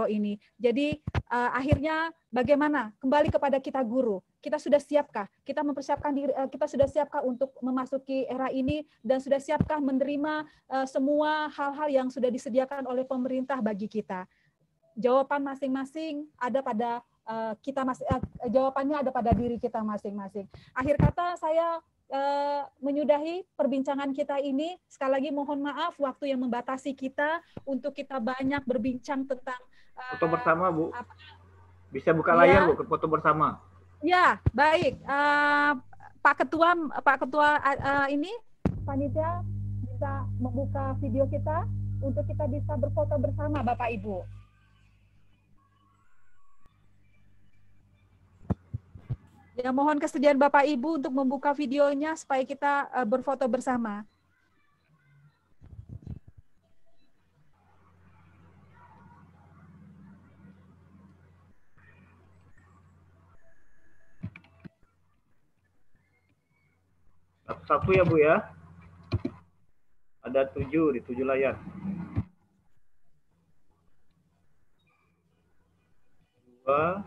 ini. Jadi akhirnya bagaimana? Kembali kepada kita guru. Kita sudah siapkah? Kita mempersiapkan diri, kita sudah siapkah untuk memasuki era ini, dan sudah siapkah menerima semua hal-hal yang sudah disediakan oleh pemerintah bagi kita? Jawaban masing-masing ada pada jawabannya ada pada diri kita masing-masing. Akhir kata saya menyudahi perbincangan kita ini. Sekali lagi mohon maaf waktu yang membatasi kita untuk kita banyak berbincang tentang foto bersama, Bu. Bisa buka layar, Bu, ke foto bersama. Ya, baik. Pak Ketua ini panitia bisa membuka video kita untuk kita bisa berfoto bersama Bapak Ibu. Ya, mohon kesediaan Bapak Ibu untuk membuka videonya supaya kita berfoto bersama. Satu ya Bu ya. Ada 7 di 7 layar. Dua.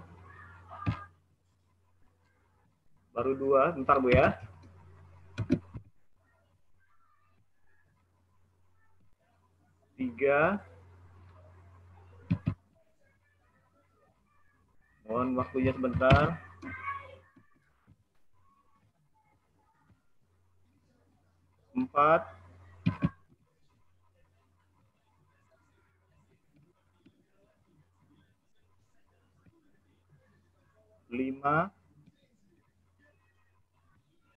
Baru 2, bentar Bu ya. Tiga. Mohon waktunya sebentar. 4. 5.